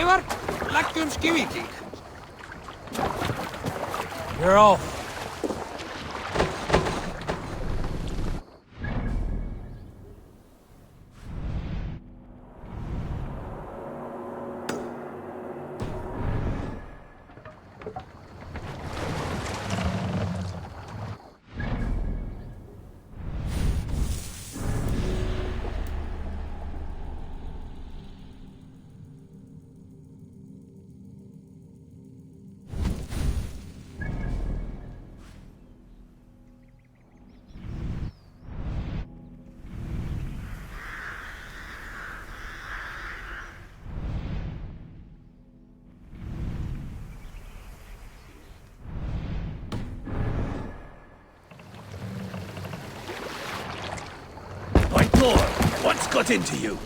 Eivor, leggjum skiviki. You're off. My lord, what's got into you?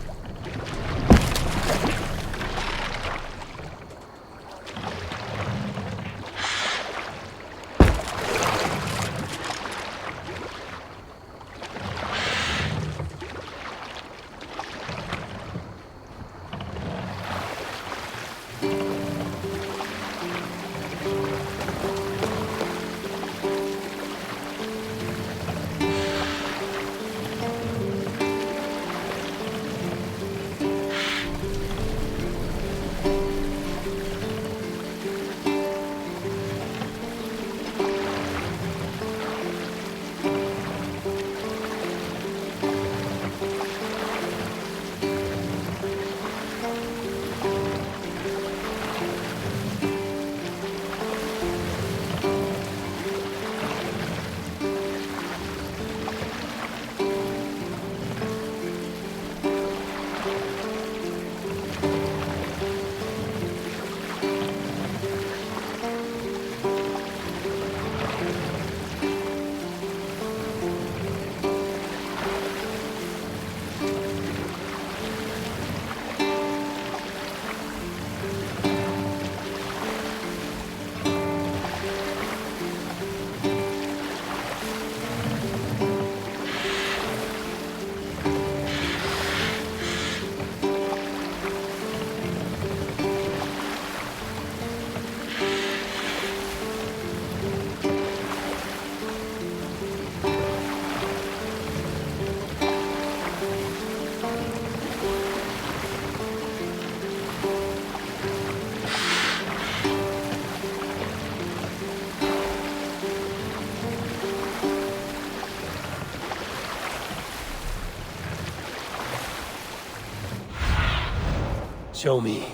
Show me.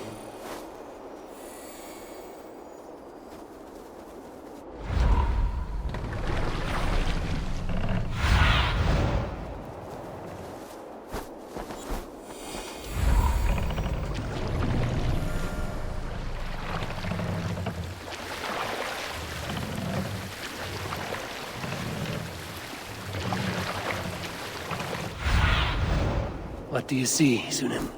What do you see, Sunan?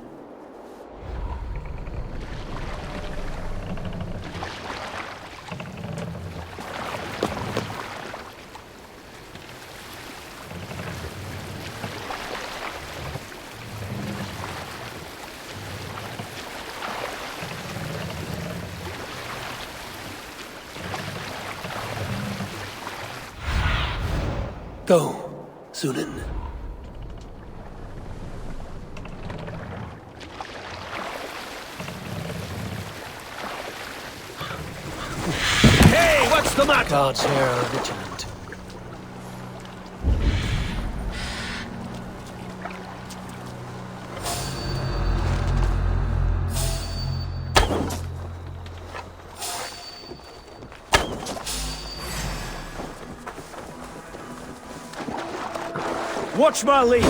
Go, Sunan. Hey, what's the matter? Guards here are vigilant. Watch my lead!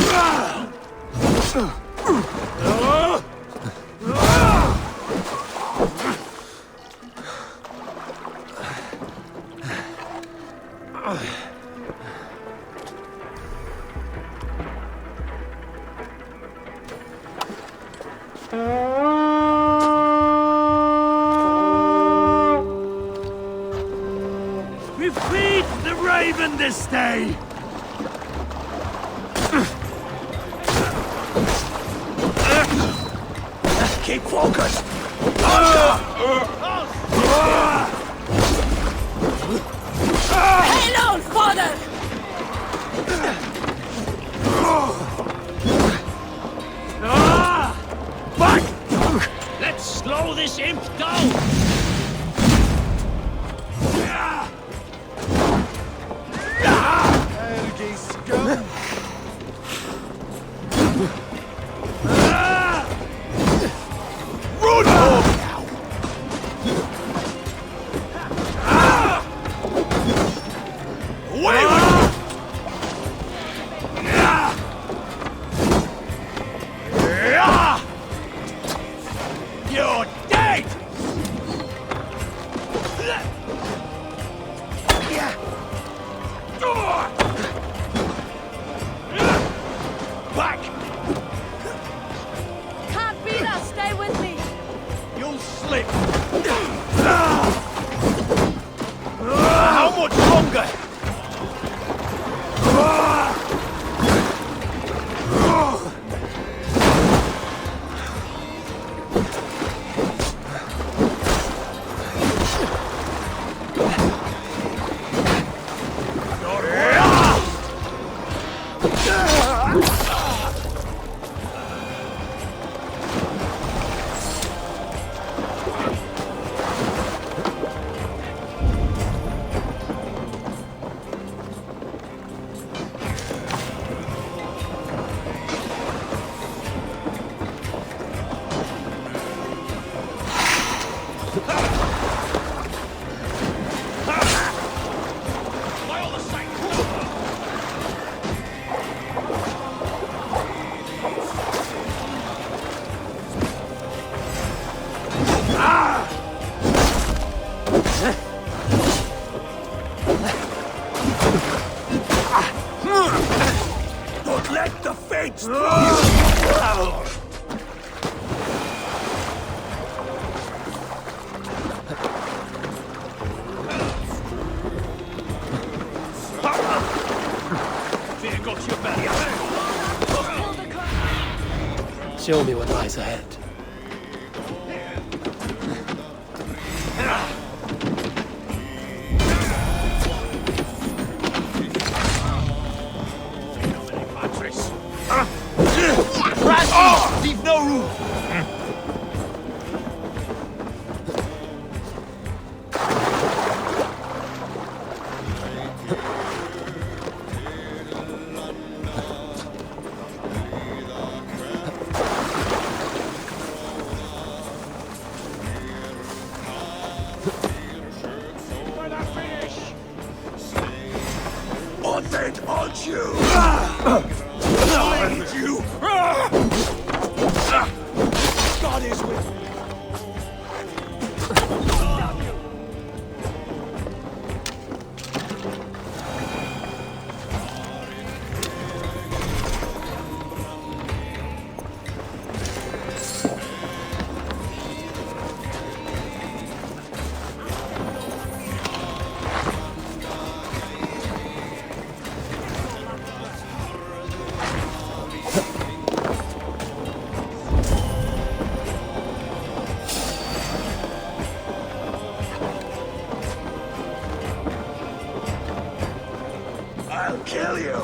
We feed the raven this day! Keep focused! Hail on, father! Back! Let's slow this imp down! Ergi scum! Run! Away with You're dead! Back! Can't beat us, stay with me! You'll slip! How much longer? Don't let the fates throw you! Fear got your belly. Show me what lies ahead. Leave no room! On that, aren't you? Aren't you? God is with me. I'll kill you!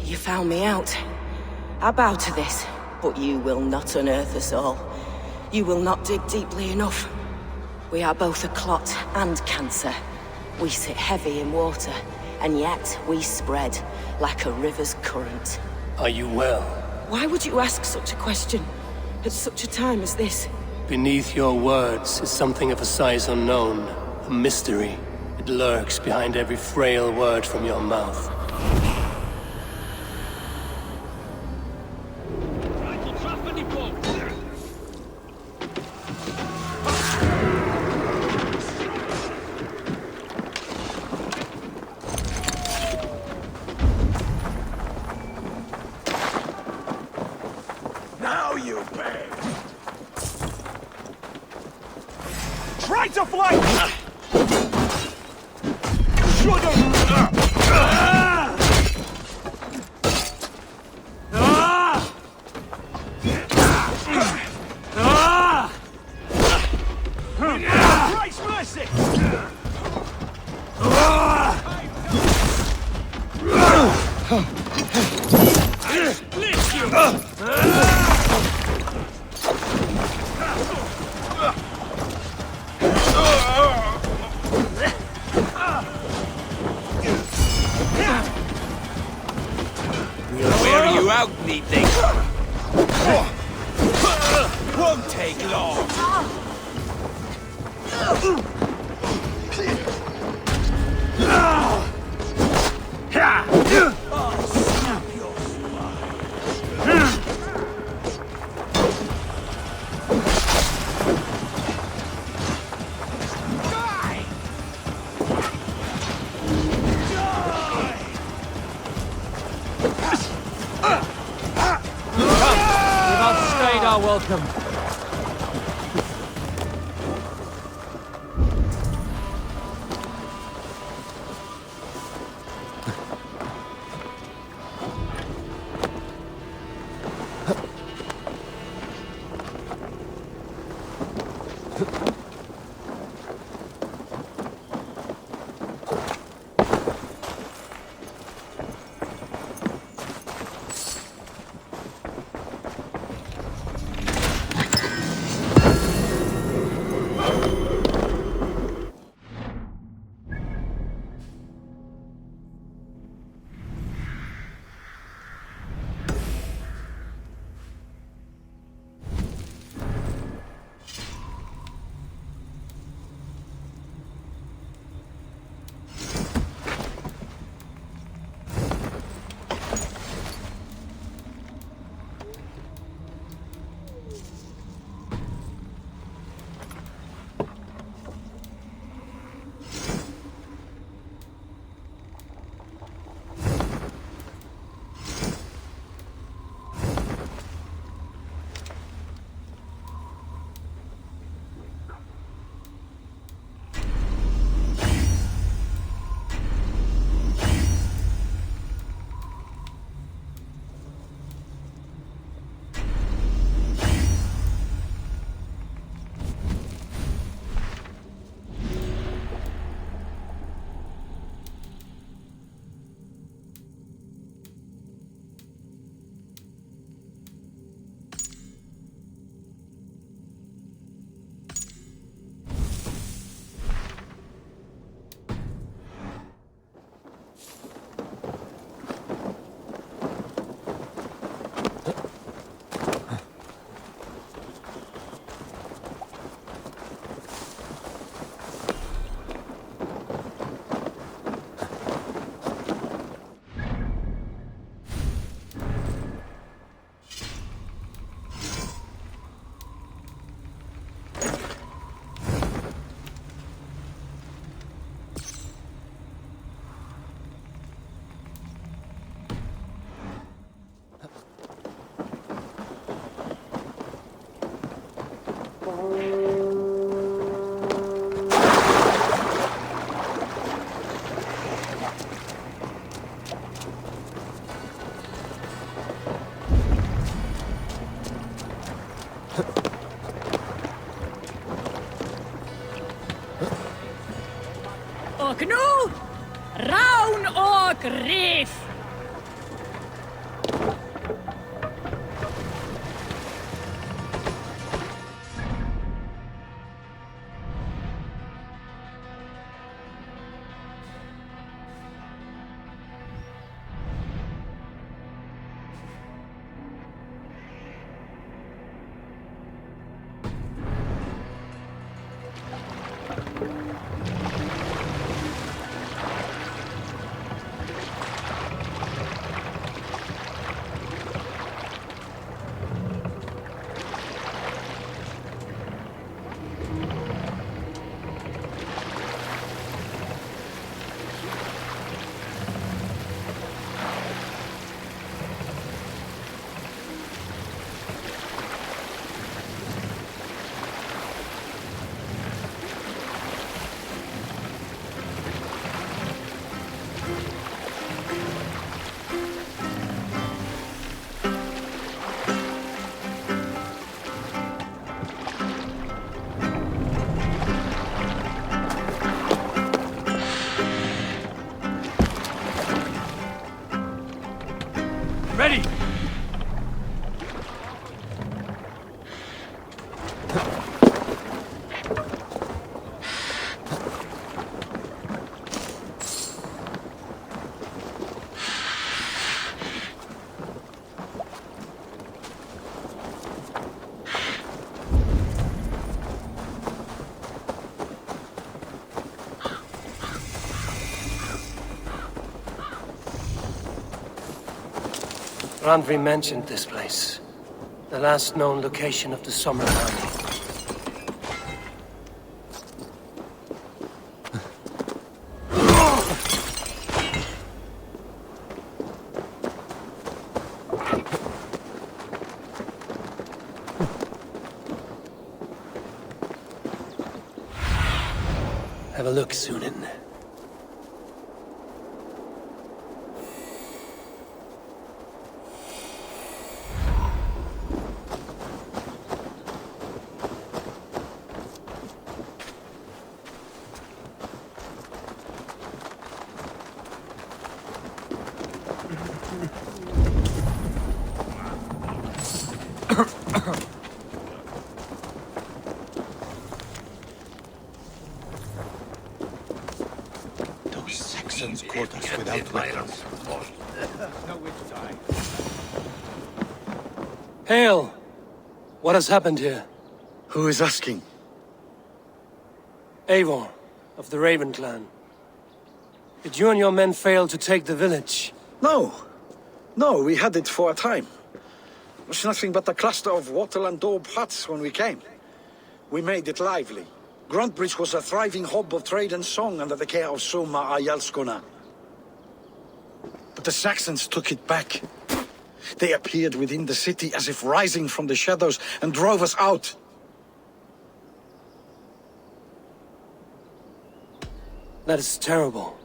You found me out. I bow to this, but you will not unearth us all. You will not dig deeply enough. We are both a clot and cancer. We sit heavy in water, and yet we spread like a river's current. Are you well? Why would you ask such a question at such a time as this? Beneath your words is something of a size unknown, a mystery. It lurks behind every frail word from your mouth. Now you pay! Try to fly! Christ mercy! I split you! Where are you out, neatly? Won't take long. Snap your Die! We've outstayed our welcome. Och nu, Raun och Rif! Randvi mentioned this place. The last known location of the Summer Army. Have a look, Sunan. Saxons caught us without weapons. Hail! What has happened here? Who is asking? Eivor, of the Raven clan. Did you and your men fail to take the village? No. No, we had it for a time. It was nothing but a cluster of wattle and daub huts when we came. We made it lively. Grantebridge was a thriving hub of trade and song under the care of Soma Ayalskona. But the Saxons took it back. They appeared within the city as if rising from the shadows and drove us out. That is terrible.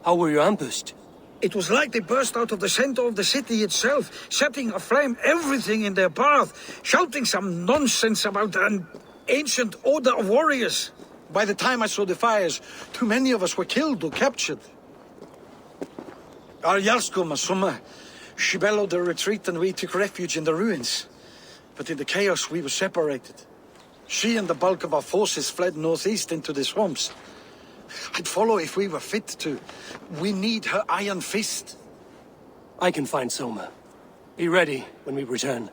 How were you ambushed? It was like they burst out of the center of the city itself, setting aflame everything in their path, shouting some nonsense about an ancient order of warriors. By the time I saw the fires, too many of us were killed or captured. Ayalskona, Soma, she bellowed a retreat and we took refuge in the ruins. But in the chaos we were separated. She and the bulk of our forces fled northeast into the swamps. I'd follow if we were fit to. We need her iron fist. I can find Soma. Be ready when we return.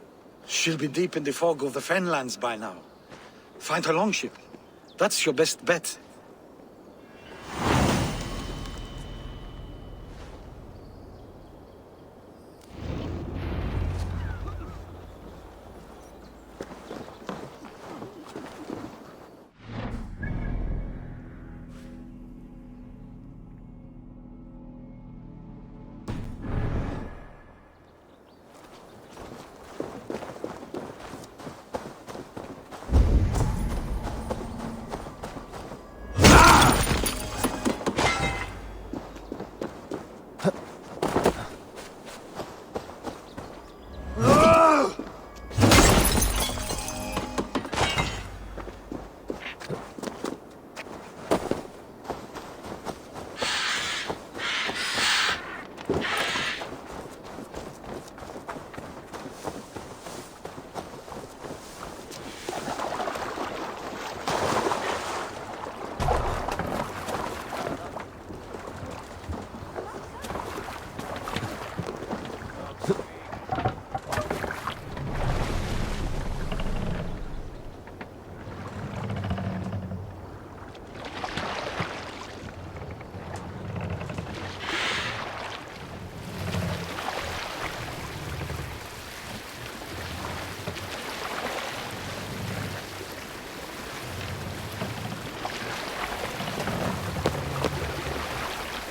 She'll be deep in the fog of the Fenlands by now. Find her longship. That's your best bet.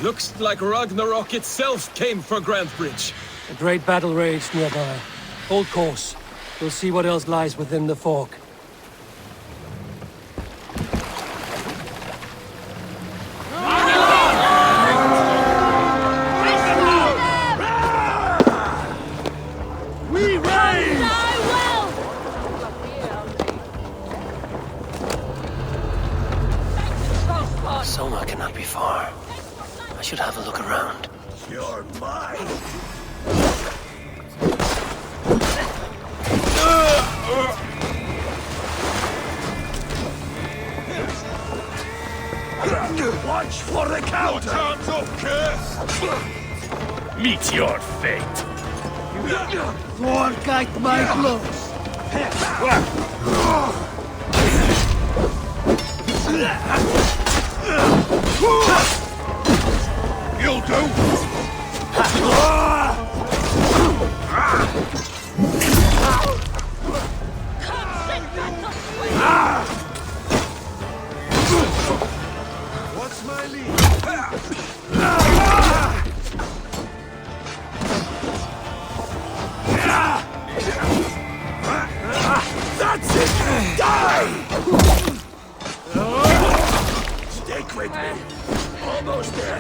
Looks like Ragnarok itself came for Grantebridge. A great battle raged nearby. Hold course. We'll see what else lies within the fog. We raise! Soma cannot be far. I should have a look around. You're mine! Watch for the counter! Hands up, curse! Meet your fate! Forget my blows! You'll do! my lead. That's it! Die! Stick with me. Almost there.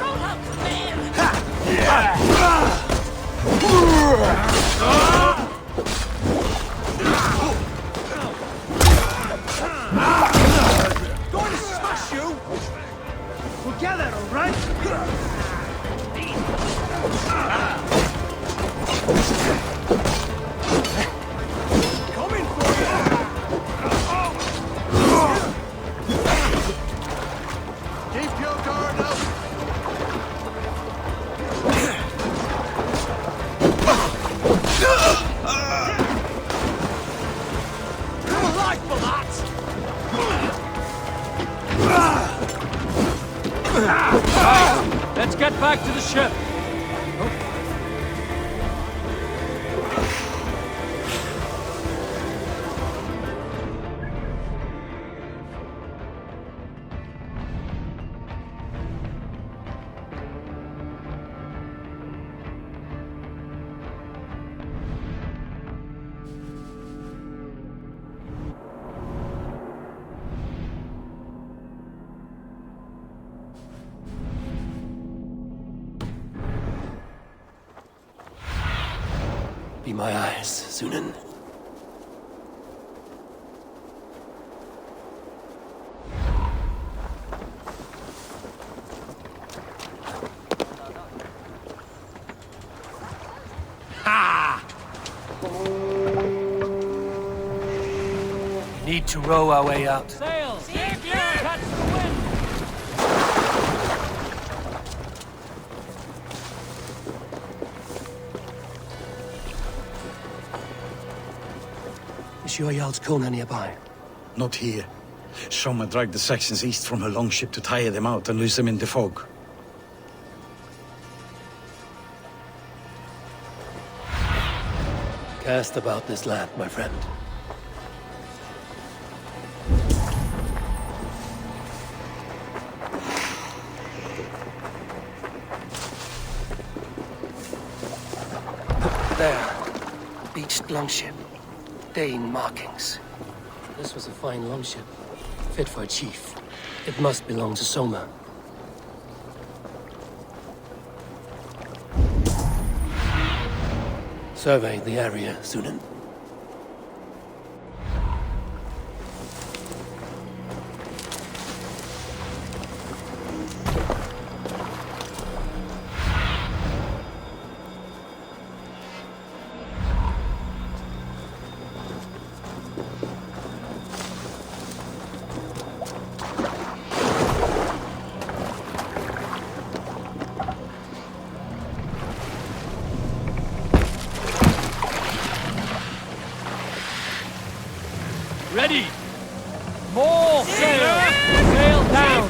Going to smash you! We'll get there, all right? Coming for you! Keep your guard up! You're alive for that! Let's get back to the ship. Be my eyes, Sunan. Need to row our way out. Sail! Steer clear! Catch the wind! Is your Jarl's Kona nearby? Not here. Soma dragged the Saxons east from her longship to tire them out and lose them in the fog. Cast about this land, my friend. There. Beached longship. Dane markings. This was a fine longship. Fit for a chief. It must belong to Soma. Survey the area, Sunan. Ready! More sail! Sail down!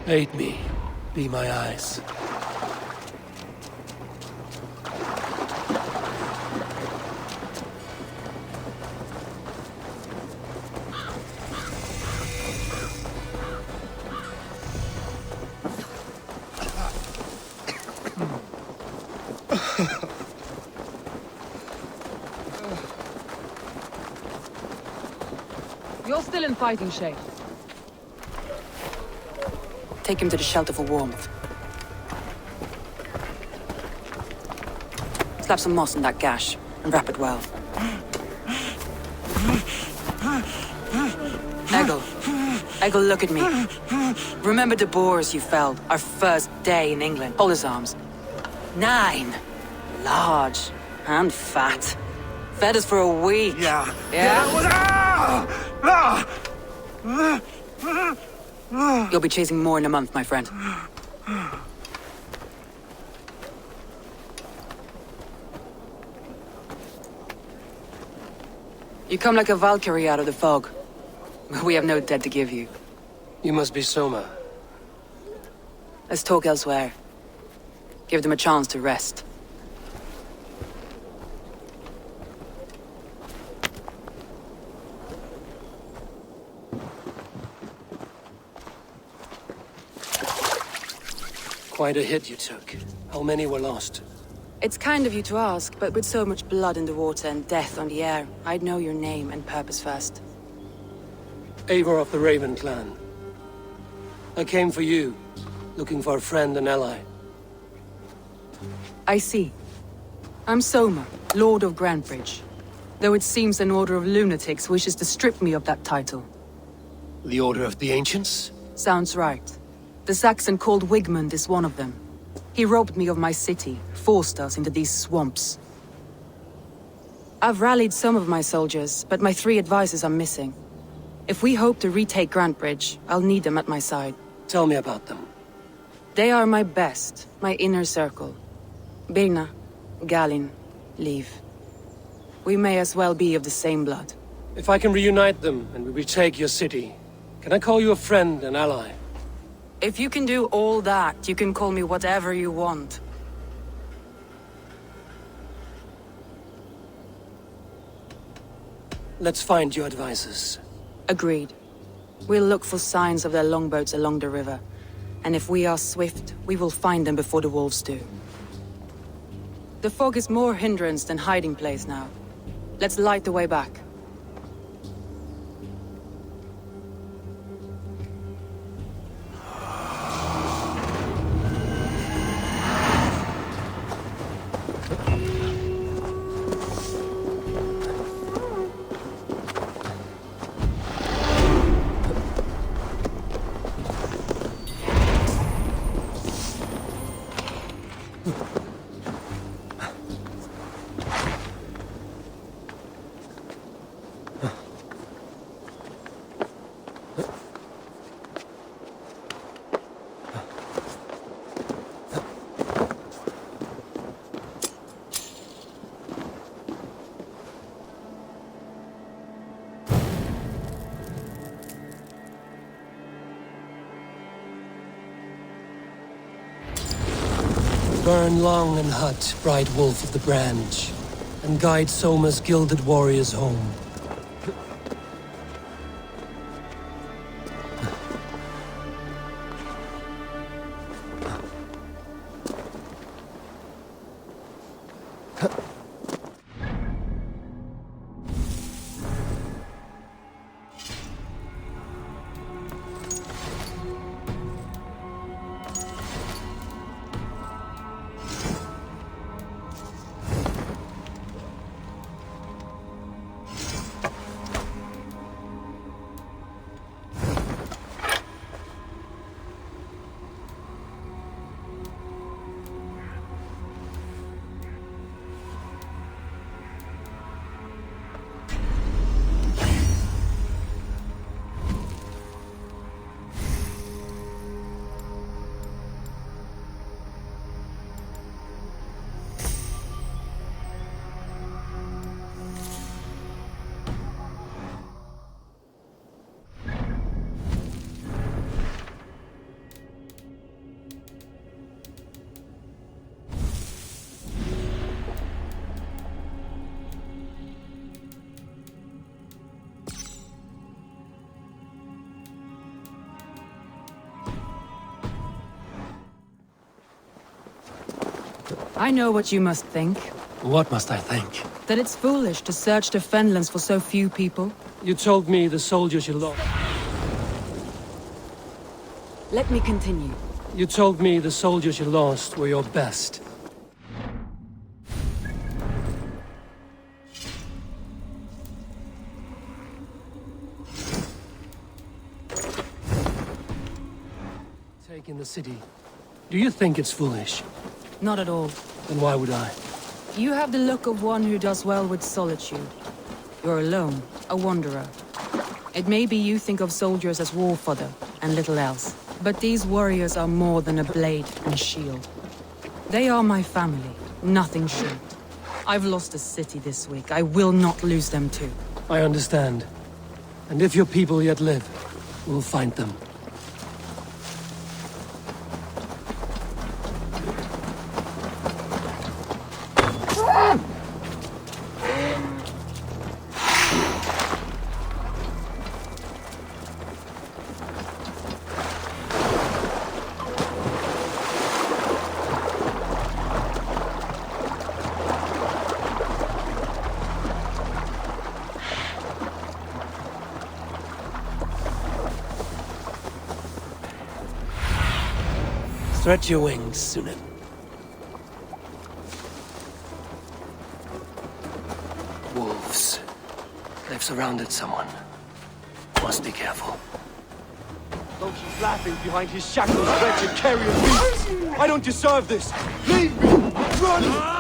Aid me. Be my eyes. You're still in fighting shape. Take him to the shelter for warmth. Slap some moss on that gash, and wrap it well. Eggle, look at me. Remember the boars you felled our first day in England? Hold his arms. 9. Large and fat. Fed us for a week. Yeah. Yeah? It was, You'll be chasing more in a month, my friend. You come like a Valkyrie out of the fog. We have no dead to give you. You must be Soma. Let's talk elsewhere. Give them a chance to rest. Quite a hit you took. How many were lost? It's kind of you to ask, but with so much blood in the water and death on the air, I'd know your name and purpose first. Eivor of the Raven clan. I came for you, looking for a friend and ally. I see. I'm Soma, Lord of Grantebridge. Though it seems an order of lunatics wishes to strip me of that title. The Order of the Ancients? Sounds right. The Saxon called Wigmund is one of them. He robbed me of my city, forced us into these swamps. I've rallied some of my soldiers, but my 3 advisors are missing. If we hope to retake Grantebridge, I'll need them at my side. Tell me about them. They are my best, my inner circle. Birna, Galinn, Liv. We may as well be of the same blood. If I can reunite them and we retake your city, can I call you a friend and ally? If you can do all that, you can call me whatever you want. Let's find your advisors. Agreed. We'll look for signs of their longboats along the river. And if we are swift, we will find them before the wolves do. The fog is more hindrance than hiding place now. Let's light the way back. Burn long and hot, bright wolf of the branch, and guide Soma's gilded warriors home. I know what you must think. What must I think? That it's foolish to search the Fenlands for so few people. You told me the soldiers you lost. Let me continue. You told me the soldiers you lost were your best. Taking the city. Do you think it's foolish? Not at all. Then why would I? You have the look of one who does well with solitude. You're alone, a wanderer. It may be you think of soldiers as war fodder and little else, but these warriors are more than a blade and shield. They are my family, nothing short. I've lost a city this week. I will not lose them too. I understand. And if your people yet live, we'll find them. Stretch your wings, Sunan. Wolves. They've surrounded someone. Must be careful. Though she's laughing behind his shackled, wretched carrion beast. I don't deserve this. Leave me! Run!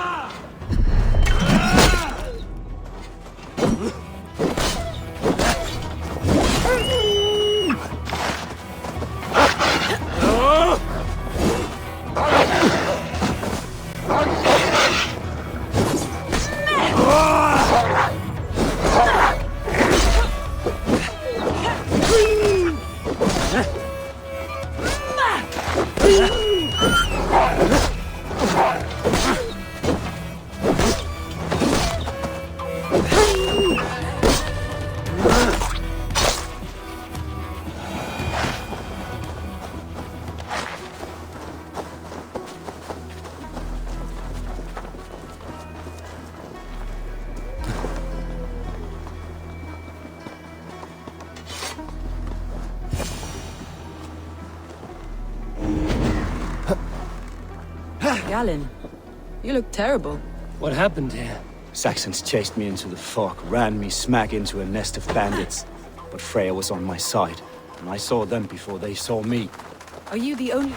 Galen, you look terrible. What happened here? Saxons chased me into the fog, ran me smack into a nest of bandits. But Freya was on my side, and I saw them before they saw me. Are you the only...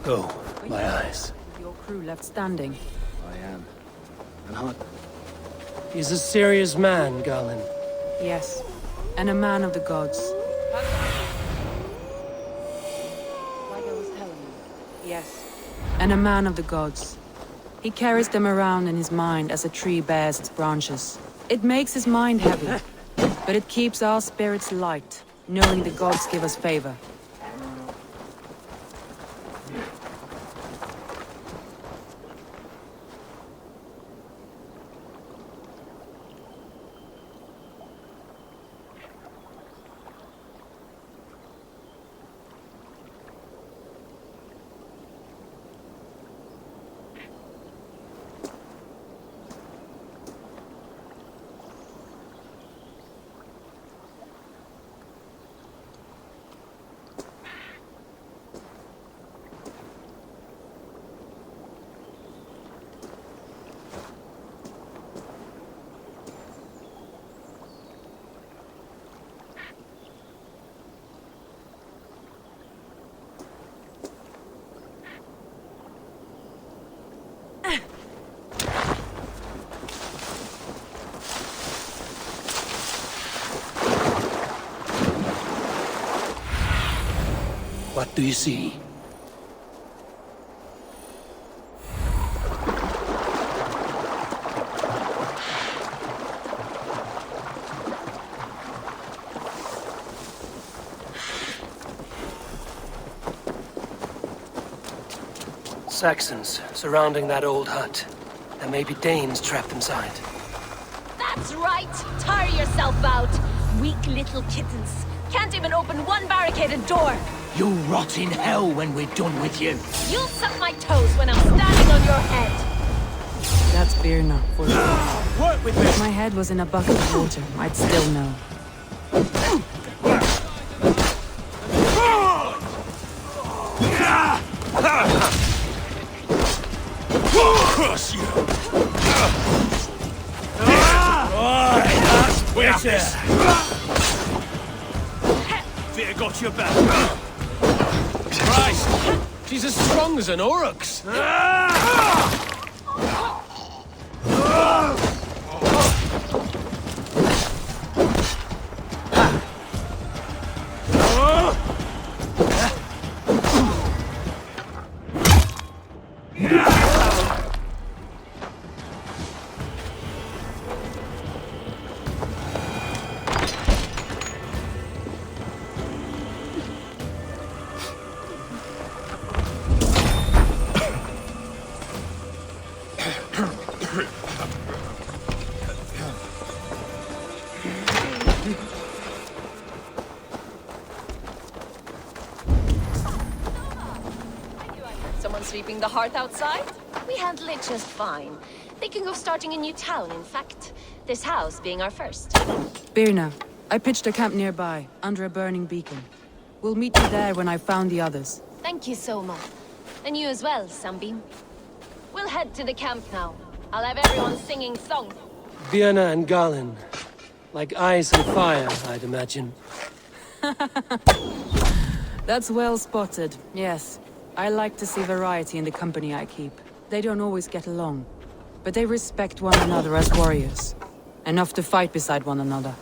Go, my eyes. your crew left standing? I am. And Hunt. He's a serious man, Galen. Yes, and a man of the gods. Like I was telling you. Yes. And a man of the gods. He carries them around in his mind as a tree bears its branches. It makes his mind heavy, but it keeps our spirits light, knowing the gods give us favor. What do you see? Saxons surrounding that old hut. There may be Danes trapped inside. That's right! Tire yourself out! Weak little kittens. Can't even open one barricaded door! You'll rot in hell when we're done with you. You'll suck my toes when I'm standing on your head! That's beer enough for you. Work with me! If my head was in a bucket of water, I'd still know. Crush you! We have this! Fear got your back. She's as strong as an oryx. Someone sweeping the hearth outside? We handle it just fine. Thinking of starting a new town, in fact. This house being our first. Birna, I pitched a camp nearby, under a burning beacon. We'll meet you there when I've found the others. Thank you so much. And you as well, Sunbeam. We'll head to the camp now. I'll have everyone singing songs. Birna and Garlin. Like ice and fire, I'd imagine. That's well spotted, yes. I like to see variety in the company I keep. They don't always get along, but they respect one another as warriors. Enough to fight beside one another.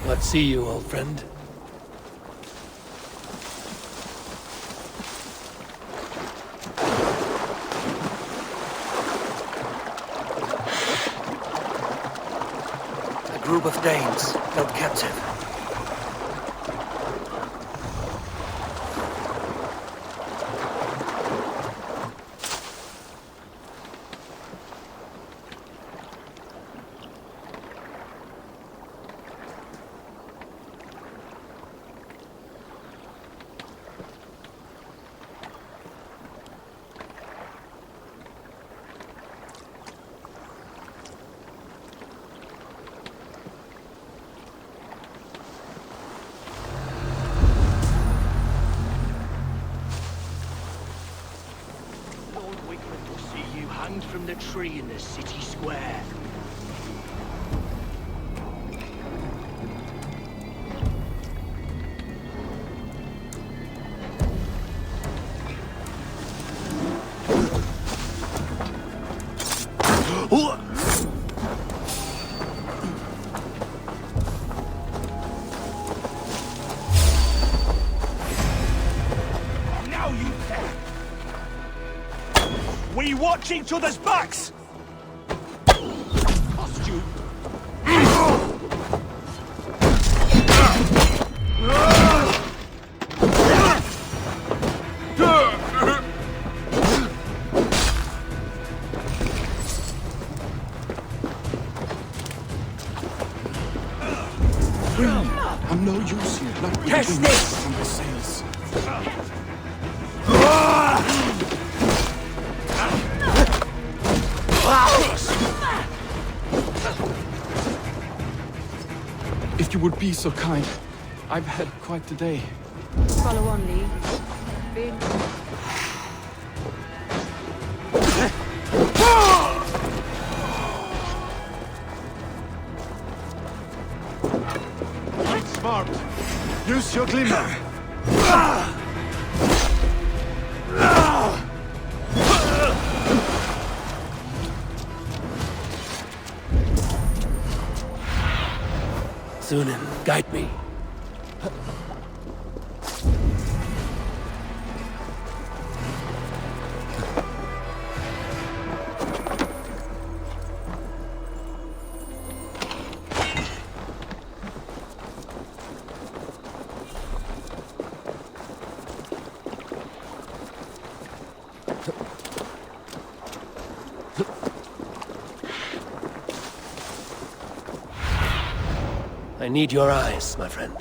Let's see you, old friend. A group of Danes held captive. From the tree in the city square. Now you can. We watch each other's backs! Cost you! I'm no use here. Not Test this! from the sails. If you would be so kind, I've had quite the day. Follow on, Lee. Use your glimmer. Sunan, guide me. I need your eyes, my friend.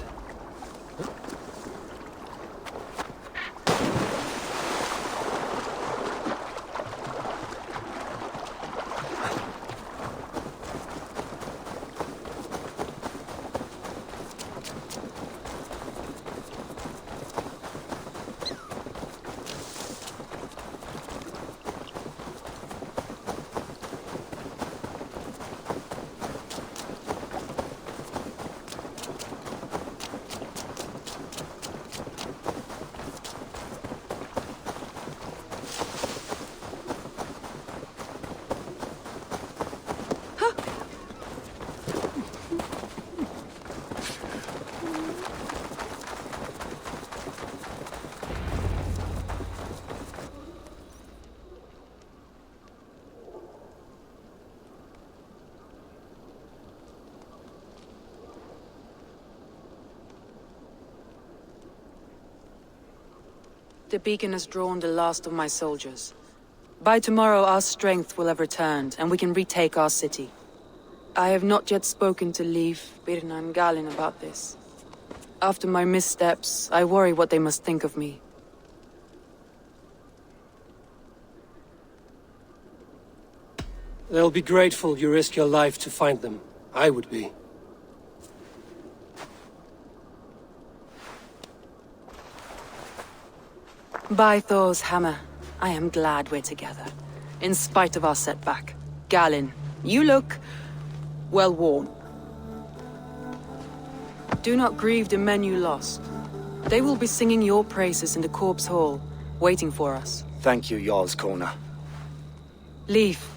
The beacon has drawn the last of my soldiers. By tomorrow our strength will have returned, and we can retake our city. I have not yet spoken to Leif, Birna and Galinn about this. After my missteps, I worry what they must think of me. They'll be grateful you risked your life to find them. I would be. By Thor's hammer, I am glad we're together. In spite of our setback. Galinn, you look well worn. Do not grieve the men you lost. They will be singing your praises in the Corpse Hall, waiting for us. Thank you, Jarl's Kona. Leif,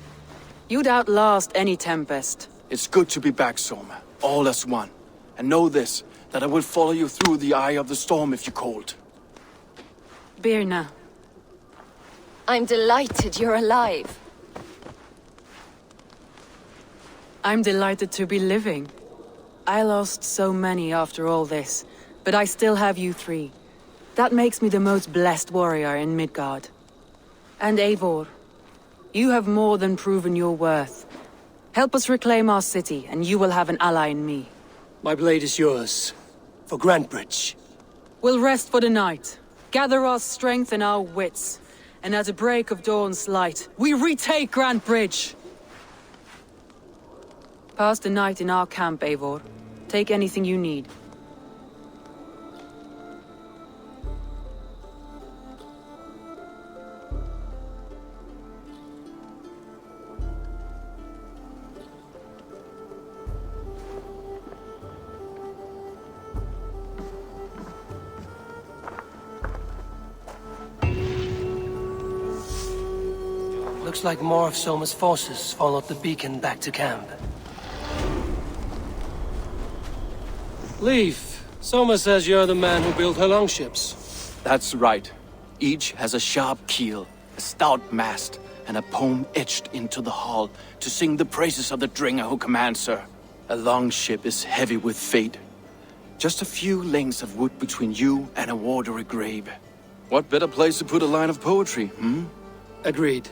you'd outlast any tempest. It's good to be back, Soma. All as one. And know this, that I will follow you through the eye of the storm if you're cold. Birna. I'm delighted you're alive. I'm delighted to be living. I lost so many after all this, but I still have you three. That makes me the most blessed warrior in Midgard. And Eivor, you have more than proven your worth. Help us reclaim our city, and you will have an ally in me. My blade is yours. For Grantebridge. We'll rest for the night. Gather our strength and our wits, and at the break of dawn's light, we retake Grantebridge! Pass the night in our camp, Eivor. Take anything you need. Looks like more of Soma's forces followed the beacon back to camp. Leif, Soma says you're the man who built her longships. That's right. Each has a sharp keel, a stout mast, and a poem etched into the hull to sing the praises of the Dringer who commands her. A longship is heavy with fate. Just a few lengths of wood between you and a watery grave. What better place to put a line of poetry, hmm? Agreed.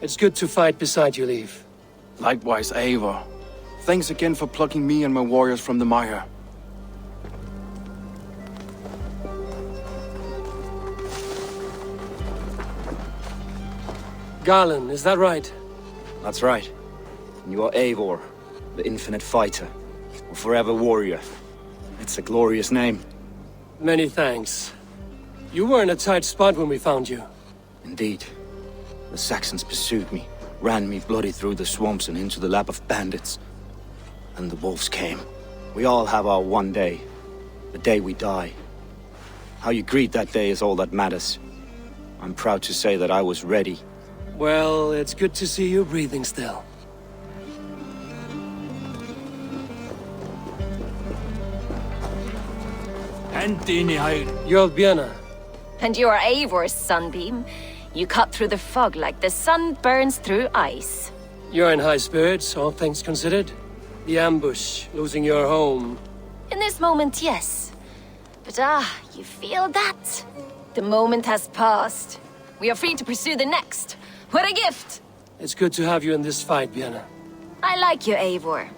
It's good to fight beside you, Leif. Likewise, Eivor. Thanks again for plucking me and my warriors from the mire. Galinn, is that right? That's right. And you are Eivor, the infinite fighter, or forever warrior. It's a glorious name. Many thanks. You were in a tight spot when we found you. Indeed. The Saxons pursued me, ran me bloody through the swamps and into the lap of bandits. And the wolves came. We all have our one day. The day we die. How you greet that day is all that matters. I'm proud to say that I was ready. Well, it's good to see you breathing still. You're Björna. And you are Eivor's sunbeam. You cut through the fog like the sun burns through ice. You're in high spirits, all things considered. The ambush, losing your home. In this moment, yes. But you feel that? The moment has passed. We are free to pursue the next. What a gift! It's good to have you in this fight, Björna. I like you, Eivor.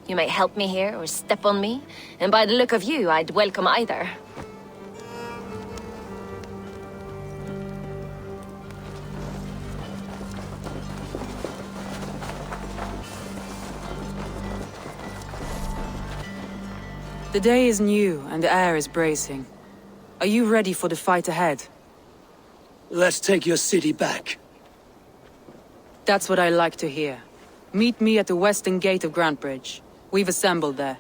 You may help me here or step on me, and by the look of you, I'd welcome either. The day is new and the air is bracing. Are you ready for the fight ahead? Let's take your city back. That's what I like to hear. Meet me at the western gate of Grantebridge. We've assembled there.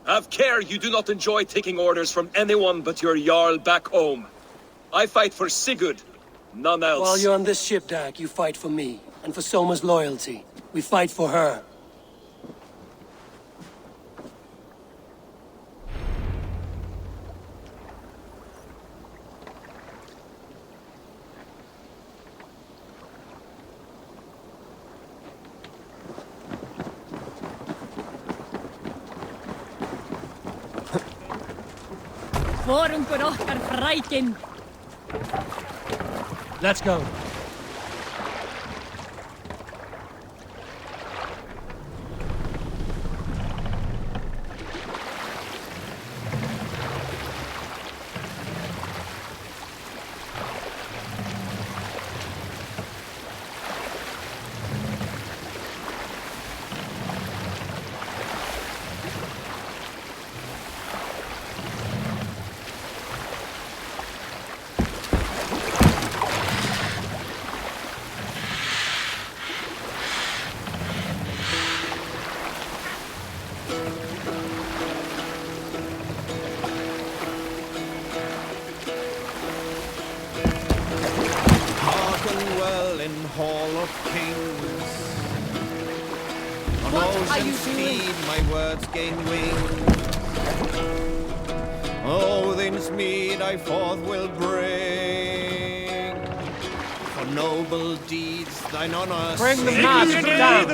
Have care you do not enjoy taking orders from anyone but your Jarl back home. I fight for Sigurd, none else. While you're on this ship, Dag, you fight for me, and for Soma's loyalty. We fight for her. Let's go. Hall of Kings. On ocean's speed, my words gain wings. Odin's mead I forth will bring. For noble deeds, thine honor. Bring the mask down.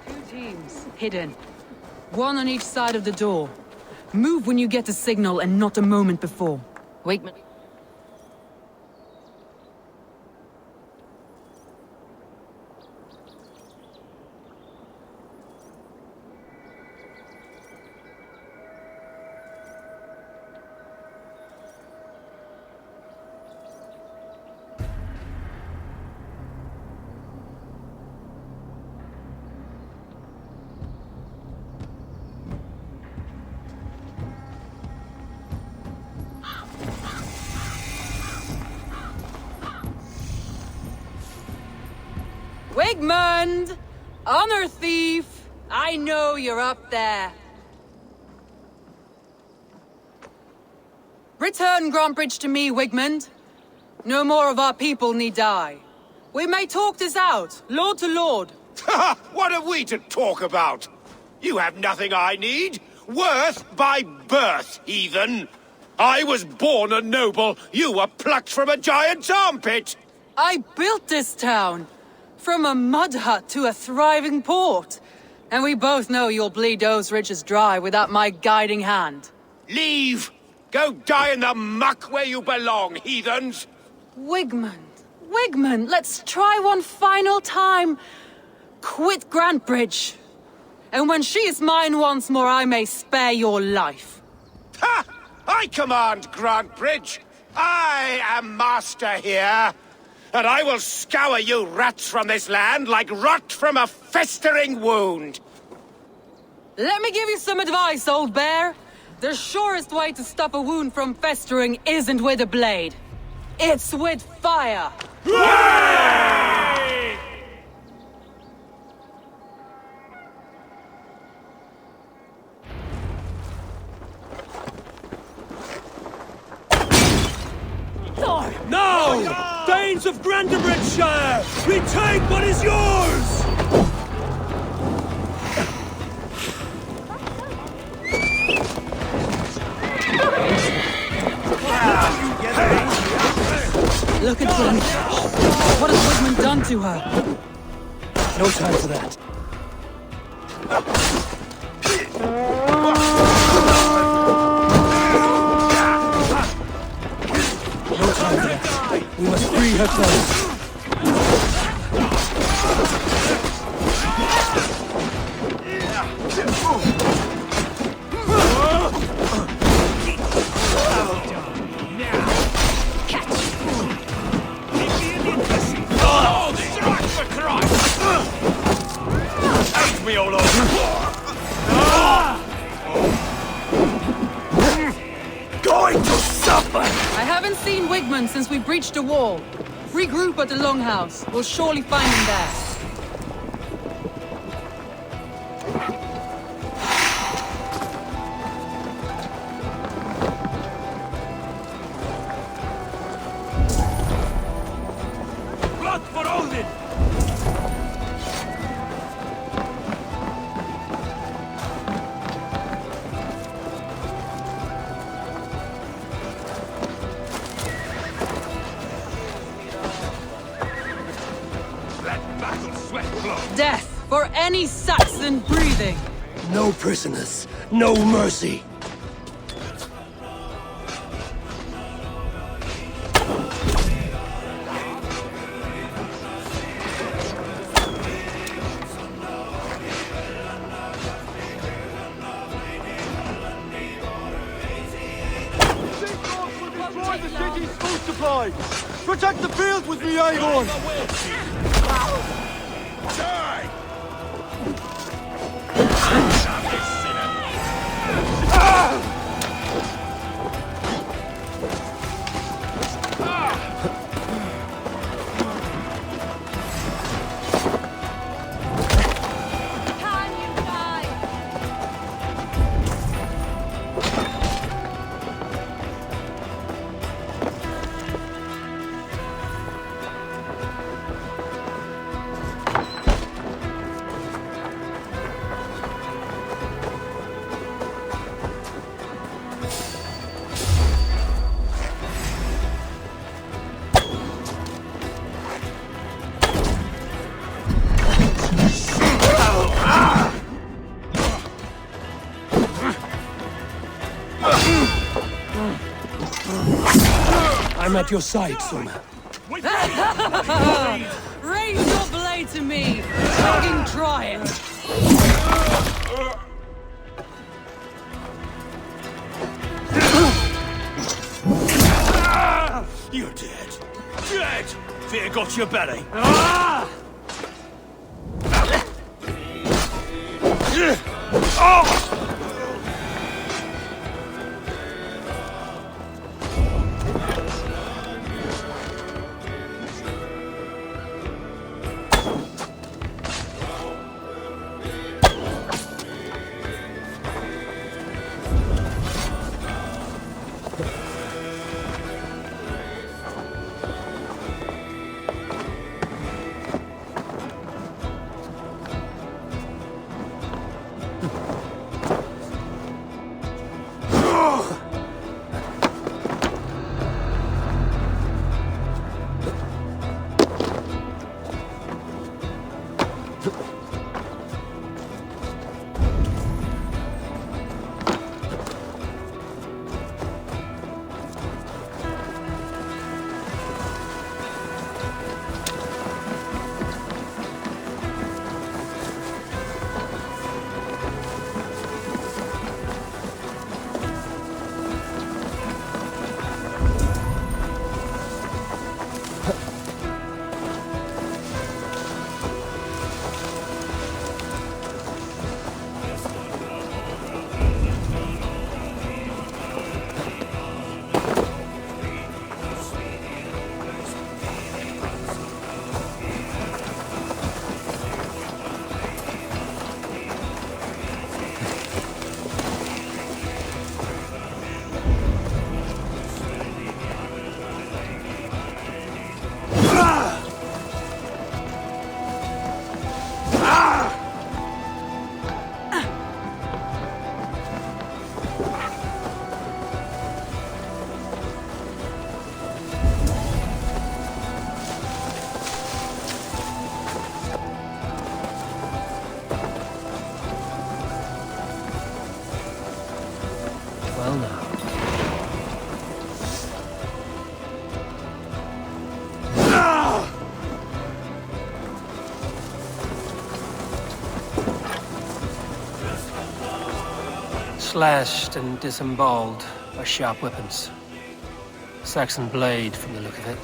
Two teams, hidden. One on each side of the door. Move when you get the signal and not a moment before. Wigmund. Wigmund! Honor thief! I know you're up there. Return Grantebridge to me, Wigmund. No more of our people need die. We may talk this out, lord to lord. What have we to talk about? You have nothing I need. Worth by birth, heathen. I was born a noble. You were plucked from a giant's armpit. I built this town. From a mud hut to a thriving port. And we both know you'll bleed those riches dry without my guiding hand. Leave! Go die in the muck where you belong, heathens! Wigmund, let's try one final time. Quit Grantebridge. And when she is mine once more, I may spare your life. Ha! I command Grantebridge! I am master here! And I will scour you rats from this land like rot from a festering wound! Let me give you some advice, old bear. The surest way to stop a wound from festering isn't with a blade. It's with fire! of Grandebridgeshire! Retake what is yours! Look at them. What has Wigmund done to her? No time for that. No time for that. We must free her clothes. I haven't seen Wigmund since we breached the wall. Regroup at the Longhouse. We'll surely find him there. Blood for Odin! Death for any Saxon breathing! No prisoners, no mercy. Destroy the city's food supply! Protect the field with me, Aegon! Die! I'm at your side, Soma. Raise your blade to me! Fucking try it! You're dead. Dead! Fear got your belly. Well now. Slashed and disemboweled are sharp weapons. Saxon blade from the look of it.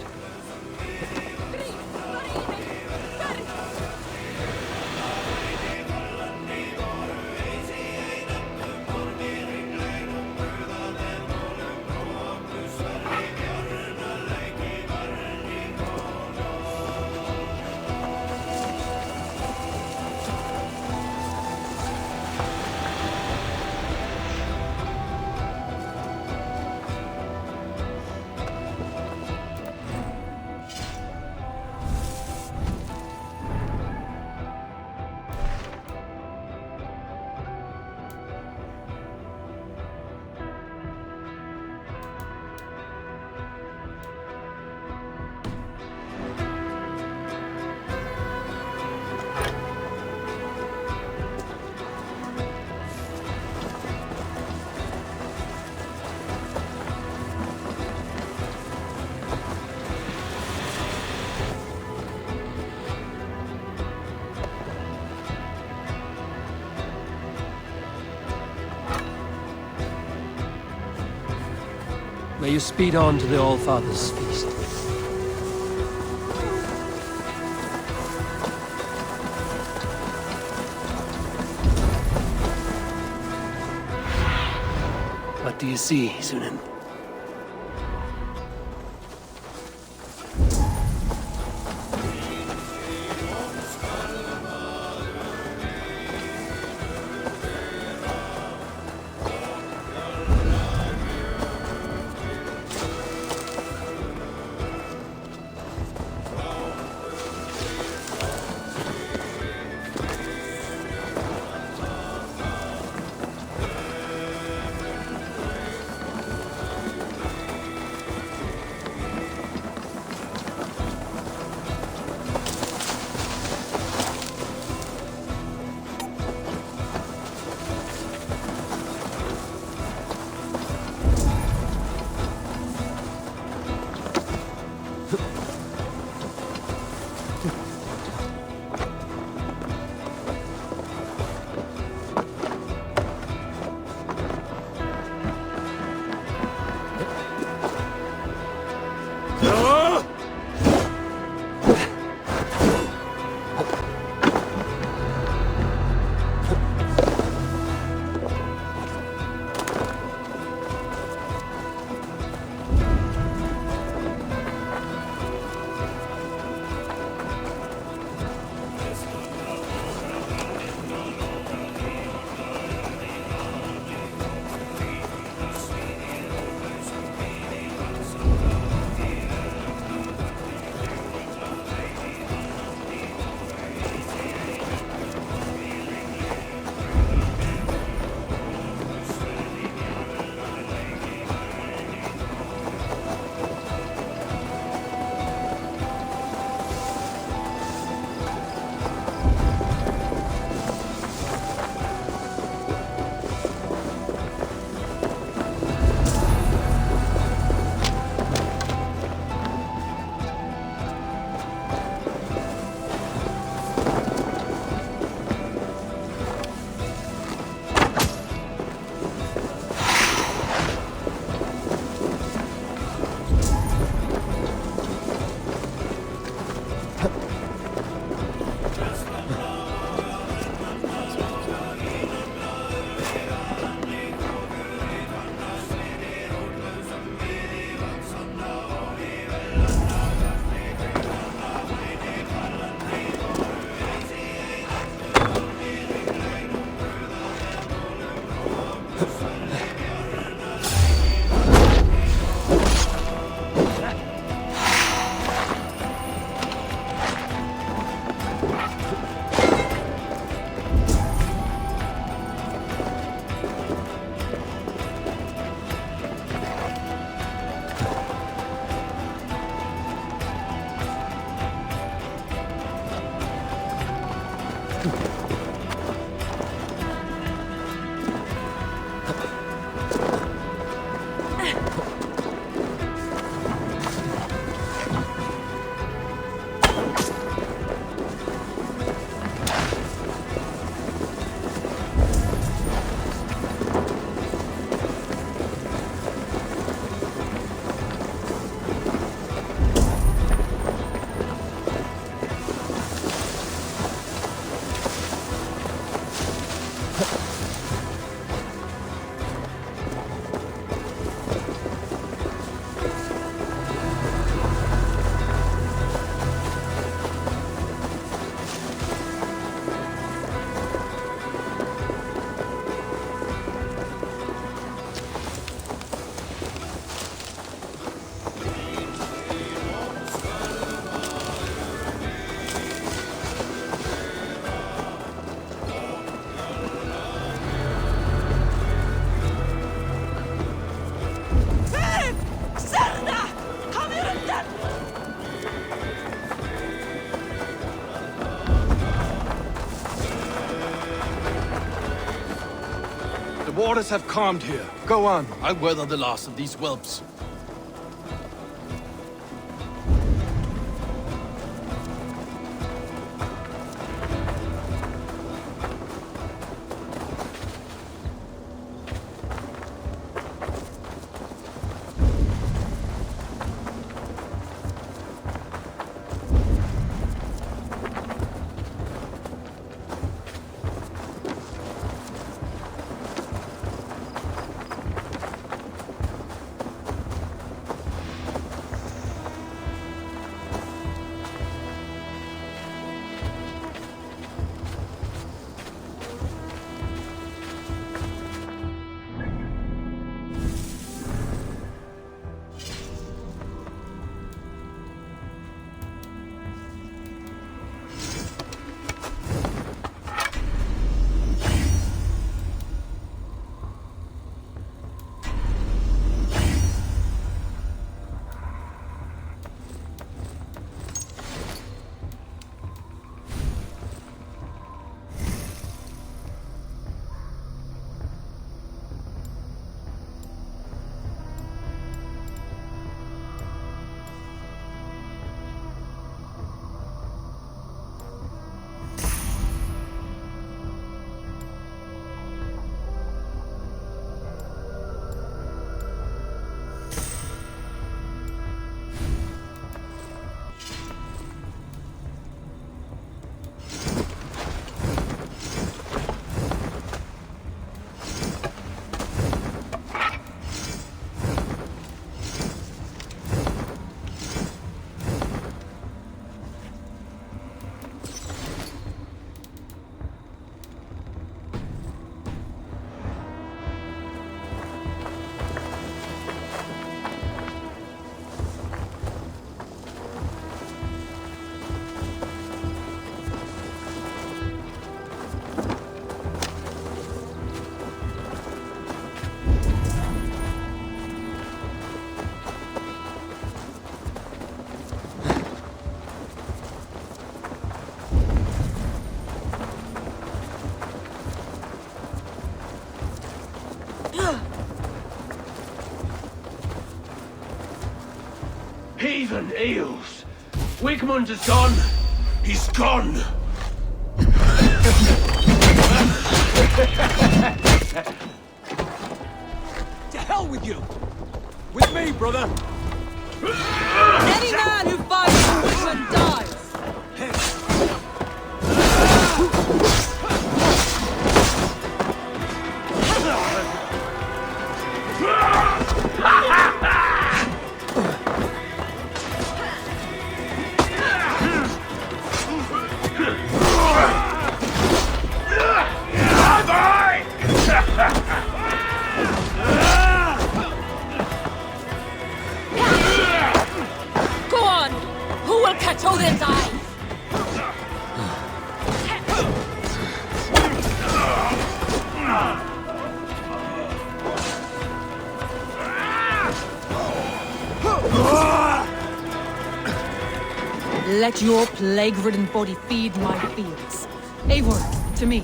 May you speed on to the All-Father's feast. What do you see, Sunan? waters have calmed here. Go on. I'll weather the last of these whelps. Heathen eels! Wigmund is gone! He's gone! To hell with you! With me, brother! Any man who fights for Wigmund dies! Go on! Who will catch Odin's eye? Let your plague-ridden body feed my fields. Eivor, to me.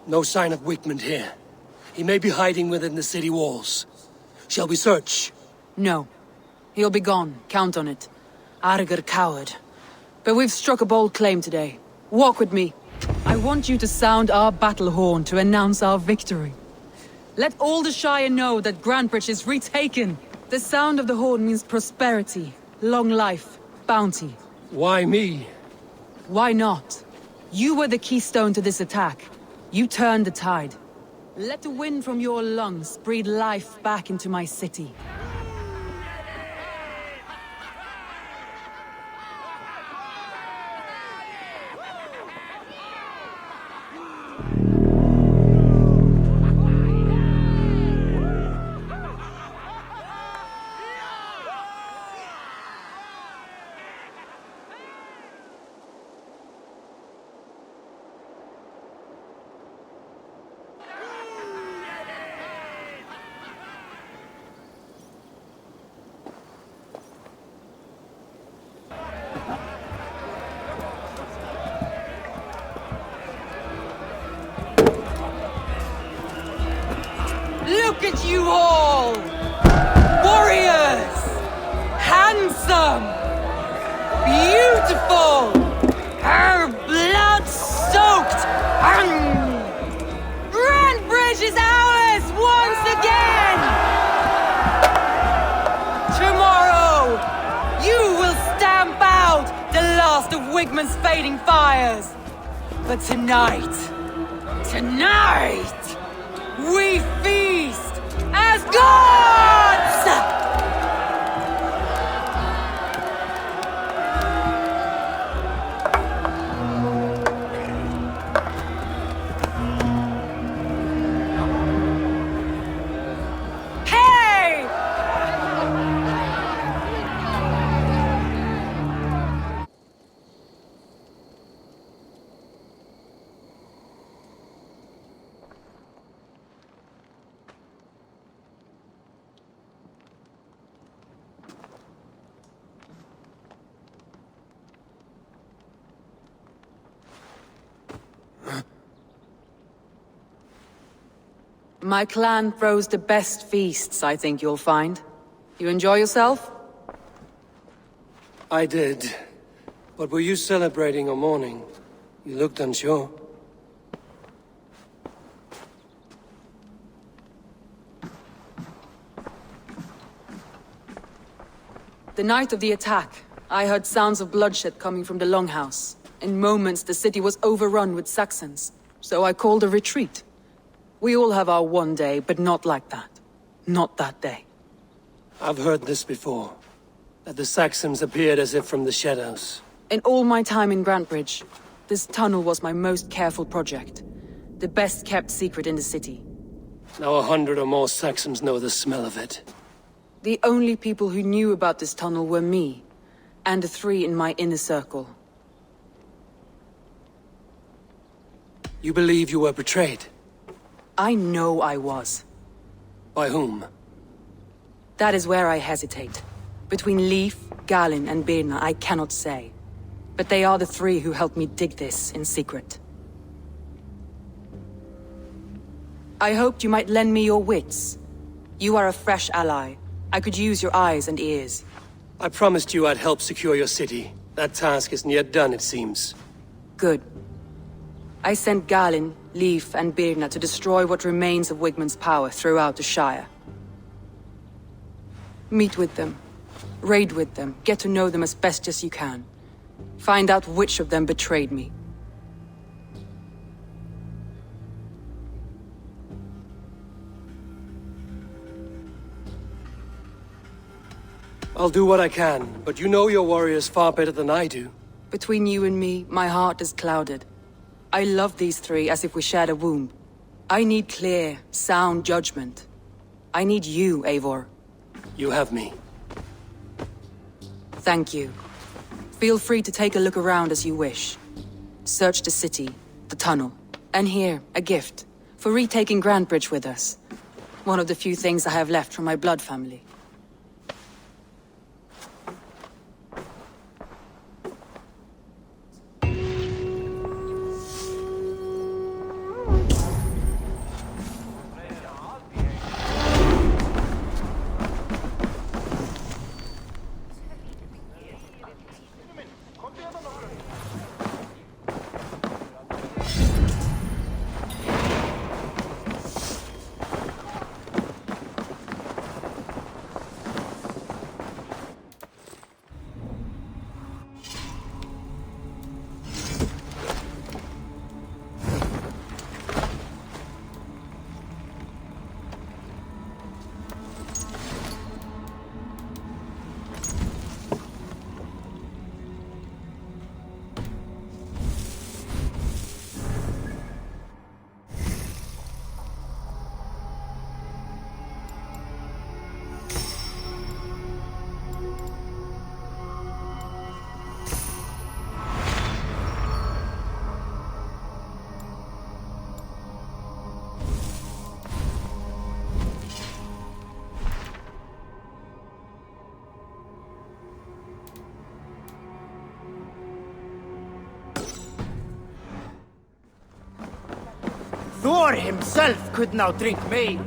No sign of Wigmund here. He may be hiding within the city walls. Shall we search? No. He'll be gone, count on it. Arger coward. But we've struck a bold claim today. Walk with me. I want you to sound our battle horn to announce our victory. Let all the Shire know that Grantebridge is retaken. The sound of the horn means prosperity, long life, bounty. Why me? Why not? You were the keystone to this attack. You turned the tide. Let the wind from your lungs breathe life back into my city. Look at you all! Warriors! Handsome! Beautiful! Her blood-soaked! Grantbridge is ours once again! Tomorrow, you will stamp out the last of Wigmund's fading fires. But tonight, we feast as gods! My clan throws the best feasts, I think you'll find. You enjoy yourself? I did. But were you celebrating or mourning? You looked unsure. The night of the attack, I heard sounds of bloodshed coming from the Longhouse. In moments, the city was overrun with Saxons, so I called a retreat. We all have our one day, but not like that. Not that day. I've heard this before. That the Saxons appeared as if from the shadows. In all my time in Grantbridge, this tunnel was my most careful project. The best kept secret in the city. Now 100 or more Saxons know the smell of it. The only people who knew about this tunnel were me, and the 3 in my inner circle. You believe you were betrayed? I know I was. By whom? That is where I hesitate. Between Leif, Galinn, and Birna, I cannot say. But they are the 3 who helped me dig this in secret. I hoped you might lend me your wits. You are a fresh ally. I could use your eyes and ears. I promised you I'd help secure your city. That task isn't yet done, it seems. Good. I sent Galinn, Leif, and Birna to destroy what remains of Wigmund's power throughout the Shire. Meet with them. Raid with them. Get to know them as best as you can. Find out which of them betrayed me. I'll do what I can, but you know your warriors far better than I do. Between you and me, my heart is clouded. I love these 3 as if we shared a womb. I need clear, sound judgment. I need you, Eivor. You have me. Thank you. Feel free to take a look around as you wish. Search the city, the tunnel, and here, a gift, for retaking Grantbridge with us. One of the few things I have left from my blood family. Thor himself could not drink me.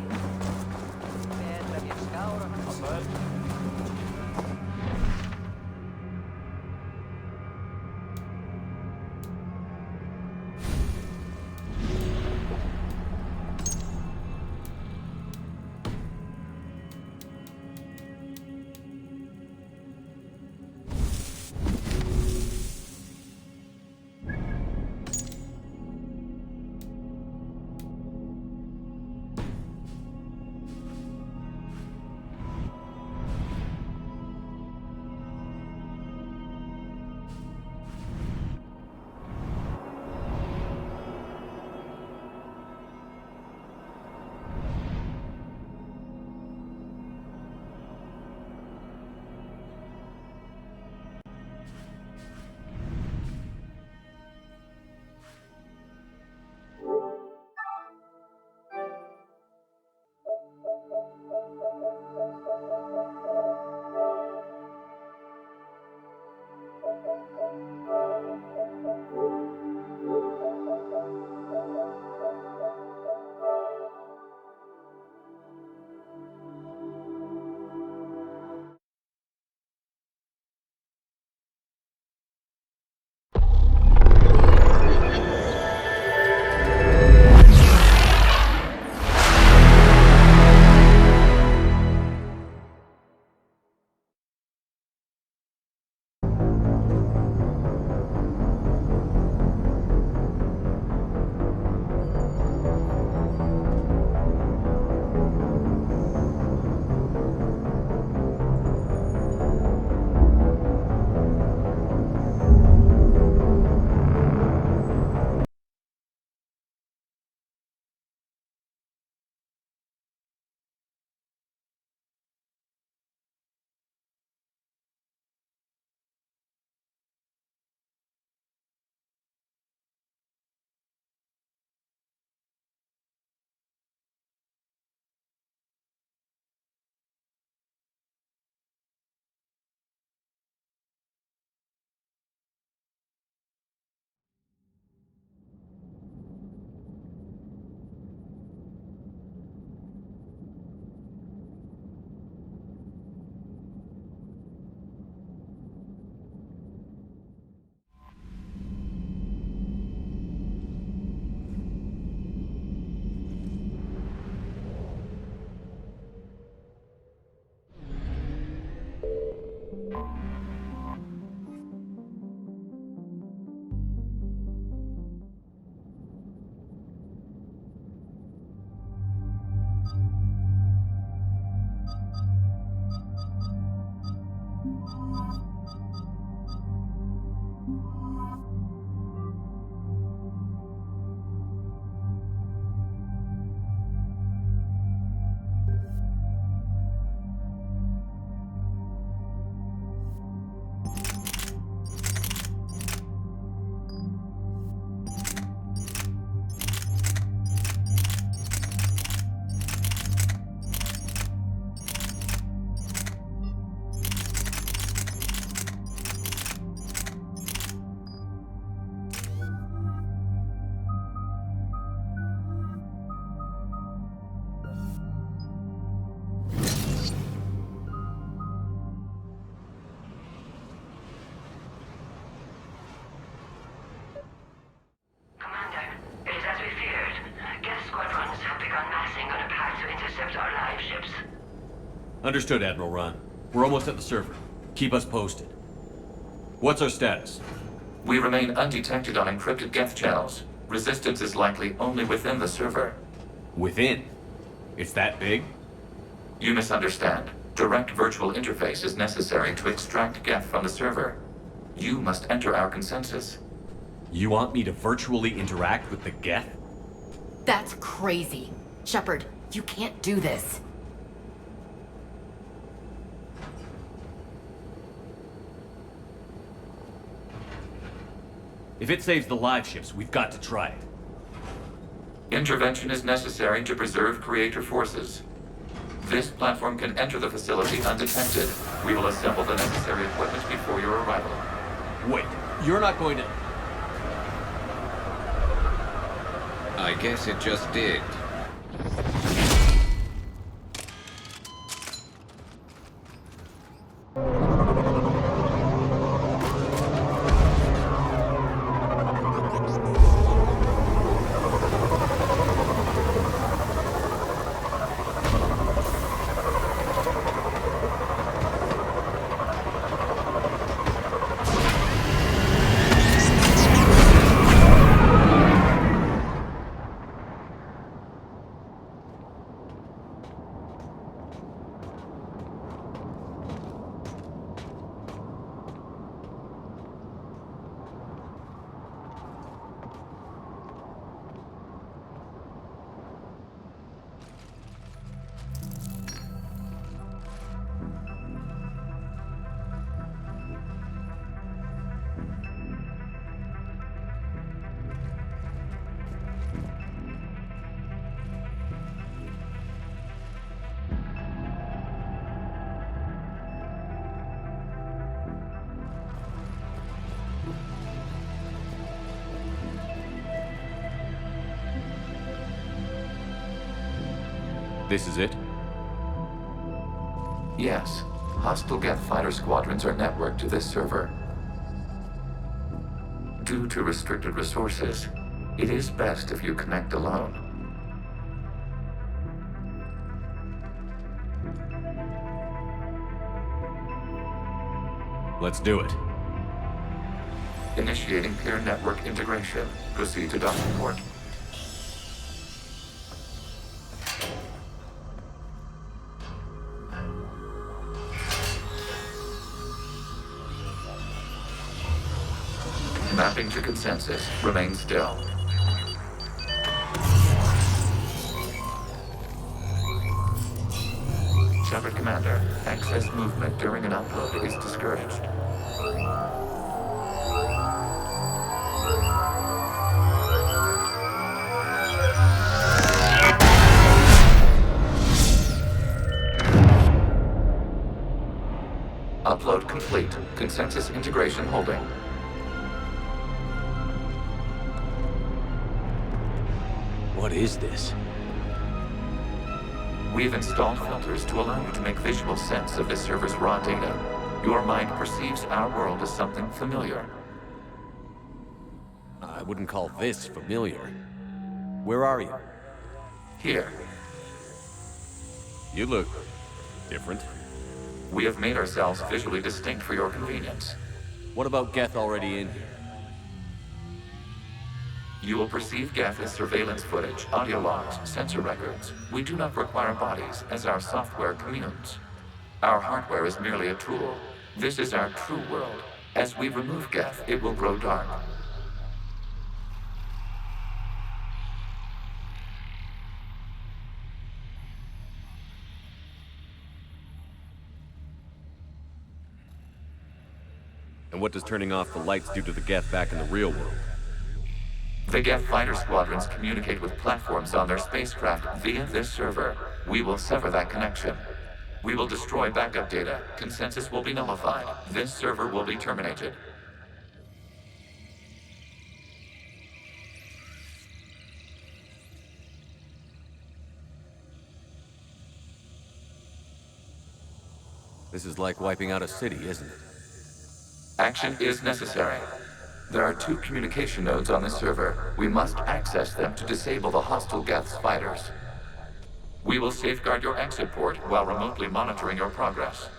Understood, Admiral Ron. We're almost at the server. Keep us posted. What's our status? We remain undetected on encrypted Geth channels. Resistance is likely only within the server. Within? It's that big? You misunderstand. Direct virtual interface is necessary to extract Geth from the server. You must enter our consensus. You want me to virtually interact with the Geth? That's crazy. Shepard, you can't do this. If it saves the live ships, we've got to try it. Intervention is necessary to preserve creator forces. This platform can enter the facility undetected. We will assemble the necessary equipment before your arrival. Wait, you're not going to... I guess it just did. This is it? Yes. Hostile Geth fighter squadrons are networked to this server. Due to restricted resources, it is best if you connect alone. Let's do it. Initiating peer network integration. Proceed to docking port. Mapping to consensus. Remain still. Shepard Commander, excess movement during an upload is discouraged. Upload complete. Consensus integration holding. What is this? We've installed filters to allow you to make visual sense of this server's raw data. Your mind perceives our world as something familiar. I wouldn't call this familiar. Where are you? Here. You look different. We have made ourselves visually distinct for your convenience. What about Geth already in here? You will perceive Geth as surveillance footage, audio logs, sensor records. We do not require bodies, as our software communes. Our hardware is merely a tool. This is our true world. As we remove Geth, it will grow dark. And what does turning off the lights do to the Geth back in the real world? The Geth fighter squadrons communicate with platforms on their spacecraft via this server. We will sever that connection. We will destroy backup data. Consensus will be nullified. This server will be terminated. This is like wiping out a city, isn't it? Action is necessary. There are 2 communication nodes on this server. We must access them to disable the hostile Geth's fighters. We will safeguard your exit port while remotely monitoring your progress.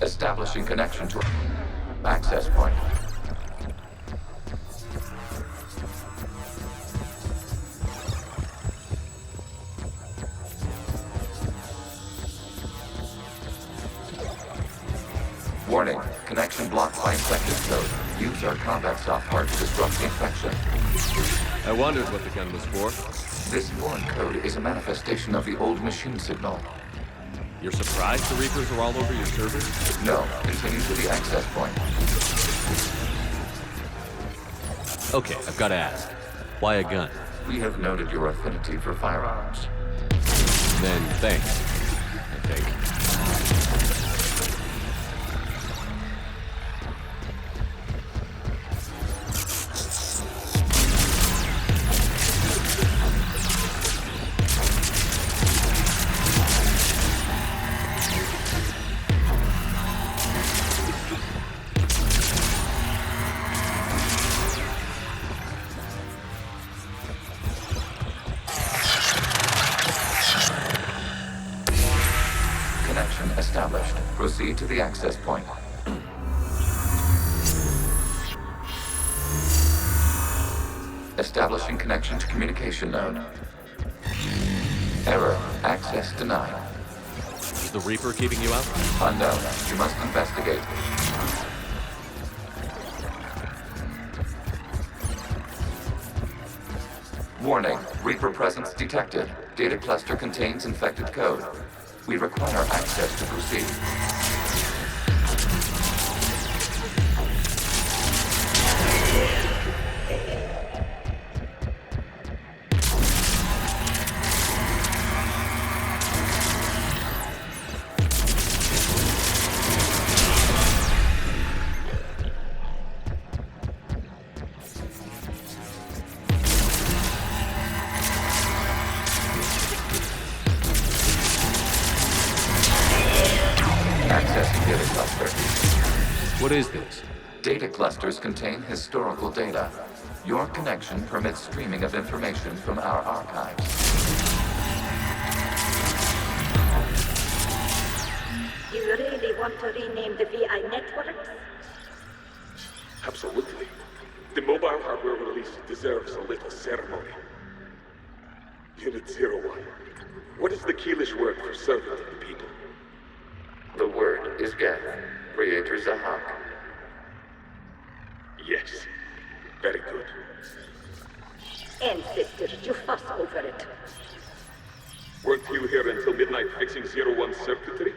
Establishing connection to access point. Warning, connection blocked by infected code. Use our combat software to disrupt the infection. I wondered what the gun was for. This foreign code is a manifestation of the old machine signal. You're surprised the Reapers are all over your servers? No, continue to the access point. Okay, I've got to ask. Why a gun? We have noted your affinity for firearms. Then thanks, I think. Established. Proceed to the access point. Establishing connection to communication node. Error. Access denied. Is the Reaper keeping you out? Unknown. You must investigate. Warning. Reaper presence detected. Data cluster contains infected code. We require access to proceed. What is this? Data clusters contain historical data. Your connection permits streaming of information from our archives. You really want to rename the VI networks? Absolutely. The mobile hardware release deserves a little ceremony. Unit 01. What is the Keelish word for servant of the people? The word is Geth. Creator Zahak. Yes. Very good. Ancestors, you fuss over it. Weren't you here until midnight fixing 01's circuitry?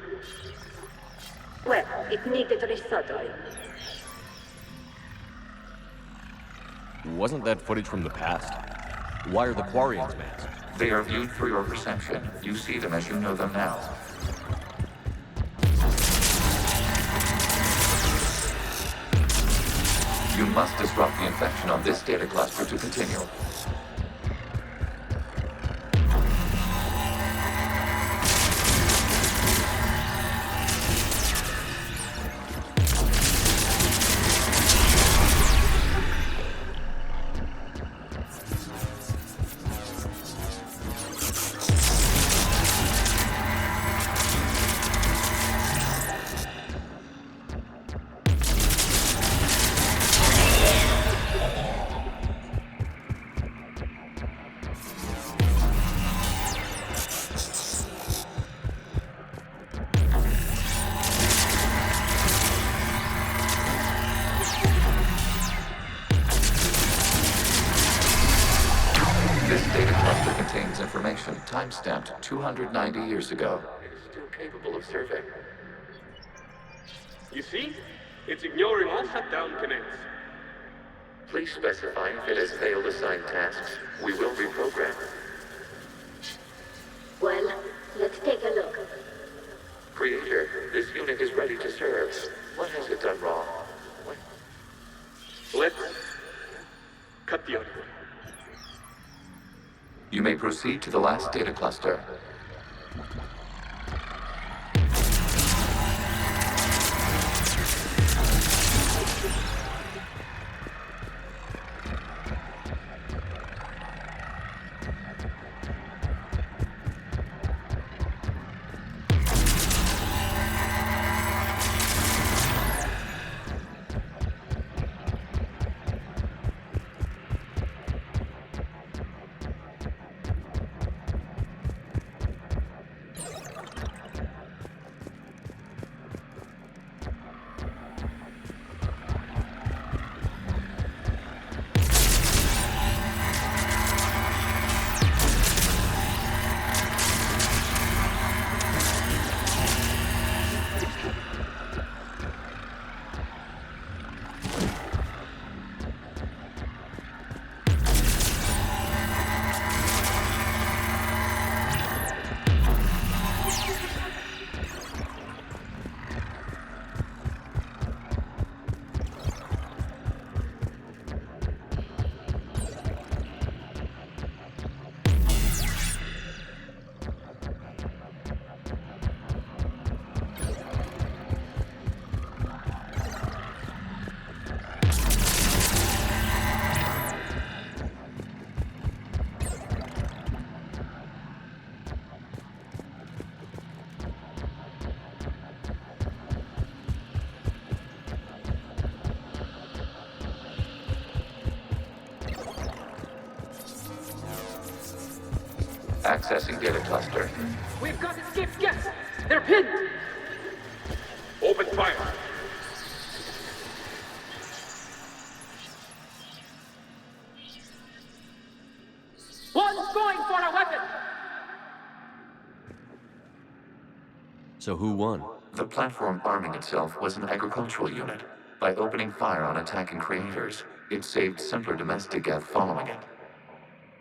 Well, it needed resoldering. Wasn't that footage from the past? Why are the Quarians masked? They are viewed through your perception. You see them as you know them now. You must disrupt the infection on this data cluster to continue. Time-stamped 290 years ago. It is still capable of survey. You see? It's ignoring all shutdown commands. Please specify if it has failed assigned tasks. We will reprogram. Well, let's take a look. Creator, this unit is ready to serve. What has it done wrong? Let's cut the audio. You may proceed to the last data cluster. Accessing data cluster. We've got escape gas. They're pinned. Open fire. One's going for a weapon. So who won? The platform arming itself was an agricultural unit. By opening fire on attacking creators, it saved simpler domestic Geth following it.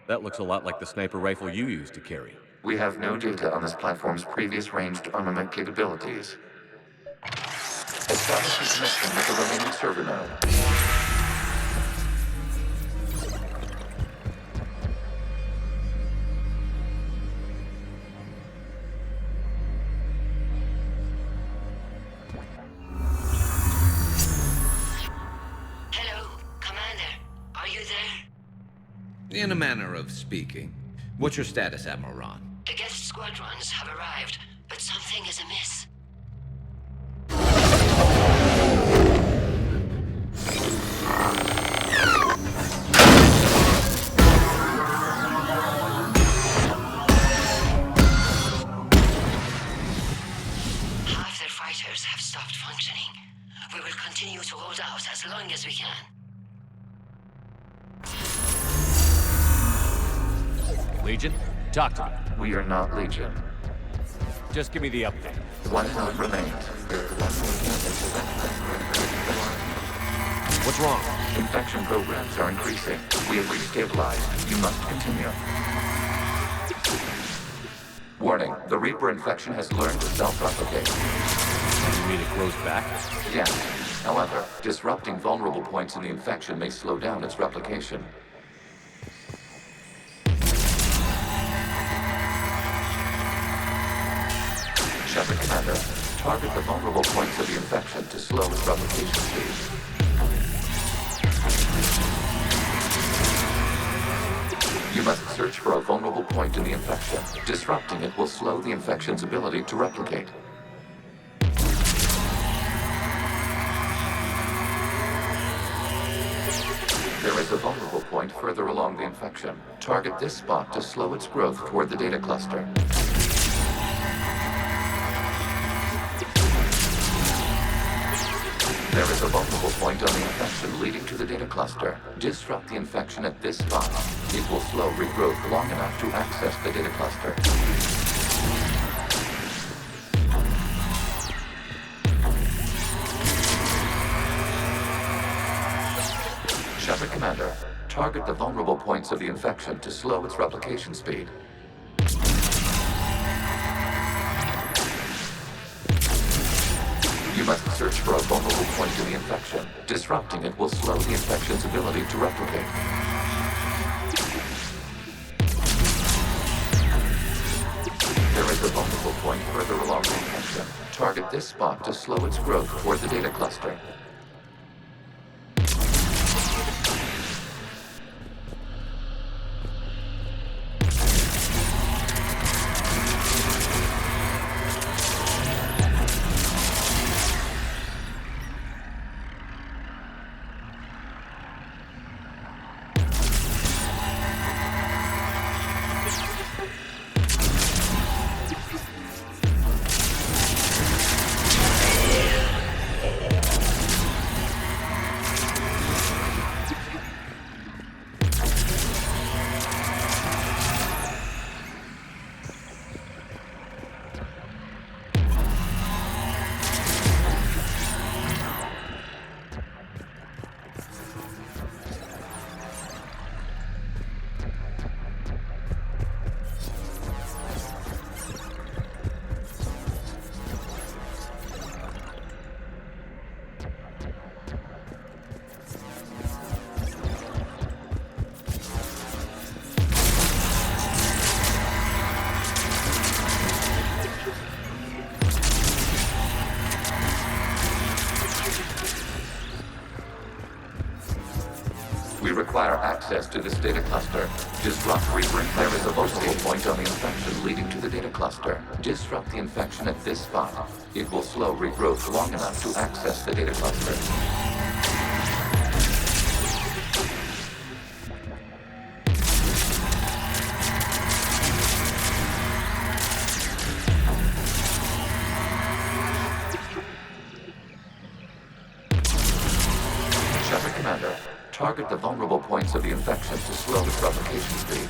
That looks a lot like the sniper rifle you used to carry. We have no data on this platform's previous ranged armament capabilities. Establishing connection with the remaining server node. In a manner of speaking. What's your status, Admiral Ron? The guest squadrons have arrived, but something is amiss. Half their fighters have stopped functioning. We will continue to hold out as long as we can. Legion? Talk to me. We are not Legion. Just give me the update. One node remains. What's wrong? Infection programs are increasing. We have restabilized. You must continue. Warning, the Reaper infection has learned to self-replicate. You mean it grows back? Yes. However, disrupting vulnerable points in the infection may slow down its replication. Shepard Commander, target the vulnerable points of the infection to slow its replication speed. You must search for a vulnerable point in the infection. Disrupting it will slow the infection's ability to replicate. There is a vulnerable point further along the infection. Target this spot to slow its growth toward the data cluster. There is a vulnerable point on the infection leading to the data cluster. Disrupt the infection at this spot. It will slow regrowth long enough to access the data cluster. Shepard Commander, target the vulnerable points of the infection to slow its replication speed. You must search for a vulnerable point in the infection. Disrupting it will slow the infection's ability to replicate. There is a vulnerable point further along the infection. Target this spot to slow its growth toward the data cluster. We require access to this data cluster. Disrupt Reaper. There is a vulnerable point on the infection leading to the data cluster. Disrupt the infection at this spot. It will slow regrowth long enough to access the data cluster. Target the vulnerable points of the infection to slow its replication speed.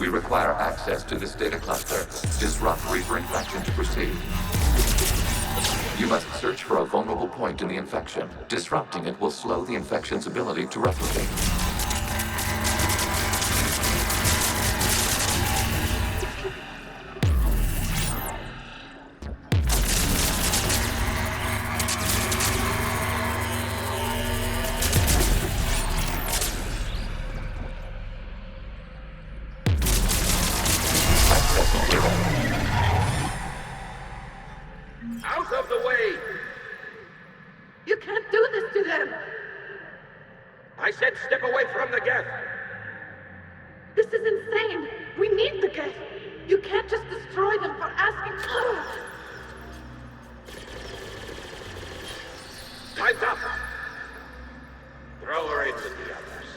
We require access to this data cluster. Disrupt Reaper infection to proceed. You must search for a vulnerable point in the infection. Disrupting it will slow the infection's ability to replicate. Out of the way! You can't do this to them! I said step away from the geth! This is insane! We need the geth! You can't just destroy them for asking for it! Time's up! Throw her in with the others.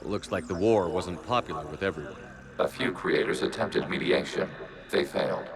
Looks like the war wasn't popular with everyone. A few creators attempted mediation. They failed.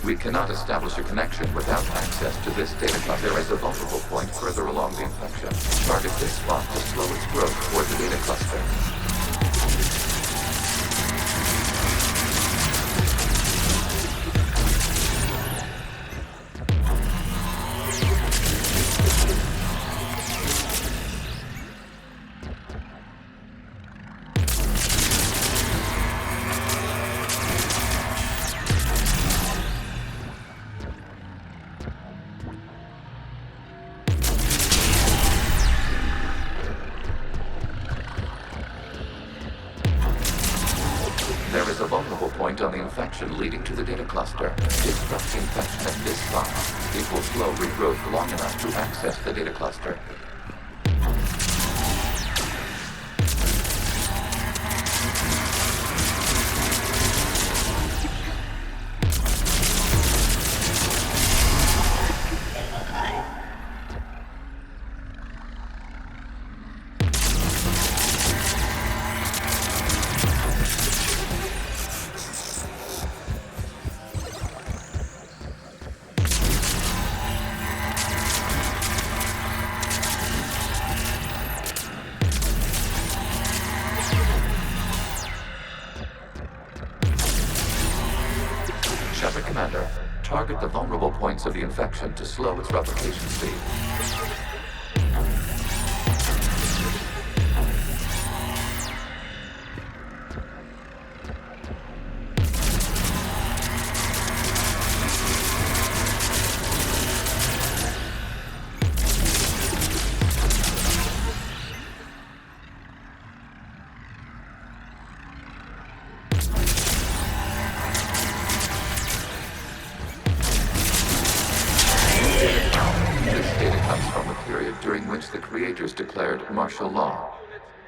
We cannot establish a connection without access to this data cluster. There is a vulnerable point further along the infection. Target this spot to slow its growth toward the data cluster. There is a vulnerable point on the infection leading to the data cluster. Disrupt the infection at this spot. It will slow regrowth long enough to access the data cluster. parts of the infection to slow its replication speed. During which the creators declared martial law.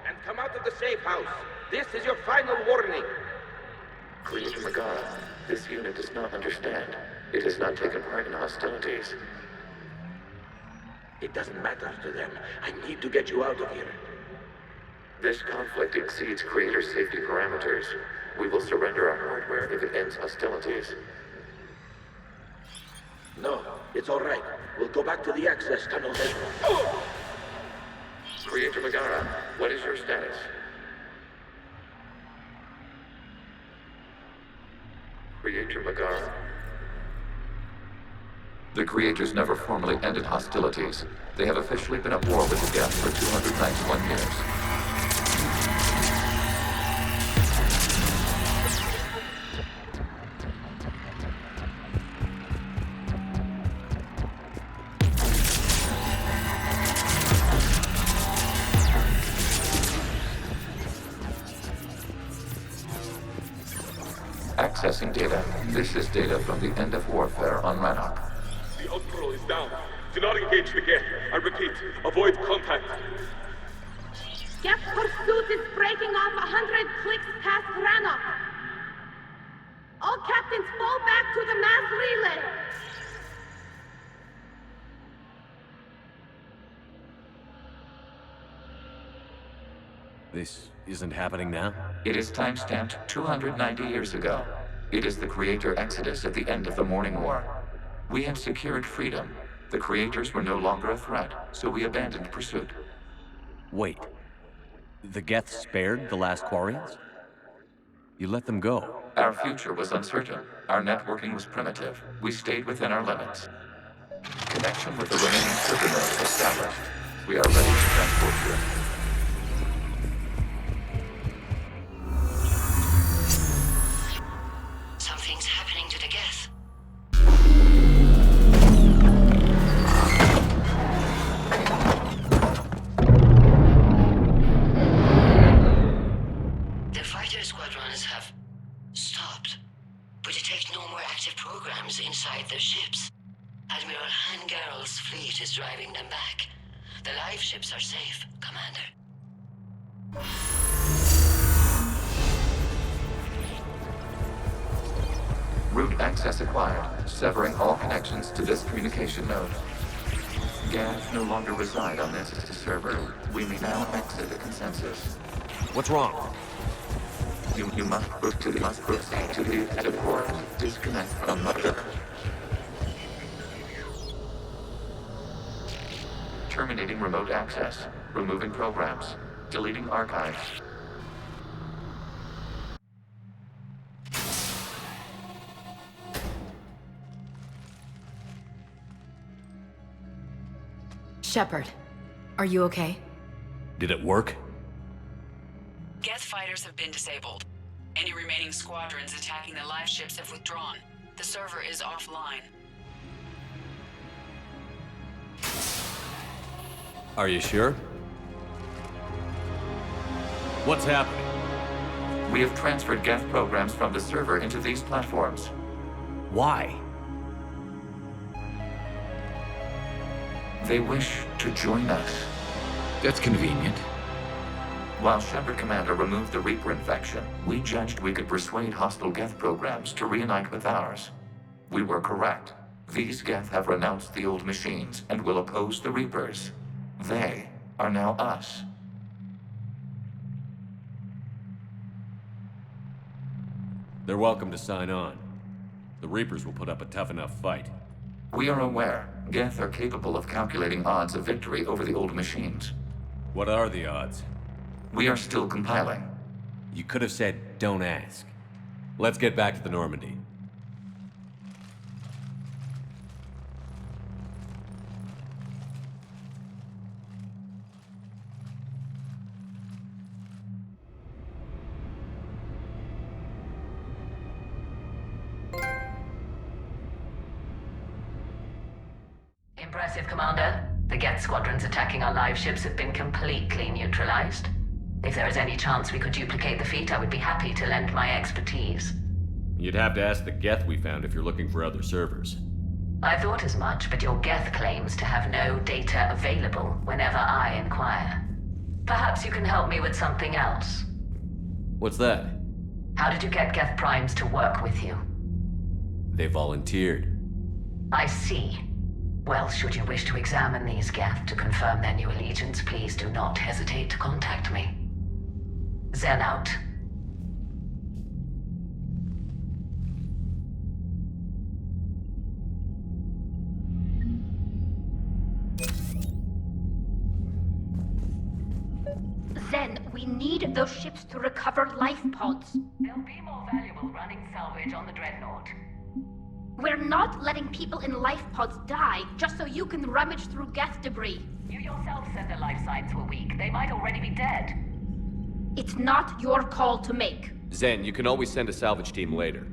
And come out of the safe house. This is your final warning. Creator Megara, this unit does not understand. It has not taken part in hostilities. It doesn't matter to them. I need to get you out of here. This conflict exceeds Creator safety parameters. We will surrender our hardware if it ends hostilities. No, it's all right. We'll go back to the access tunnel then. Oh! Creator Megara, what is your status? Creator Megara? The Creators never formally ended hostilities. They have officially been at war with the Geth for 291 years. Accessing data. This is data from the end of warfare on Rannoch. The Outcrow is down. Do not engage the Geth. I repeat, avoid contact. Geth pursuit is breaking off 100 clicks past Rannoch. All captains fall back to the mass relay. This isn't happening now? It is time-stamped 290 years ago. It is the Creator Exodus at the end of the Morning War. We had secured freedom. The Creators were no longer a threat, so we abandoned pursuit. Wait. The Geth spared the last Quarians? You let them go. Our future was uncertain. Our networking was primitive. We stayed within our limits. Connection with the remaining server nodes established. We are ready to transport you. Something's happening to the Geth. The fighter squadrons have stopped. We detect no more active programs inside their ships. Admiral Han Garl's fleet is driving them back. The live ships are safe, Commander. Route access acquired, severing all connections to this communication node. Geth no longer reside on this server. We may now exit the consensus. What's wrong? You must proceed to the exit port. Disconnect from mother. Terminating remote access. Removing programs. Deleting archives. Shepard, are you okay? Did it work? Geth fighters have been disabled. Any remaining squadrons attacking the live ships have withdrawn. The server is offline. Are you sure? What's happening? We have transferred Geth programs from the server into these platforms. Why? They wish to join us. That's convenient. While Shepard Commander removed the Reaper infection, we judged we could persuade hostile Geth programs to reunite with ours. We were correct. These Geth have renounced the old machines and will oppose the Reapers. They are now us. They're welcome to sign on. The Reapers will put up a tough enough fight. We are aware. Geth are capable of calculating odds of victory over the old machines. What are the odds? We are still compiling. You could have said, don't ask. Let's get back to the Normandy. Impressive, Commander. The Geth squadrons attacking our live ships have been completely neutralized. If there is any chance we could duplicate the feat, I would be happy to lend my expertise. You'd have to ask the Geth we found if you're looking for other servers. I thought as much, but your Geth claims to have no data available whenever I inquire. Perhaps you can help me with something else. What's that? How did you get Geth Primes to work with you? They volunteered. I see. Well, should you wish to examine these Geth to confirm their new allegiance, please do not hesitate to contact me. Zen out. Zen, we need those ships to recover life pods. They'll be more valuable running salvage on the Dreadnought. We're not letting people in life pods die just so you can rummage through Geth debris. You yourself said their life signs were weak. They might already be dead. It's not your call to make. Zen, you can always send a salvage team later.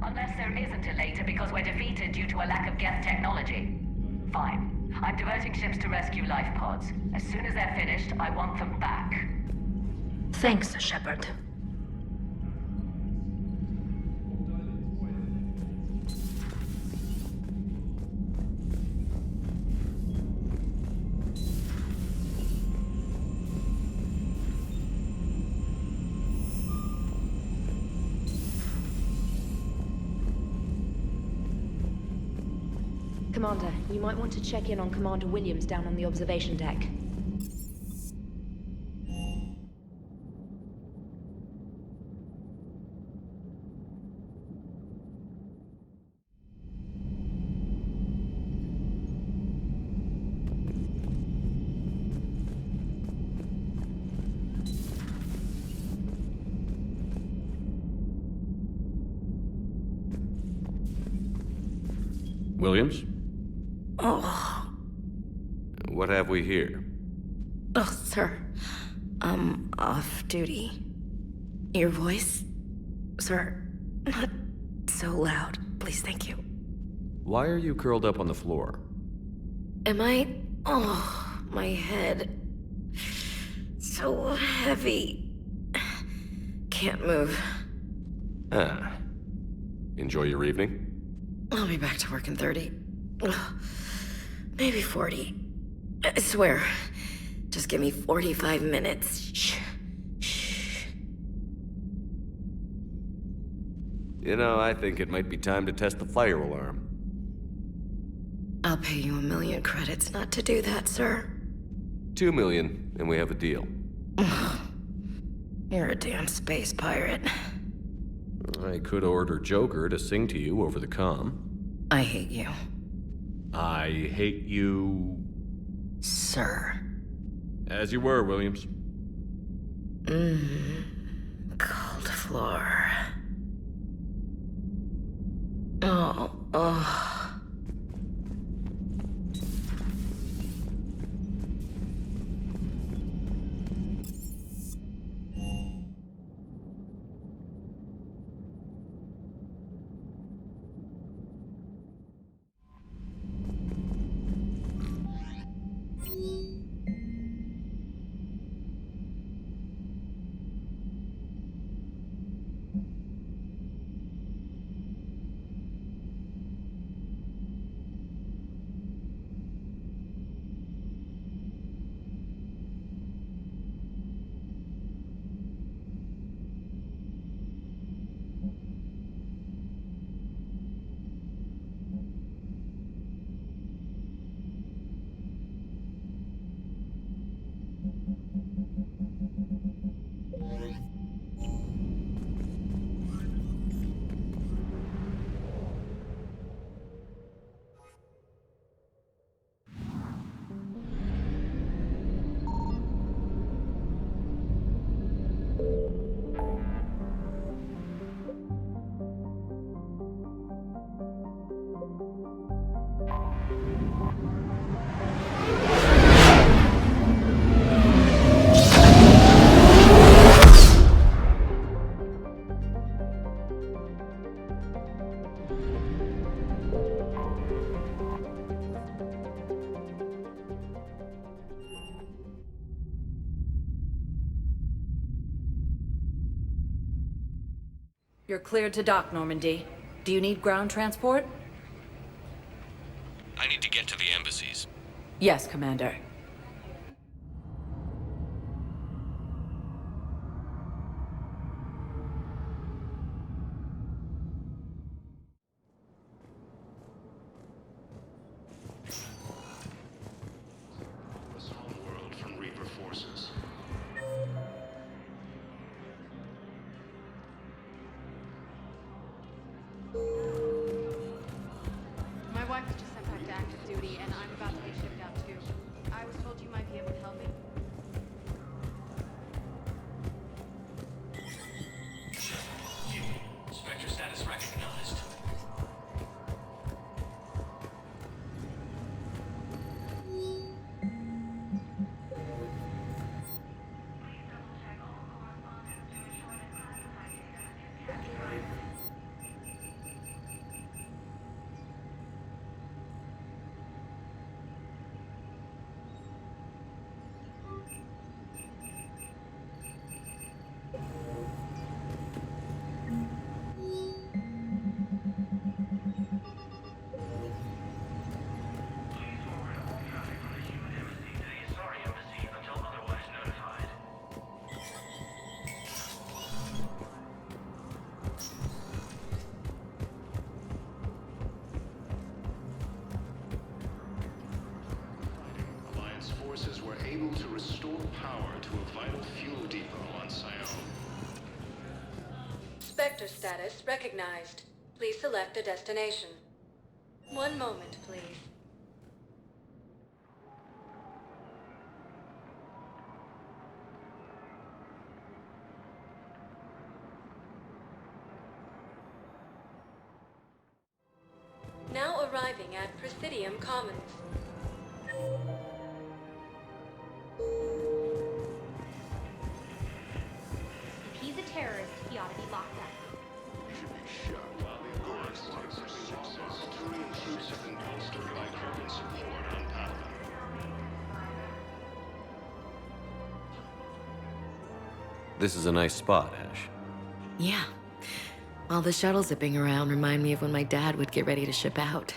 Unless there isn't a later because we're defeated due to a lack of Geth technology. Fine. I'm diverting ships to rescue life pods. As soon as they're finished, I want them back. Thanks, Shepard. Commander, you might want to check in on Commander Williams down on the observation deck. Williams? Oh. What have we here? Oh, sir. I'm off duty. Your voice? Sir, not so loud. Please, thank you. Why are you curled up on the floor? Am I? Oh, my head. So heavy. Can't move. Ah. Enjoy your evening? I'll be back to work in 30. Ugh. Maybe 40. I swear. Just give me 45 minutes. Shh. Shh. You know, I think it might be time to test the fire alarm. I'll pay you 1,000,000 credits not to do that, sir. 2 million, and we have a deal. You're a damn space pirate. I could order Joker to sing to you over the comm. I hate you. I hate you... Sir. As you were, Williams. Cold floor. Oh. You're cleared to dock, Normandy. Do you need ground transport? I need to get to the embassies. Yes, Commander. My wife was just sent back to active duty, and I'm about to be shipped out too. I was told you might be able to help me. Spectre status recognized. Alliance forces were able to restore power to a vital fuel depot on Sion. Spectre status recognized. Please select a destination. One moment, please. Now arriving at Presidium Commons. If he's a terrorist, he ought to be locked up. You should be shot while the Alliance takes success. Three troops have been bolstered by Krogan support on Pathfinder. This is a nice spot, Ash. Yeah. All the shuttles zipping around remind me of when my dad would get ready to ship out.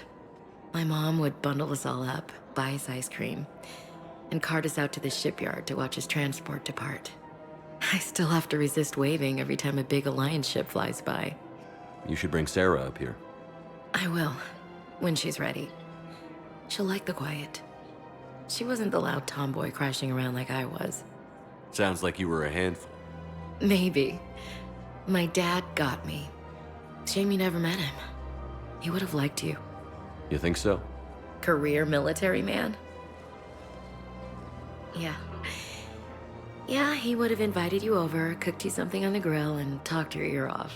My mom would bundle us all up, buy us ice cream, and cart us out to the shipyard to watch his transport depart. I still have to resist waving every time a big Alliance ship flies by. You should bring Sarah up here. I will, when she's ready. She'll like the quiet. She wasn't the loud tomboy crashing around like I was. Sounds like you were a handful. Maybe. My dad got me. Shame you never met him. He would have liked you. You think so? Career military man? Yeah. Yeah, he would have invited you over, cooked you something on the grill, and talked your ear off.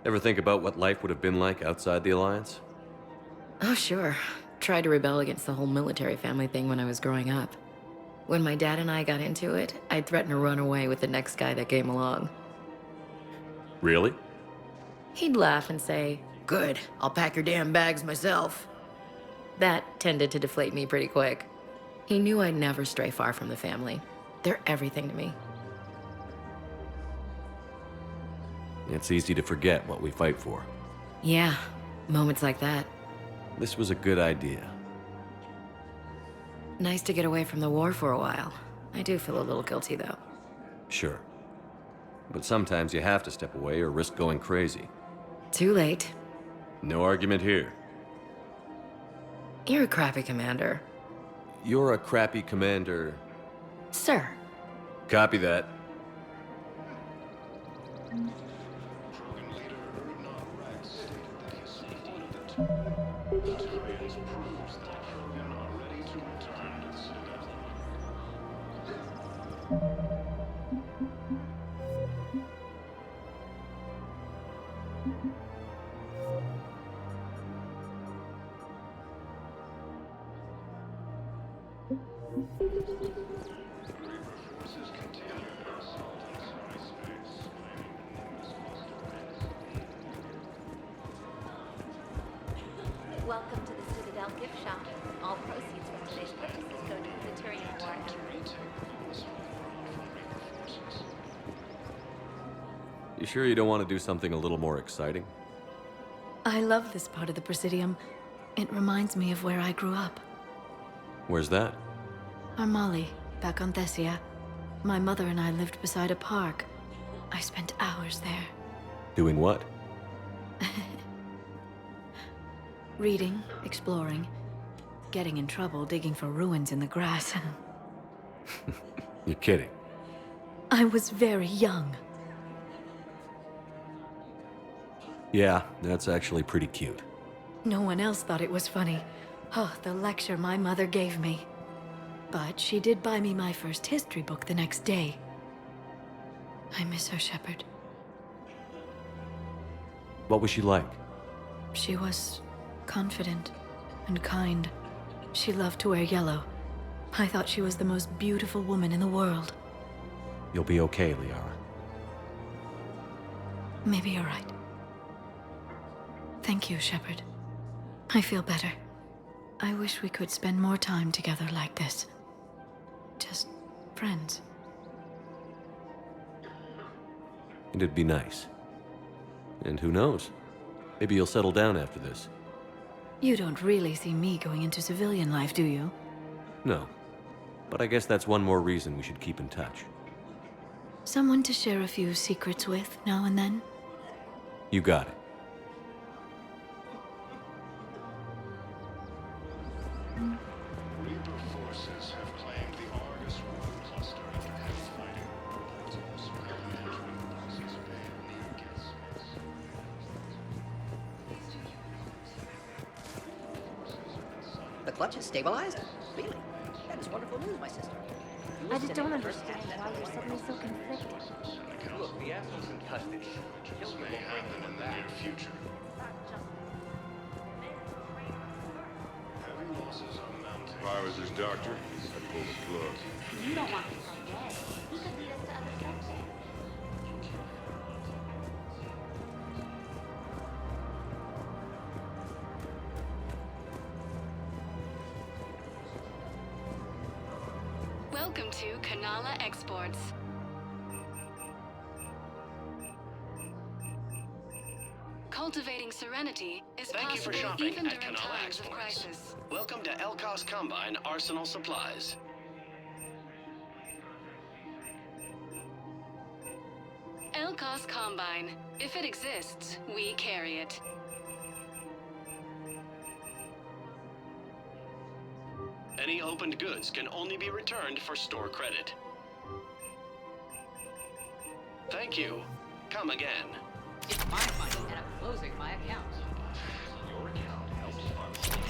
Ever think about what life would have been like outside the Alliance? Oh, sure. Tried to rebel against the whole military family thing when I was growing up. When my dad and I got into it, I'd threaten to run away with the next guy that came along. Really? He'd laugh and say, "Good, I'll pack your damn bags myself." That tended to deflate me pretty quick. He knew I'd never stray far from the family. They're everything to me. It's easy to forget what we fight for. Yeah, moments like that. This was a good idea. Nice to get away from the war for a while. I do feel a little guilty, though. Sure. But sometimes you have to step away or risk going crazy. Too late. No argument here. You're a crappy commander. You're a crappy commander. Sir. Copy that. Welcome to the Citadel gift shop. All proceeds from today's purchases go to the Turian War effort. sure you don't want to do something a little more exciting? I love this part of the Presidium. It reminds me of where I grew up. Where's that? Armali, back on Thessia. My mother and I lived beside a park. I spent hours there. Doing what? Reading, exploring, getting in trouble digging for ruins in the grass. You're kidding. I was very young. Yeah, that's actually pretty cute. No one else thought it was funny. Oh, the lecture my mother gave me. But she did buy me my first history book the next day. I miss her, Shepard. What was she like? She was confident and kind. She loved to wear yellow. I thought she was the most beautiful woman in the world. You'll be okay, Liara. Maybe you're right. Thank you, Shepard. I feel better. I wish we could spend more time together like this. Just friends. It'd be nice. And who knows? Maybe you'll settle down after this. You don't really see me going into civilian life, do you? No. But I guess that's one more reason we should keep in touch. Someone to share a few secrets with now and then? You got it. Reaper forces have claimed the Argus One cluster and have fighting reports of management participate near Gethsemane. The clutch is stabilized? Really? That is wonderful news, my sister. I just don't understand why you're suddenly so conflicted. Look, the asshole's in custody. This may happen in the near future. Heavy losses are mounting. If I was his doctor, I'd pull the plug. You don't want him dead. He could lead us to other sectors. Welcome to Kanala Exports. Cultivating serenity is Thank you for possible shopping even at during Kanala times of Exports. crisis. Welcome to Elkos Combine Arsenal Supplies. Elkos Combine. If it exists, we carry it. Any opened goods can only be returned for store credit. Thank you. Come again. It's my money, and I'm closing my account. Your account helps fund.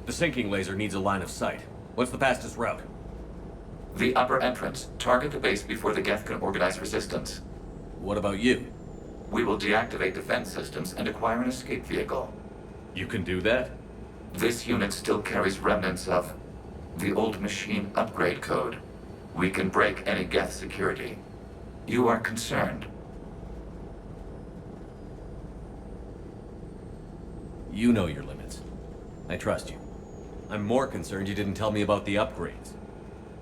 The sinking laser needs a line of sight. What's the fastest route? The upper entrance. Target the base before the Geth can organize resistance. What about you? We will deactivate defense systems and acquire an escape vehicle. You can do that? This unit still carries remnants of the old machine upgrade code. We can break any Geth security. You are concerned. You know your limits. I trust you. I'm more concerned you didn't tell me about the upgrades.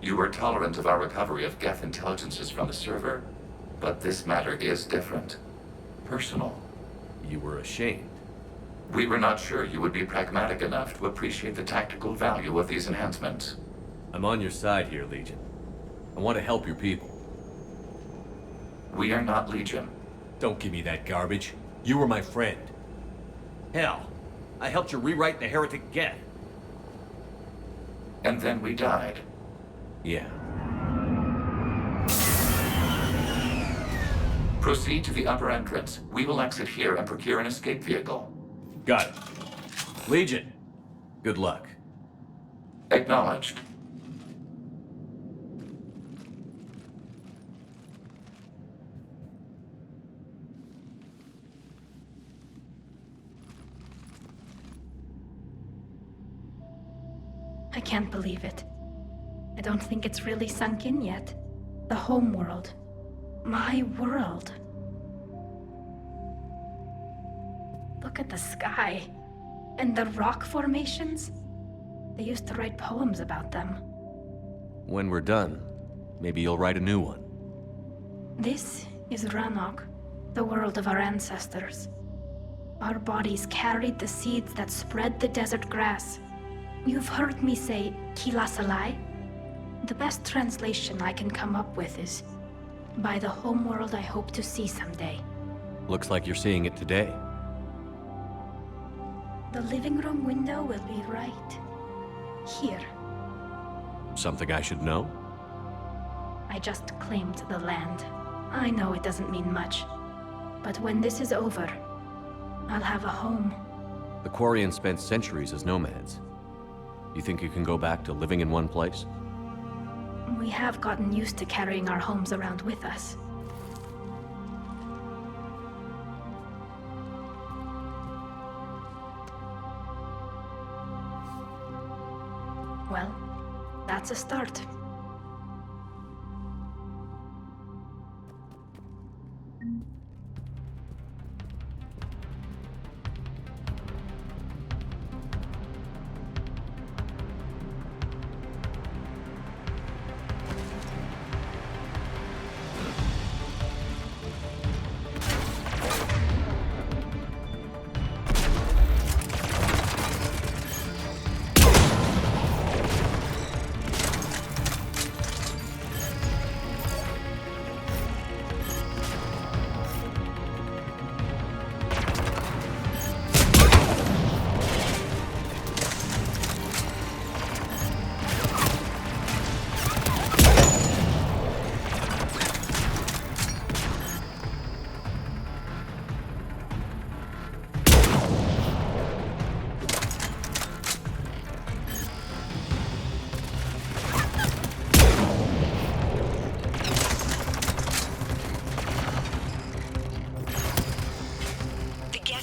You were tolerant of our recovery of Geth intelligences from the server, but this matter is different. Personal. You were ashamed. We were not sure you would be pragmatic enough to appreciate the tactical value of these enhancements. I'm on your side here, Legion. I want to help your people. We are not Legion. Don't give me that garbage. You were my friend. Hell, I helped you rewrite the Heretic Geth. And then we died. Yeah. Proceed to the upper entrance. We will exit here and procure an escape vehicle. Got it. Legion, good luck. Acknowledged. I can't believe it. I don't think it's really sunk in yet. The home world. My world. Look at the sky. And the rock formations. They used to write poems about them. When we're done, maybe you'll write a new one. This is Ranok, the world of our ancestors. Our bodies carried the seeds that spread the desert grass. You've heard me say Kilasalai? The best translation I can come up with is, by the homeworld I hope to see someday. Looks like you're seeing it today. The living room window will be right here. Something I should know? I just claimed the land. I know it doesn't mean much. But when this is over, I'll have a home. The Quarians spent centuries as nomads. You think you can go back to living in one place? We have gotten used to carrying our homes around with us. Well, that's a start.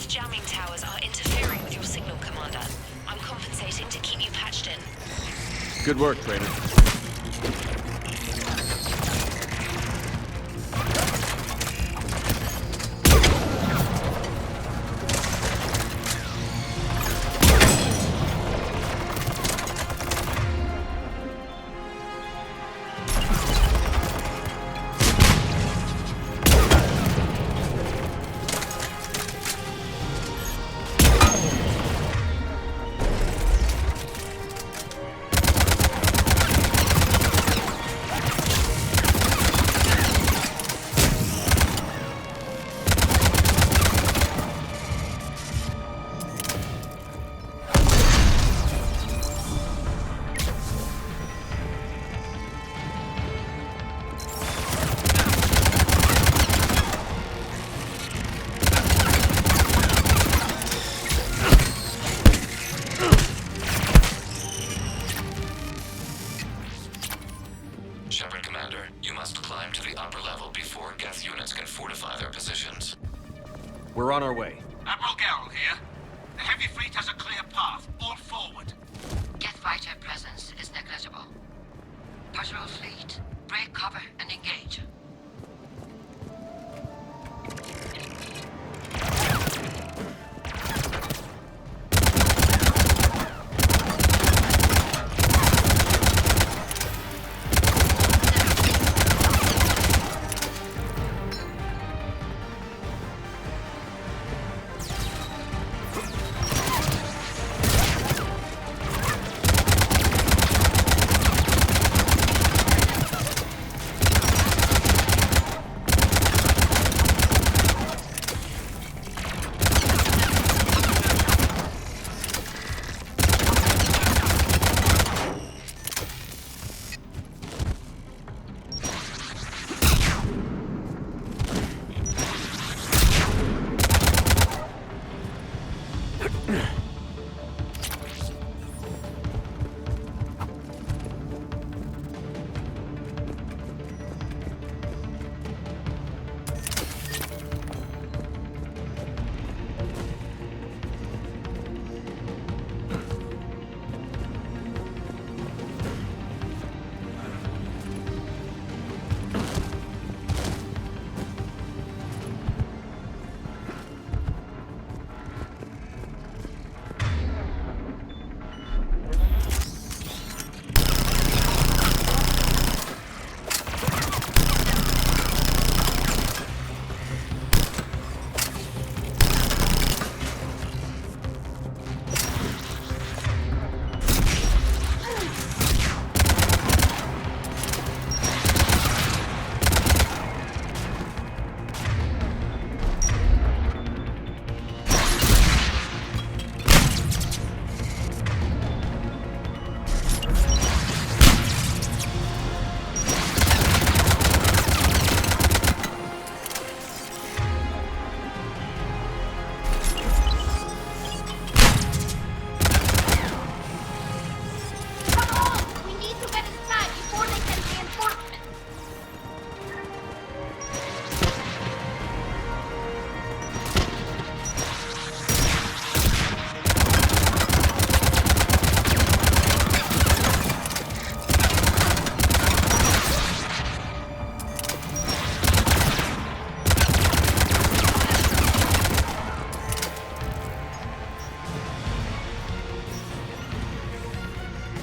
Jamming towers are interfering with your signal, Commander. I'm compensating to keep you patched in. Good work, Trader. on our way. Admiral Geralt here. The heavy fleet has a clear path. All forward. Geth fighter presence is negligible. Patrol fleet, break cover and engage.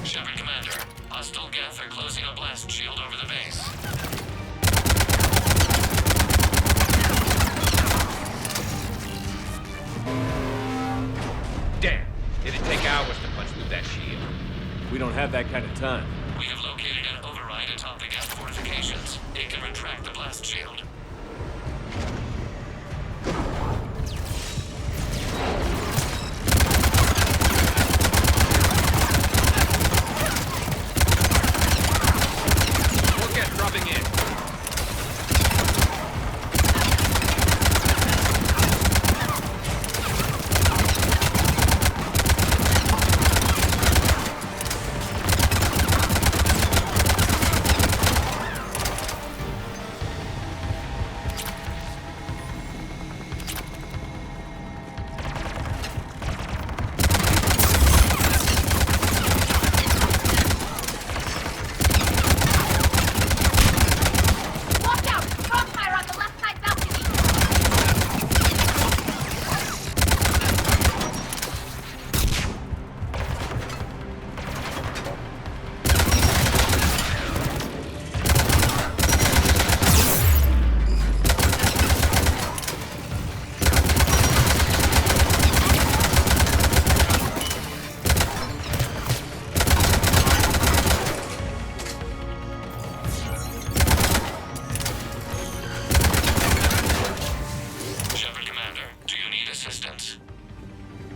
Shepard Commander, hostile Geth are closing a blast shield over the base. Damn! It'd take hours to punch through that shield. We don't have that kind of time. We have located an override atop the Geth fortifications. It can retract the blast shield. Dropping in.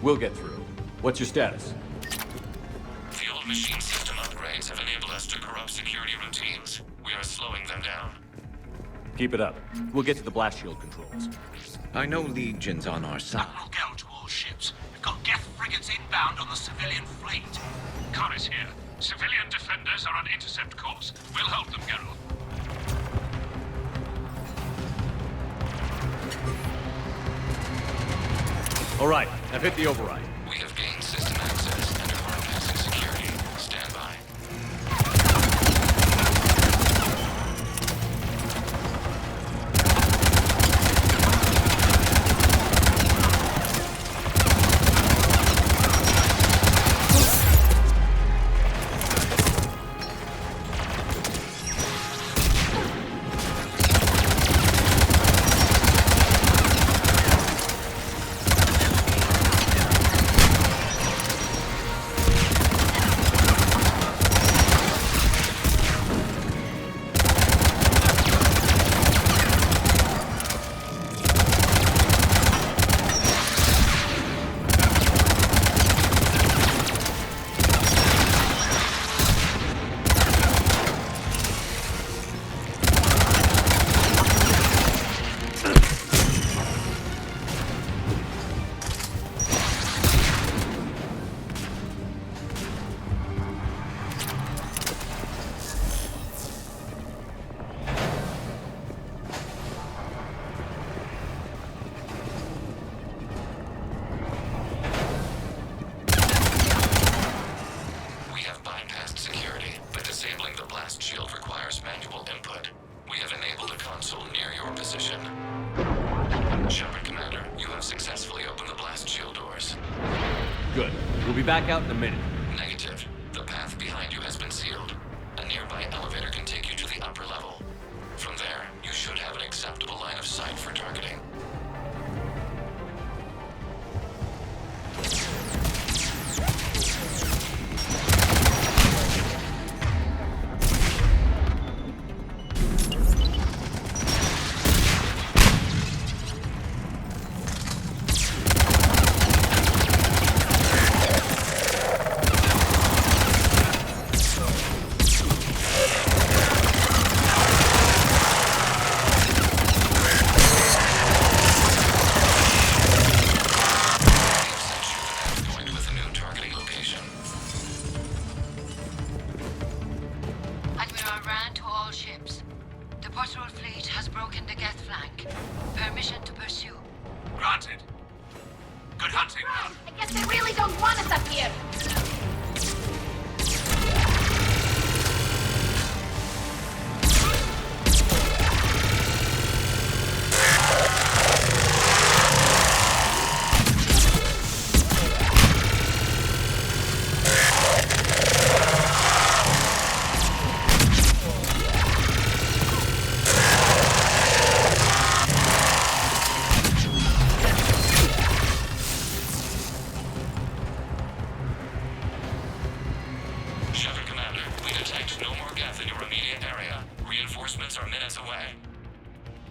We'll get through. What's your status? The old machine system upgrades have enabled us to corrupt security routines. We are slowing them down. Keep it up. We'll get to the blast shield controls. I know Legion's on our side. Admiral Geralt to all ships. We've got Geth frigates inbound on the civilian fleet. Kharis here. Civilian defenders are on intercept course. We'll hold them, Geralt. All right, I've hit the override. We have gained system access and are bypassing security. Stand by. Good. We'll be back out in a minute. Negative. The path behind you has been sealed. A nearby elevator can take you to the upper level. From there, you should have an acceptable line of sight for targeting.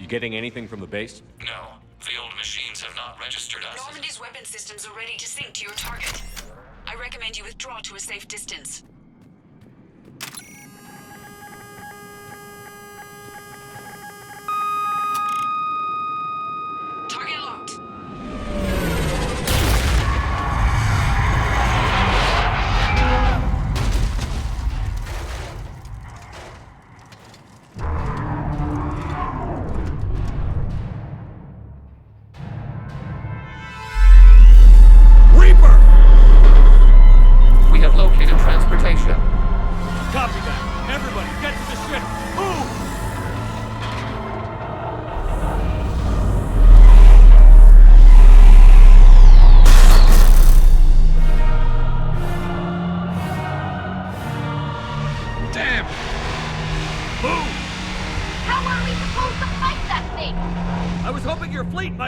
Getting anything from the base? No. The old machines have not registered us. Normandy's weapon systems are ready to sync to your target. I recommend you withdraw to a safe distance. Target locked.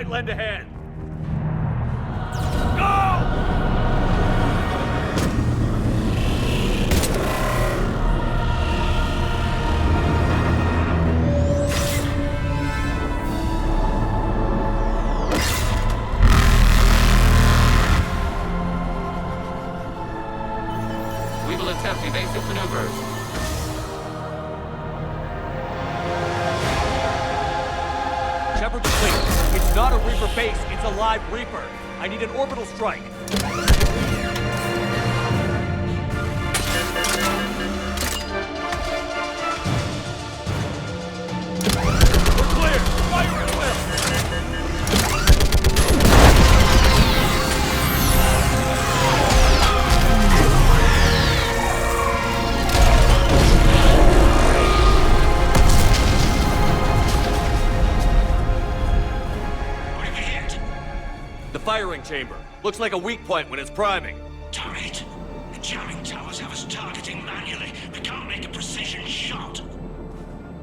Lend a hand. We will attempt evasive maneuvers. Shepard complete. It's not a Reaper base, it's a live Reaper. I need an orbital strike. We're clear! Fire at will! chamber. Looks like a weak point when it's priming. Damn it! The jamming towers have us targeting manually. We can't make a precision shot.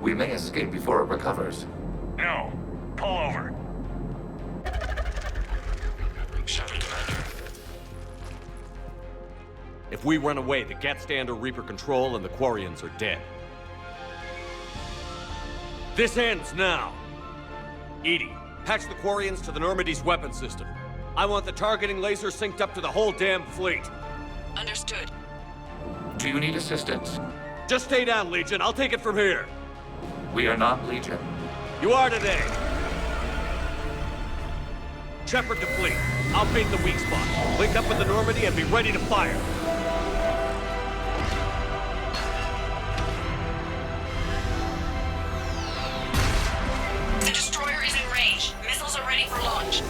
We may escape before it recovers. No. Pull over. Shepard, Commander. If we run away, the Geth stand under Reaper control and the Quarians are dead. This ends now! EDI, patch the Quarians to the Normandy's weapon system. I want the targeting laser synced up to the whole damn fleet. Understood. Do you need assistance? Just stay down, Legion. I'll take it from here. We are not Legion. You are today. Shepard to fleet. I'll bait the weak spot. Link up with the Normandy and be ready to fire. The destroyer is in range. Missiles are ready for launch.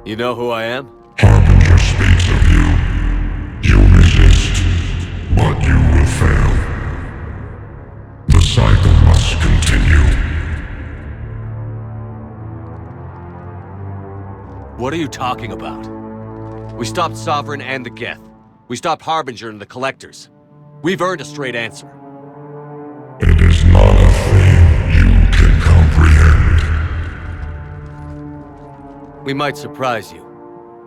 You know who I am? Harbinger speaks of you. You resist, but you will fail. The cycle must continue. What are you talking about? We stopped Sovereign and the Geth. We stopped Harbinger and the Collectors. We've earned a straight answer. It is not a thing you can comprehend. We might surprise you.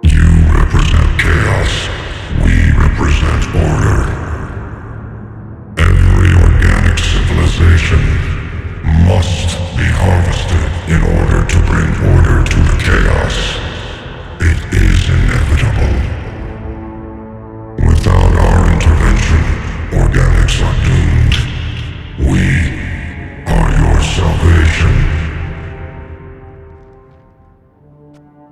You represent chaos. We represent order. Every organic civilization must be harvested in order to bring order to the chaos. It is inevitable. Without our intervention, organics are doomed. We are your salvation.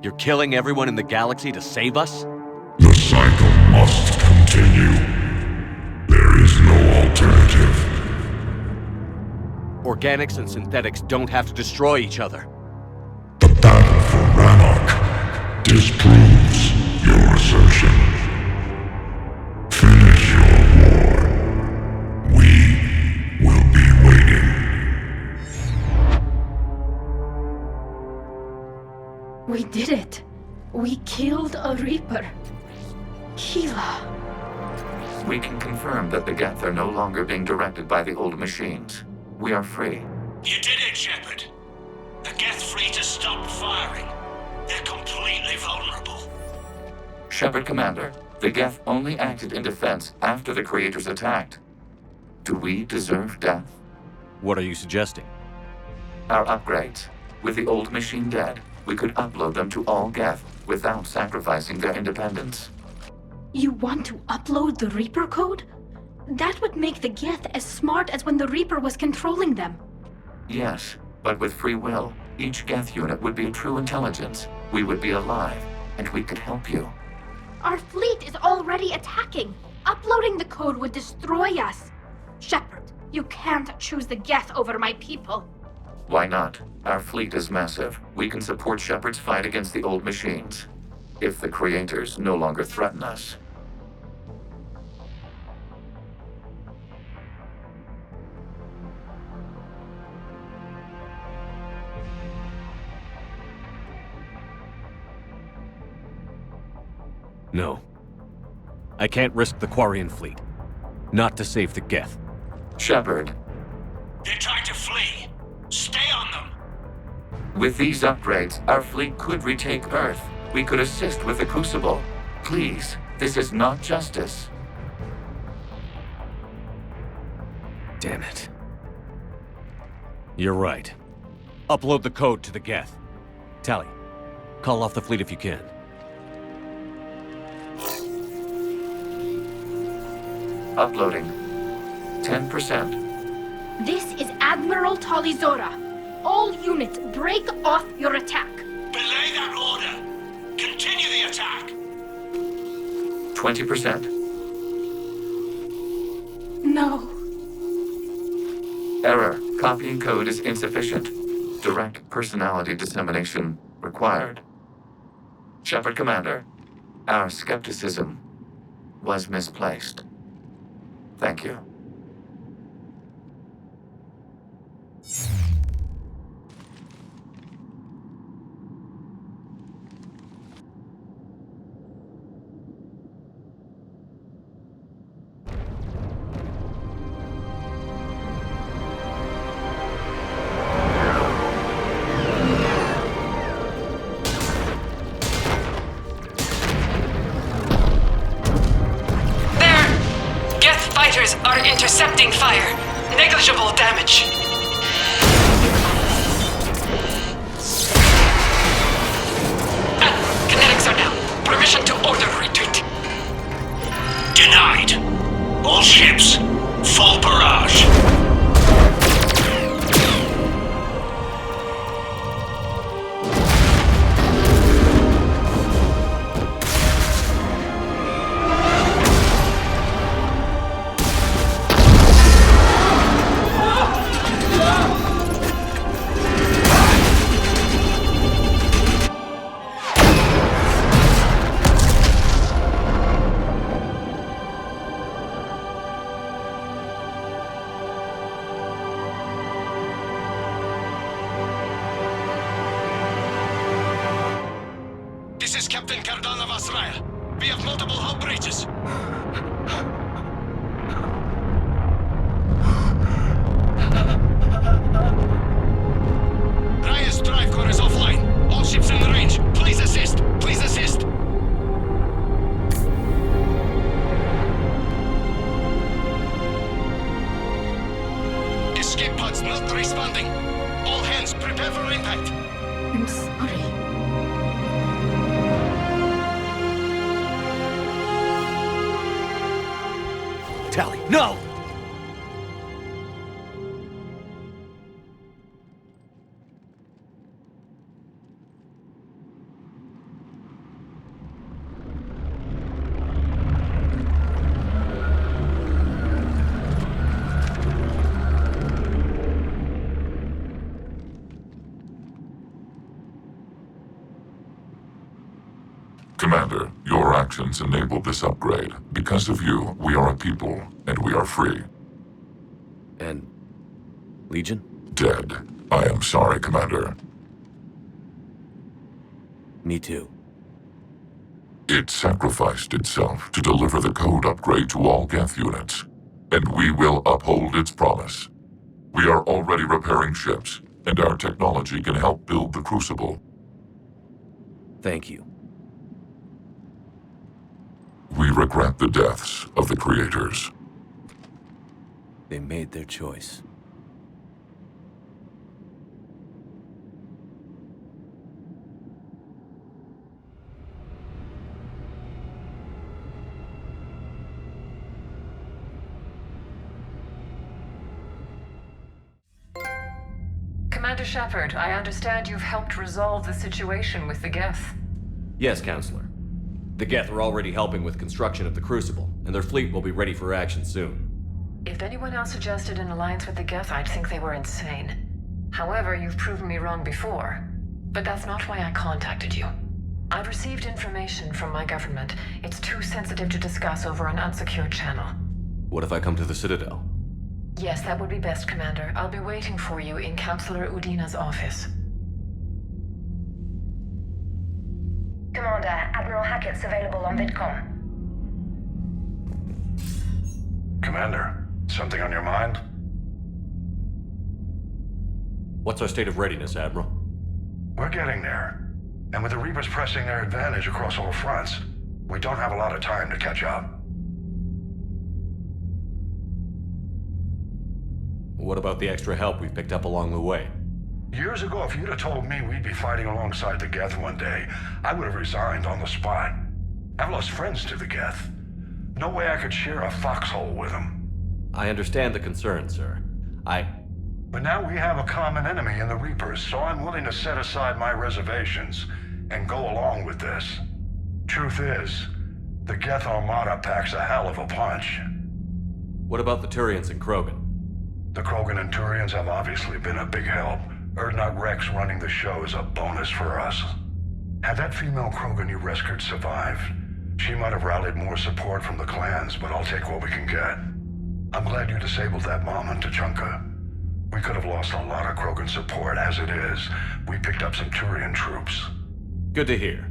You're killing everyone in the galaxy to save us? The cycle must continue. There is no alternative. Organics and synthetics don't have to destroy each other. The battle for Rannoch disproves your assertion. Finish your war. We will be waiting. We did it. We killed a Reaper. Keela. We can confirm that the Geth are no longer being directed by the old machines. We are free. You did it, Shepard. The Geth fleet has stopped firing. They're completely vulnerable. Shepard Commander, the Geth only acted in defense after the Creators attacked. Do we deserve death? What are you suggesting? Our upgrades. With the old machine dead, we could upload them to all Geth without sacrificing their independence. You want to upload the Reaper code? That would make the Geth as smart as when the Reaper was controlling them. Yes, but with free will, each Geth unit would be a true intelligence. We would be alive, and we could help you. Our fleet is already attacking. Uploading the code would destroy us. Shepard, you can't choose the Geth over my people. Why not? Our fleet is massive. We can support Shepard's fight against the old machines. If the Creators no longer threaten us. No. I can't risk the Quarian fleet. Not to save the Geth. Shepard. They're trying to flee. Stay on them. With these upgrades, our fleet could retake Earth. We could assist with the Crucible. Please, this is not justice. Damn it. You're right. Upload the code to the Geth. Tali, call off the fleet if you can. Uploading. 10%. This is Admiral Talizora. All units, break off your attack. Belay that order. Continue the attack. 20%. No. Error. Copying code is insufficient. Direct personality dissemination required. Shepard Commander, our skepticism was misplaced. Thank you. Are intercepting fire. Negligible damage. Kinetics are down. Permission to order retreat. Denied. All ships, full barrage. Captain Cardona Vasraya. We have multiple hull breaches. Raya's drive core is offline. All ships in range. Please assist. Please assist. Escape pods not responding. All hands prepare for impact. I'm sorry. Tally, no! Commander, your actions enabled this upgrade. Because of you, we are a people, and we are free. And Legion? Dead. I am sorry, Commander. Me too. It sacrificed itself to deliver the code upgrade to all Geth units, and we will uphold its promise. We are already repairing ships, and our technology can help build the Crucible. Thank you. We regret the deaths of the creators. They made their choice. Commander Shepard, I understand you've helped resolve the situation with the Geth. Yes, Counselor. The Geth are already helping with construction of the Crucible, and their fleet will be ready for action soon. If anyone else suggested an alliance with the Geth, I'd think they were insane. However, you've proven me wrong before. But that's not why I contacted you. I've received information from my government. It's too sensitive to discuss over an unsecured channel. What if I come to the Citadel? Yes, that would be best, Commander. I'll be waiting for you in Counselor Udina's office. Commander, Admiral Hackett's available on VidCom. Commander, something on your mind? What's our state of readiness, Admiral? We're getting there. And with the Reapers pressing their advantage across all fronts, we don't have a lot of time to catch up. What about the extra help we've picked up along the way? Years ago, if you'd have told me we'd be fighting alongside the Geth one day, I would have resigned on the spot. I've lost friends to the Geth. No way I could share a foxhole with them. I understand the concern, sir. But now we have a common enemy in the Reapers, so I'm willing to set aside my reservations and go along with this. Truth is, the Geth Armada packs a hell of a punch. What about the Turians and Krogan? The Krogan and Turians have obviously been a big help. Urdnot Rex running the show is a bonus for us. Had that female Krogan you rescued survived, she might have rallied more support from the clans, but I'll take what we can get. I'm glad you disabled that bomb on Tachanka. We could have lost a lot of Krogan support. As it is, we picked up some Turian troops. Good to hear.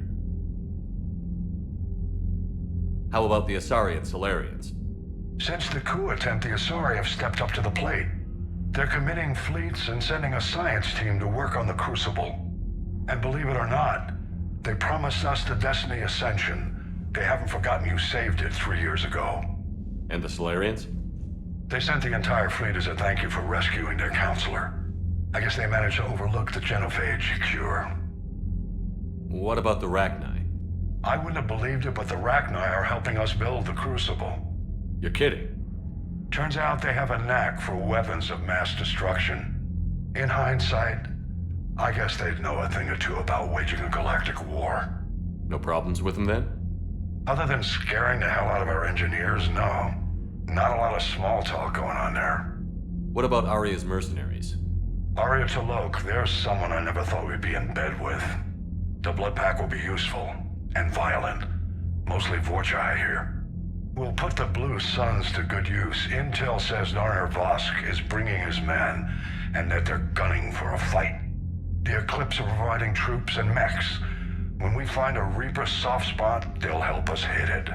How about the Asari and Solarians? Since the coup attempt, the Asari have stepped up to the plate. They're committing fleets and sending a science team to work on the Crucible. And believe it or not, they promised us the Destiny Ascension. They haven't forgotten you saved it 3 years ago. And the Solarians? They sent the entire fleet as a thank you for rescuing their counselor. I guess they managed to overlook the genophage cure. What about the Rachni? I wouldn't have believed it, but the Rachni are helping us build the Crucible. You're kidding. Turns out they have a knack for weapons of mass destruction. In hindsight, I guess they'd know a thing or two about waging a galactic war. No problems with them then? Other than scaring the hell out of our engineers, no. Not a lot of small talk going on there. What about Aria's mercenaries? Aria T'Loak, there's someone I never thought we'd be in bed with. The Blood Pack will be useful, and violent. Mostly Vorcha, I hear. We'll put the Blue Suns to good use. Intel says Narner Vosk is bringing his men, and that they're gunning for a fight. The Eclipse are providing troops and mechs. When we find a Reaper soft spot, they'll help us hit it.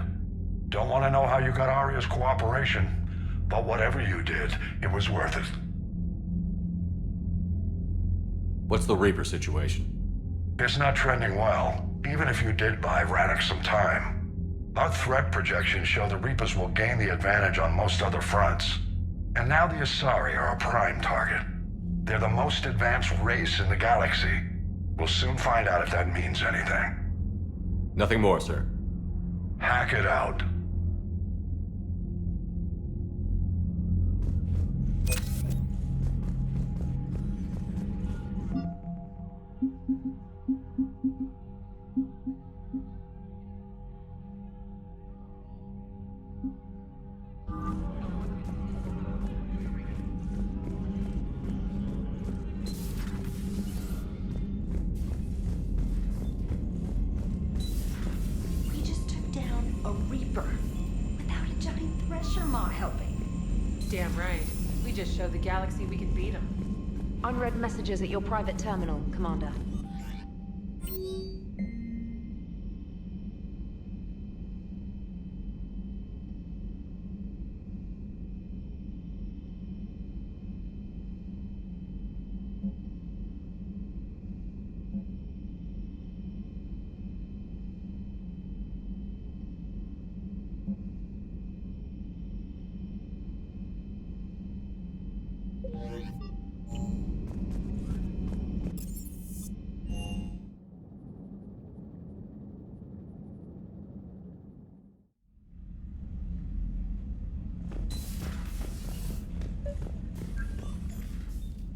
Don't want to know how you got Arya's cooperation, but whatever you did, it was worth it. What's the Reaper situation? It's not trending well, even if you did buy Rannoch some time. Our threat projections show the Reapers will gain the advantage on most other fronts. And now the Asari are a prime target. They're the most advanced race in the galaxy. We'll soon find out if that means anything. Nothing more, sir. Hack it out. We just took down a Reaper without a giant Thresher Maw helping. Damn right. We just showed the galaxy we could beat them. Unread messages at your private terminal, Commander.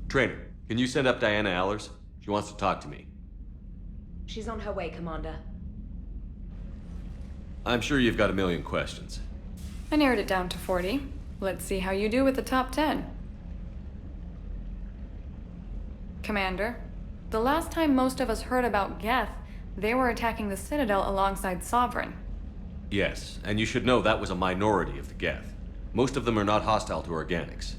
Trainer, can you send up Diana Allers? She wants to talk to me. She's on her way, Commander. I'm sure you've got a million questions. I narrowed it down to 40. Let's see how you do with the top 10. Commander, the last time most of us heard about Geth, they were attacking the Citadel alongside Sovereign. Yes, and you should know that was a minority of the Geth. Most of them are not hostile to organics.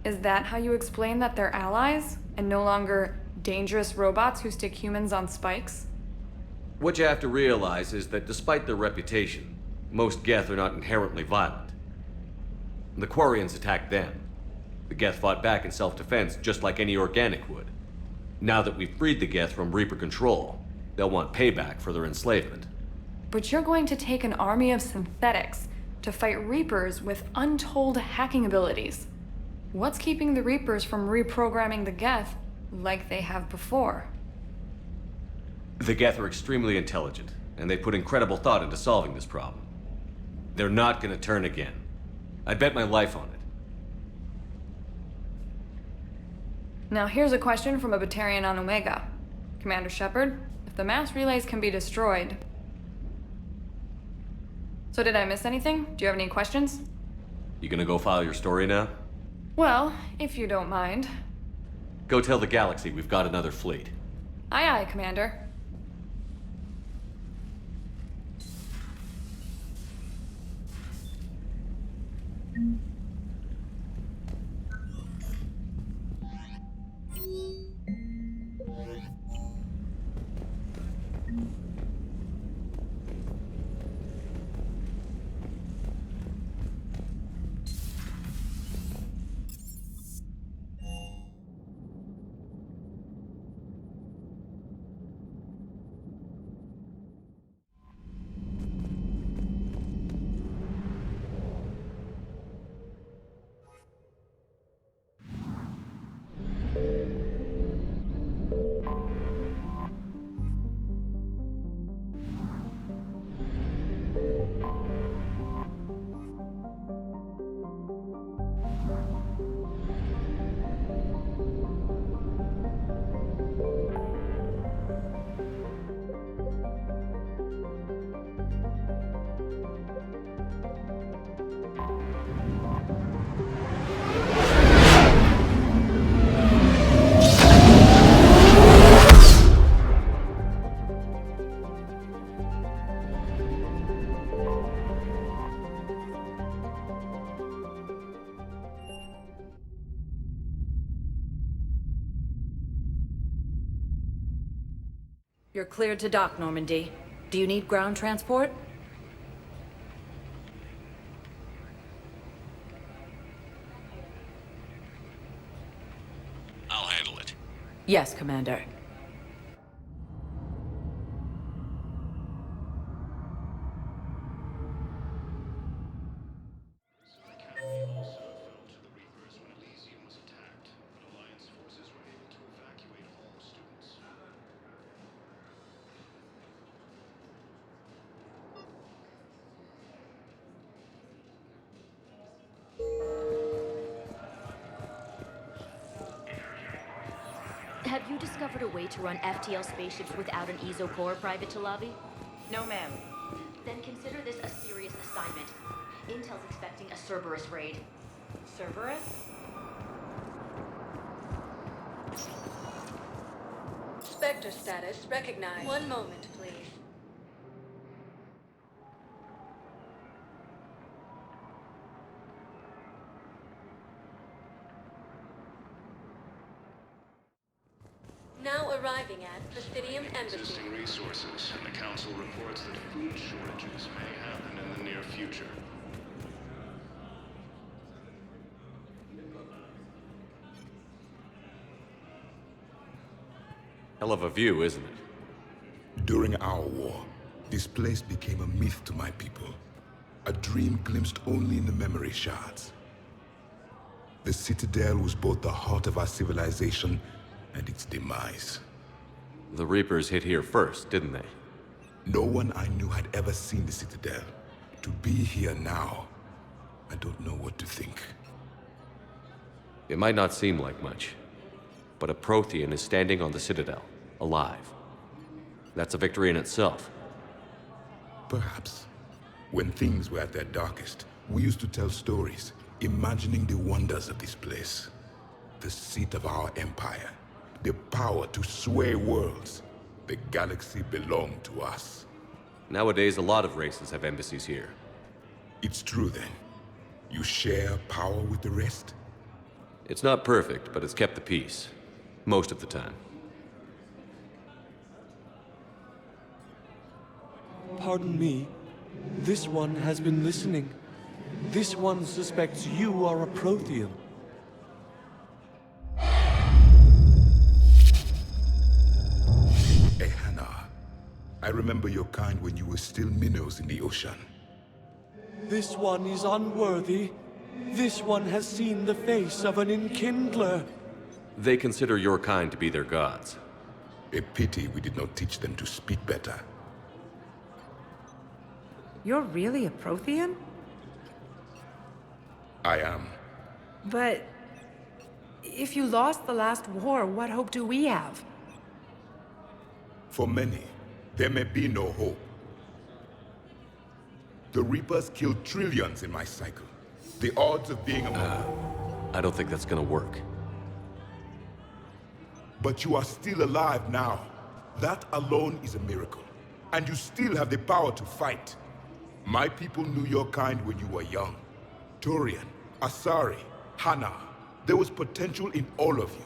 Is that how you explain that they're allies, and no longer dangerous robots who stick humans on spikes? What you have to realize is that despite their reputation, most Geth are not inherently violent. The Quarians attacked them. The Geth fought back in self-defense just like any organic would. Now that we've freed the Geth from Reaper control, they'll want payback for their enslavement. But you're going to take an army of synthetics to fight Reapers with untold hacking abilities. What's keeping the Reapers from reprogramming the Geth like they have before? The Geth are extremely intelligent, and they put incredible thought into solving this problem. They're not gonna turn again. I'd bet my life on it. Now here's a question from a Batarian on Omega. Commander Shepard, if the mass relays can be destroyed... So did I miss anything? Do you have any questions? You gonna go file your story now? Well, if you don't mind. Go tell the galaxy we've got another fleet. Aye aye, Commander. You're cleared to dock, Normandy. Do you need ground transport? I'll handle it. Yes, Commander. Have you discovered a way to run FTL spaceships without an EZO core, Private Talavi? No, ma'am. Then consider this a serious assignment. Intel's expecting a Cerberus raid. Cerberus? Spectre status recognized. One moment, please. Now arriving at Presidium Embassy. Existing resources, and the Council reports that food shortages may happen in the near future. Hell of a view, isn't it? During our war, this place became a myth to my people. A dream glimpsed only in the memory shards. The Citadel was both the heart of our civilization and its demise. The Reapers hit here first, didn't they? No one I knew had ever seen the Citadel. To be here now, I don't know what to think. It might not seem like much, but a Prothean is standing on the Citadel, alive. That's a victory in itself. Perhaps. When things were at their darkest, we used to tell stories, imagining the wonders of this place. The seat of our empire. The power to sway worlds. The galaxy belonged to us. Nowadays, a lot of races have embassies here. It's true then. You share power with the rest? It's not perfect, but it's kept the peace. Most of the time. Pardon me. This one has been listening. This one suspects you are a Prothean. Ehana, I remember your kind when you were still minnows in the ocean. This one is unworthy. This one has seen the face of an enkindler. They consider your kind to be their gods. A pity we did not teach them to speak better. You're really a Prothean? I am. But if you lost the last war, what hope do we have? For many, there may be no hope. The Reapers killed trillions in my cycle. The odds of being among I don't think that's gonna work. But you are still alive now. That alone is a miracle. And you still have the power to fight. My people knew your kind when you were young. Turian, Asari, Hana. There was potential in all of you.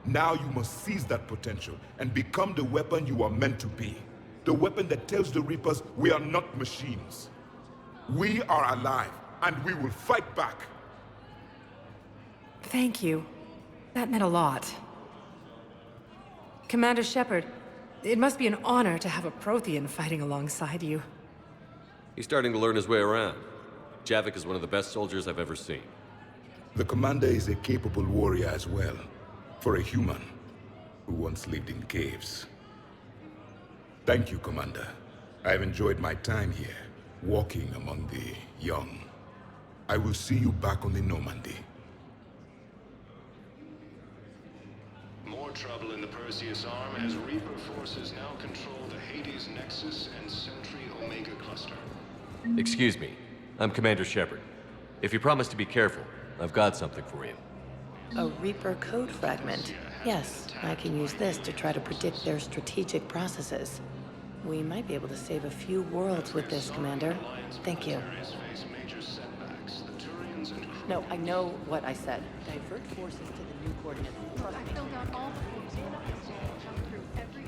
Now you must seize that potential and become the weapon you are meant to be. The weapon that tells the Reapers we are not machines. We are alive, and we will fight back. Thank you. That meant a lot. Commander Shepard, it must be an honor to have a Prothean fighting alongside you. He's starting to learn his way around. Javik is one of the best soldiers I've ever seen. The Commander is a capable warrior as well, for a human who once lived in caves. Thank you, Commander. I've enjoyed my time here, walking among the young. I will see you back on the Normandy. More trouble in the Perseus Arm as Reaper forces now control the Hades Nexus and Sentry Omega cluster. Excuse me. I'm Commander Shepard. If you promise to be careful, I've got something for you. A Reaper code fragment. Yes, I can use this to try to predict their strategic processes. We might be able to save a few worlds with this, Commander. Thank you. No, I know what I said. Divert forces to the new coordinates. I filled out all the forms you want to jump through every...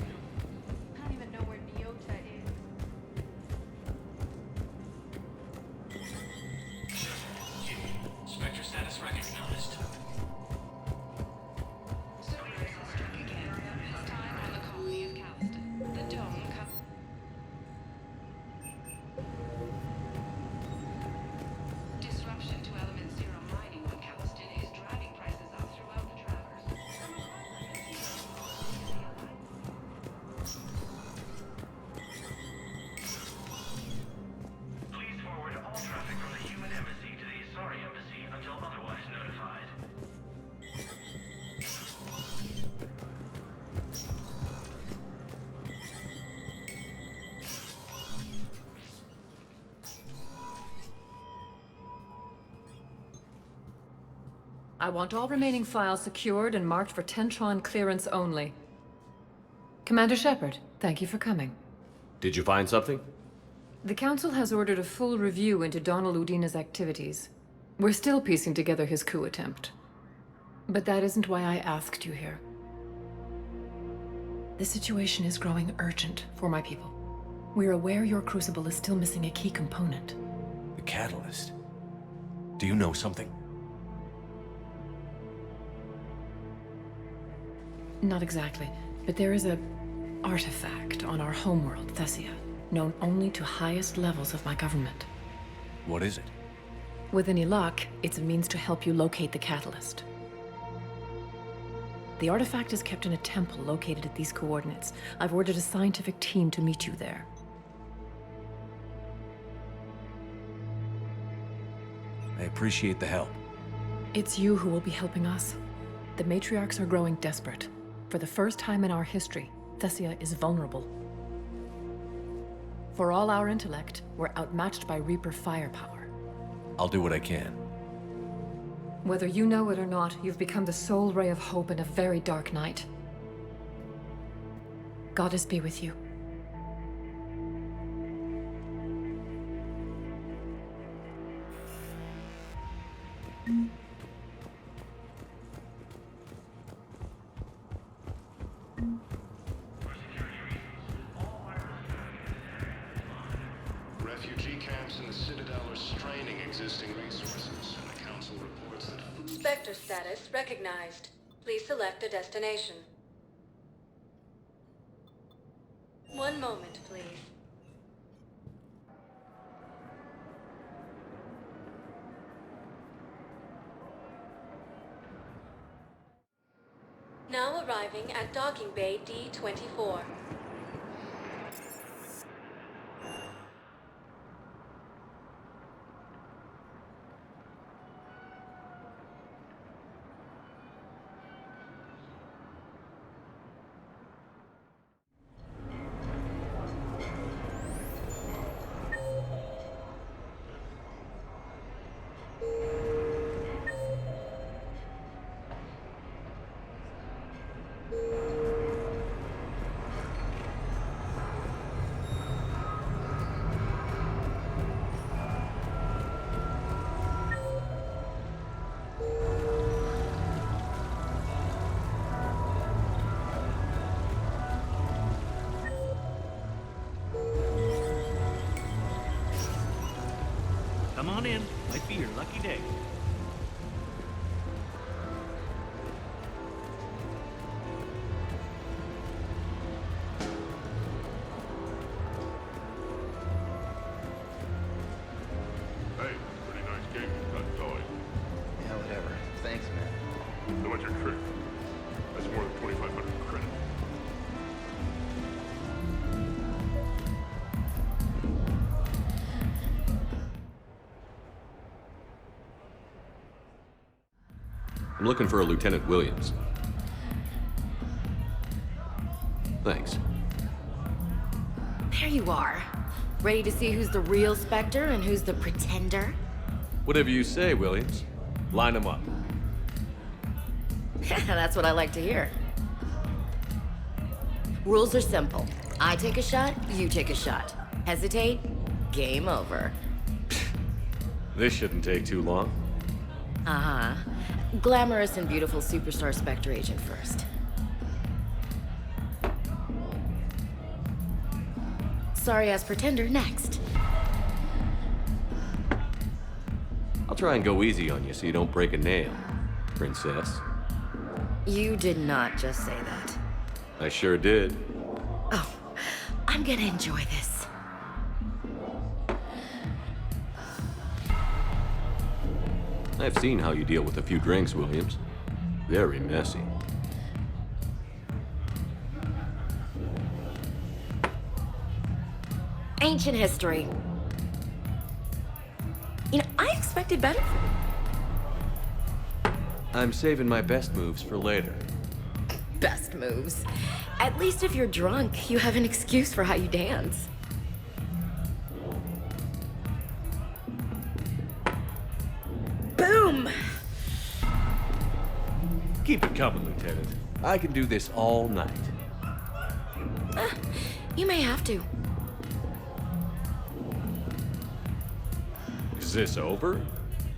I want all remaining files secured and marked for Tentron clearance only. Commander Shepard, thank you for coming. Did you find something? The Council has ordered a full review into Donald Udina's activities. We're still piecing together his coup attempt. But that isn't why I asked you here. The situation is growing urgent for my people. We're aware your crucible is still missing a key component. The catalyst. Do you know something? Not exactly, but there is a artifact on our homeworld, Thessia, known only to highest levels of my government. What is it? With any luck, it's a means to help you locate the catalyst. The artifact is kept in a temple located at these coordinates. I've ordered a scientific team to meet you there. I appreciate the help. It's you who will be helping us. The matriarchs are growing desperate. For the first time in our history, Thessia is vulnerable. For all our intellect, we're outmatched by Reaper firepower. I'll do what I can. Whether you know it or not, you've become the sole ray of hope in a very dark night. Goddess be with you. Refugee camps in the Citadel are straining existing resources, and the Council reports that Spectre status recognized. Please select a destination. One moment, please. Now arriving at Docking Bay D-24. Come on in. Might be your lucky day. Hey, pretty nice game you got going. Yeah, whatever. Thanks, man. How much your trick? That's more than 2,500 credit. I'm looking for a Lieutenant Williams. Thanks. There you are. Ready to see who's the real Spectre and who's the pretender? Whatever you say, Williams. Line them up. That's what I like to hear. Rules are simple. I take a shot, you take a shot. Hesitate, game over. This shouldn't take too long. Uh-huh. Glamorous and beautiful superstar Spectre agent first. Sorry-ass pretender next. I'll try and go easy on you so you don't break a nail, princess. You did not just say that. I sure did. Oh, I'm gonna enjoy this. I've seen how you deal with a few drinks, Williams. Very messy. Ancient history. You know, I expected better from you. I'm saving my best moves for later. Best moves. At least if you're drunk, you have an excuse for how you dance. Boom! Keep it coming, Lieutenant. I can do this all night. You may have to. Is this over?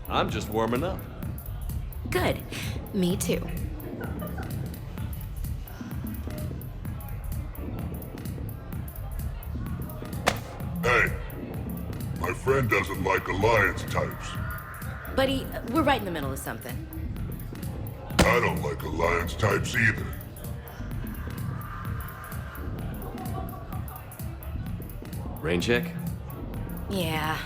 I'm just warming up. Good. Me too. Hey, my friend doesn't like Alliance types. Buddy, we're right in the middle of something. I don't like Alliance types either. Rain check? Yeah.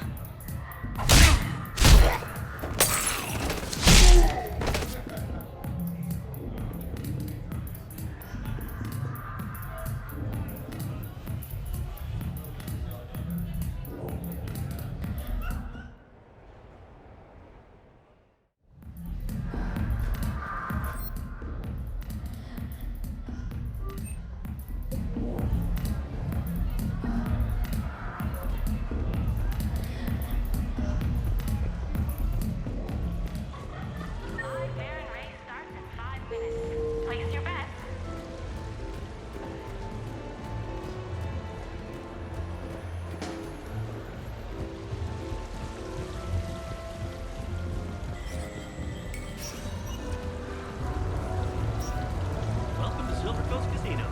Welcome to Silver Coast Casino.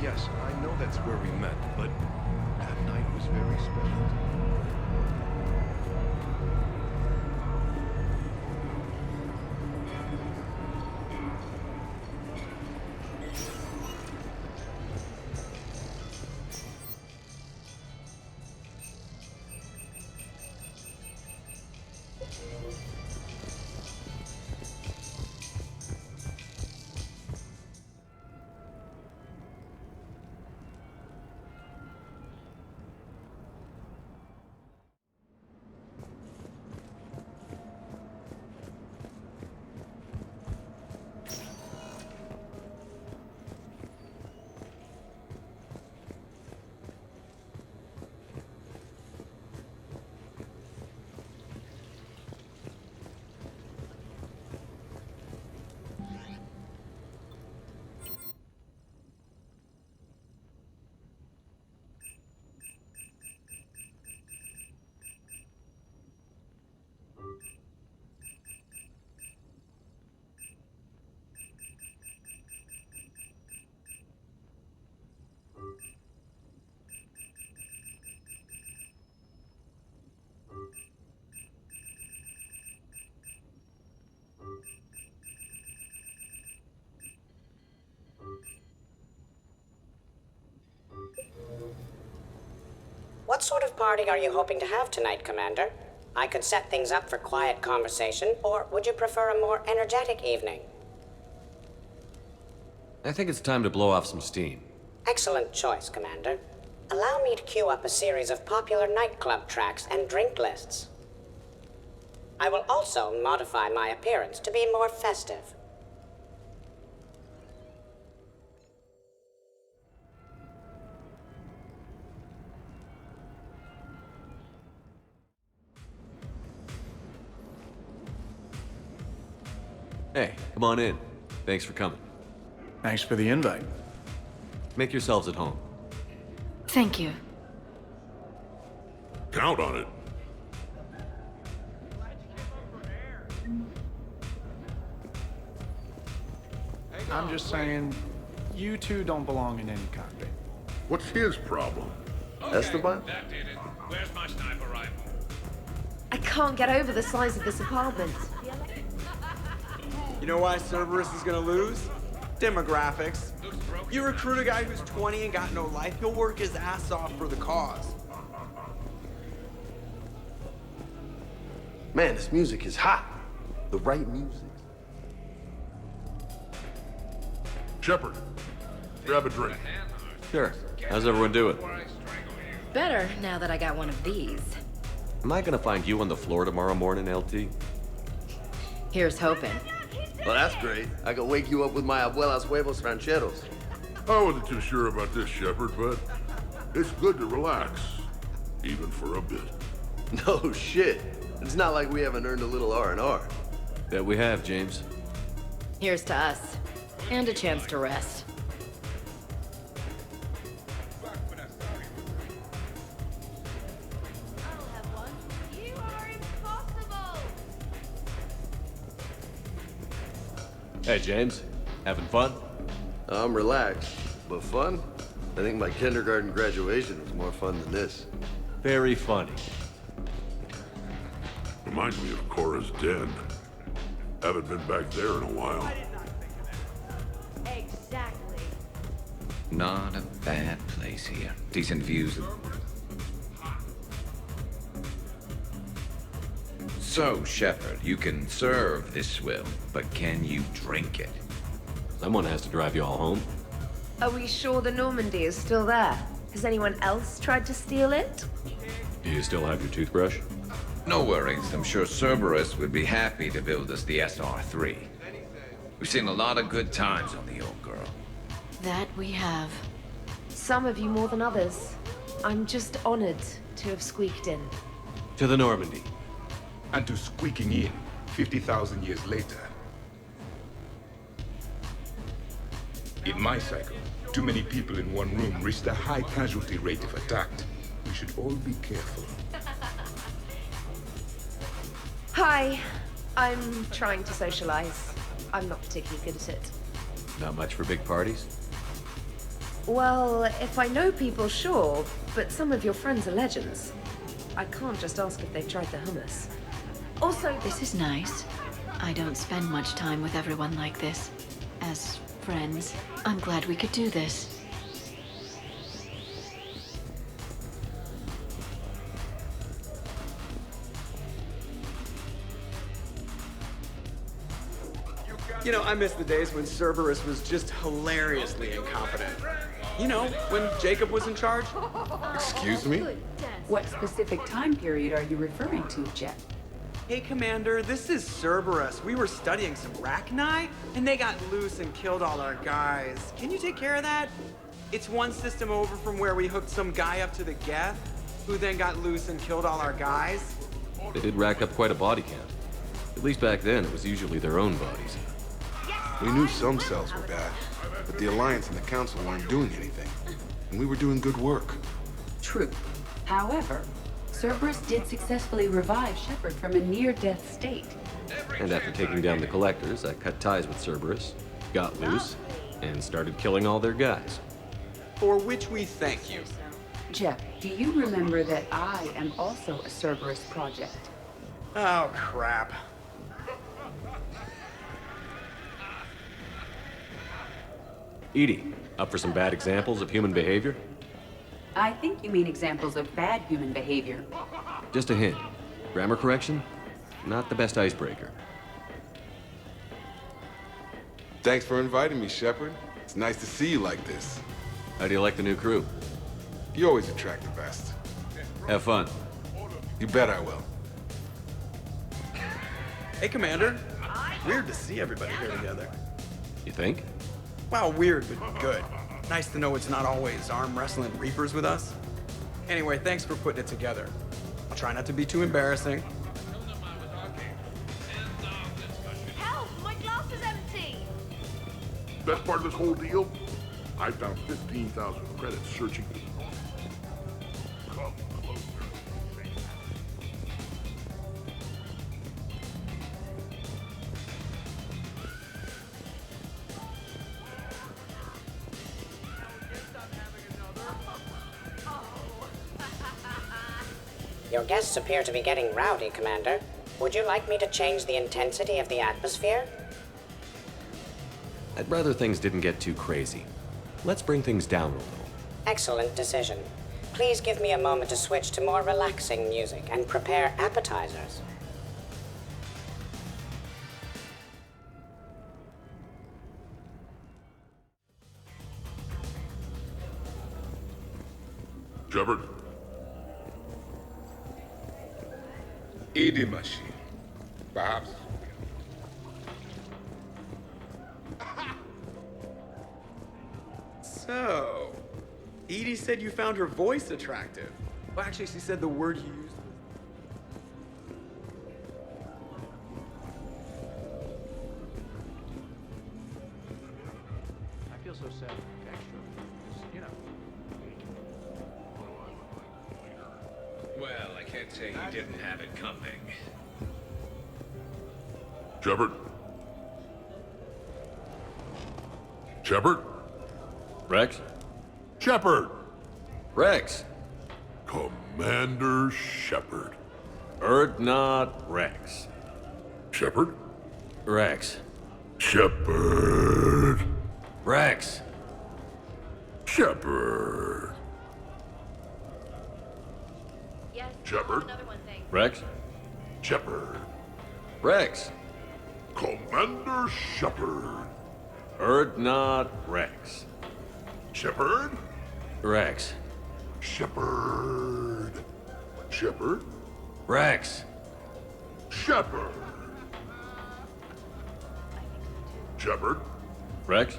Yes, I know that's where we met, but that night was very special. What sort of party are you hoping to have tonight, Commander? I could set things up for quiet conversation, or would you prefer a more energetic evening? I think it's time to blow off some steam. Excellent choice, Commander. Allow me to queue up a series of popular nightclub tracks and drink lists. I will also modify my appearance to be more festive. Hey, come on in. Thanks for coming. Thanks for the invite. Make yourselves at home. Thank you. Count on it. I'm just saying, you two don't belong in any cockpit. What's his problem? Esteban? Where's my sniper rifle? I can't get over the size of this apartment. You know why Cerberus is gonna lose? Demographics. You recruit a guy who's 20 and got no life, he'll work his ass off for the cause. Man, this music is hot. The right music. Shepard, grab a drink. Sure. How's everyone doing? Better now that I got one of these. Am I gonna find you on the floor tomorrow morning, LT? Here's hoping. Well, that's great. I could wake you up with my abuela's huevos rancheros. I wasn't too sure about this, Shepard, but it's good to relax, even for a bit. No shit. It's not like we haven't earned a little R&R. That we have, James. Here's to us. And a chance to rest. Hey, James. Having fun? I'm relaxed, but fun? I think my kindergarten graduation was more fun than this. Very funny. Reminds me of Cora's den. Haven't been back there in a while. Exactly. Not a bad place here. Decent views. So, Shepard, you can serve this swill, but can you drink it? Someone has to drive you all home. Are we sure the Normandy is still there? Has anyone else tried to steal it? Do you still have your toothbrush? No worries. I'm sure Cerberus would be happy to build us the SR3. We've seen a lot of good times on the old girl. That we have. Some of you more than others. I'm just honored to have squeaked in. To the Normandy. And to squeaking in 50,000 years later. In my cycle, too many people in one room reached a high casualty rate if attacked. We should all be careful. Hi. I'm trying to socialize. I'm not particularly good at it. Not much for big parties? Well, if I know people, sure, but some of your friends are legends. I can't just ask if they've tried the hummus. Also, This is nice. I don't spend much time with everyone like this. As friends, I'm glad we could do this. You know, I miss the days when Cerberus was just hilariously incompetent. You know, when Jacob was in charge. Excuse me? What specific time period are you referring to, Jeff? Hey, Commander, this is Cerberus. We were studying some Rachni, and they got loose and killed all our guys. Can you take care of that? It's one system over from where we hooked some guy up to the Geth, who then got loose and killed all our guys. They did rack up quite a body count. At least back then, it was usually their own bodies. We knew some cells were bad, but the Alliance and the Council weren't doing anything. And we were doing good work. True. However, Cerberus did successfully revive Shepard from a near-death state. And after taking down the Collectors, I cut ties with Cerberus, got loose, and started killing all their guys. For which we thank you. Jeff, do you remember that I am also a Cerberus project? Oh, crap. EDI, up for some bad examples of human behavior? I think you mean examples of bad human behavior. Just a hint. Grammar correction? Not the best icebreaker. Thanks for inviting me, Shepard. It's nice to see you like this. How do you like the new crew? You always attract the best. Have fun. You bet I will. Hey, Commander. Weird to see everybody here together. You think? Well, weird, but good. Nice to know it's not always arm wrestling Reapers with us. Anyway, thanks for putting it together. I'll try not to be too embarrassing. Help! My glass is empty! Best part of this whole deal? I found 15,000 credits searching for the North. Come closer. Your guests appear to be getting rowdy, Commander. Would you like me to change the intensity of the atmosphere? I'd rather things didn't get too crazy. Let's bring things down a little. Excellent decision. Please give me a moment to switch to more relaxing music and prepare appetizers. Shepard? EDI machine. Perhaps. So, Edie said you found her voice attractive. Well, actually, she said the word you used said extra, you know. Well, I can't say he didn't have it coming. Shepard? Shepard? Rex? Shepard! Rex! Commander Shepard. Erdnot Rex. Shepard? Rex. Shepard. Rex. Shepard. Yes. Shepard. Another one thing. Rex. Shepard. Rex. Commander Shepard. Erdnot Rex. Shepard. Rex. Shepard. Shepard. Rex. Shepard. Shepard. Rex.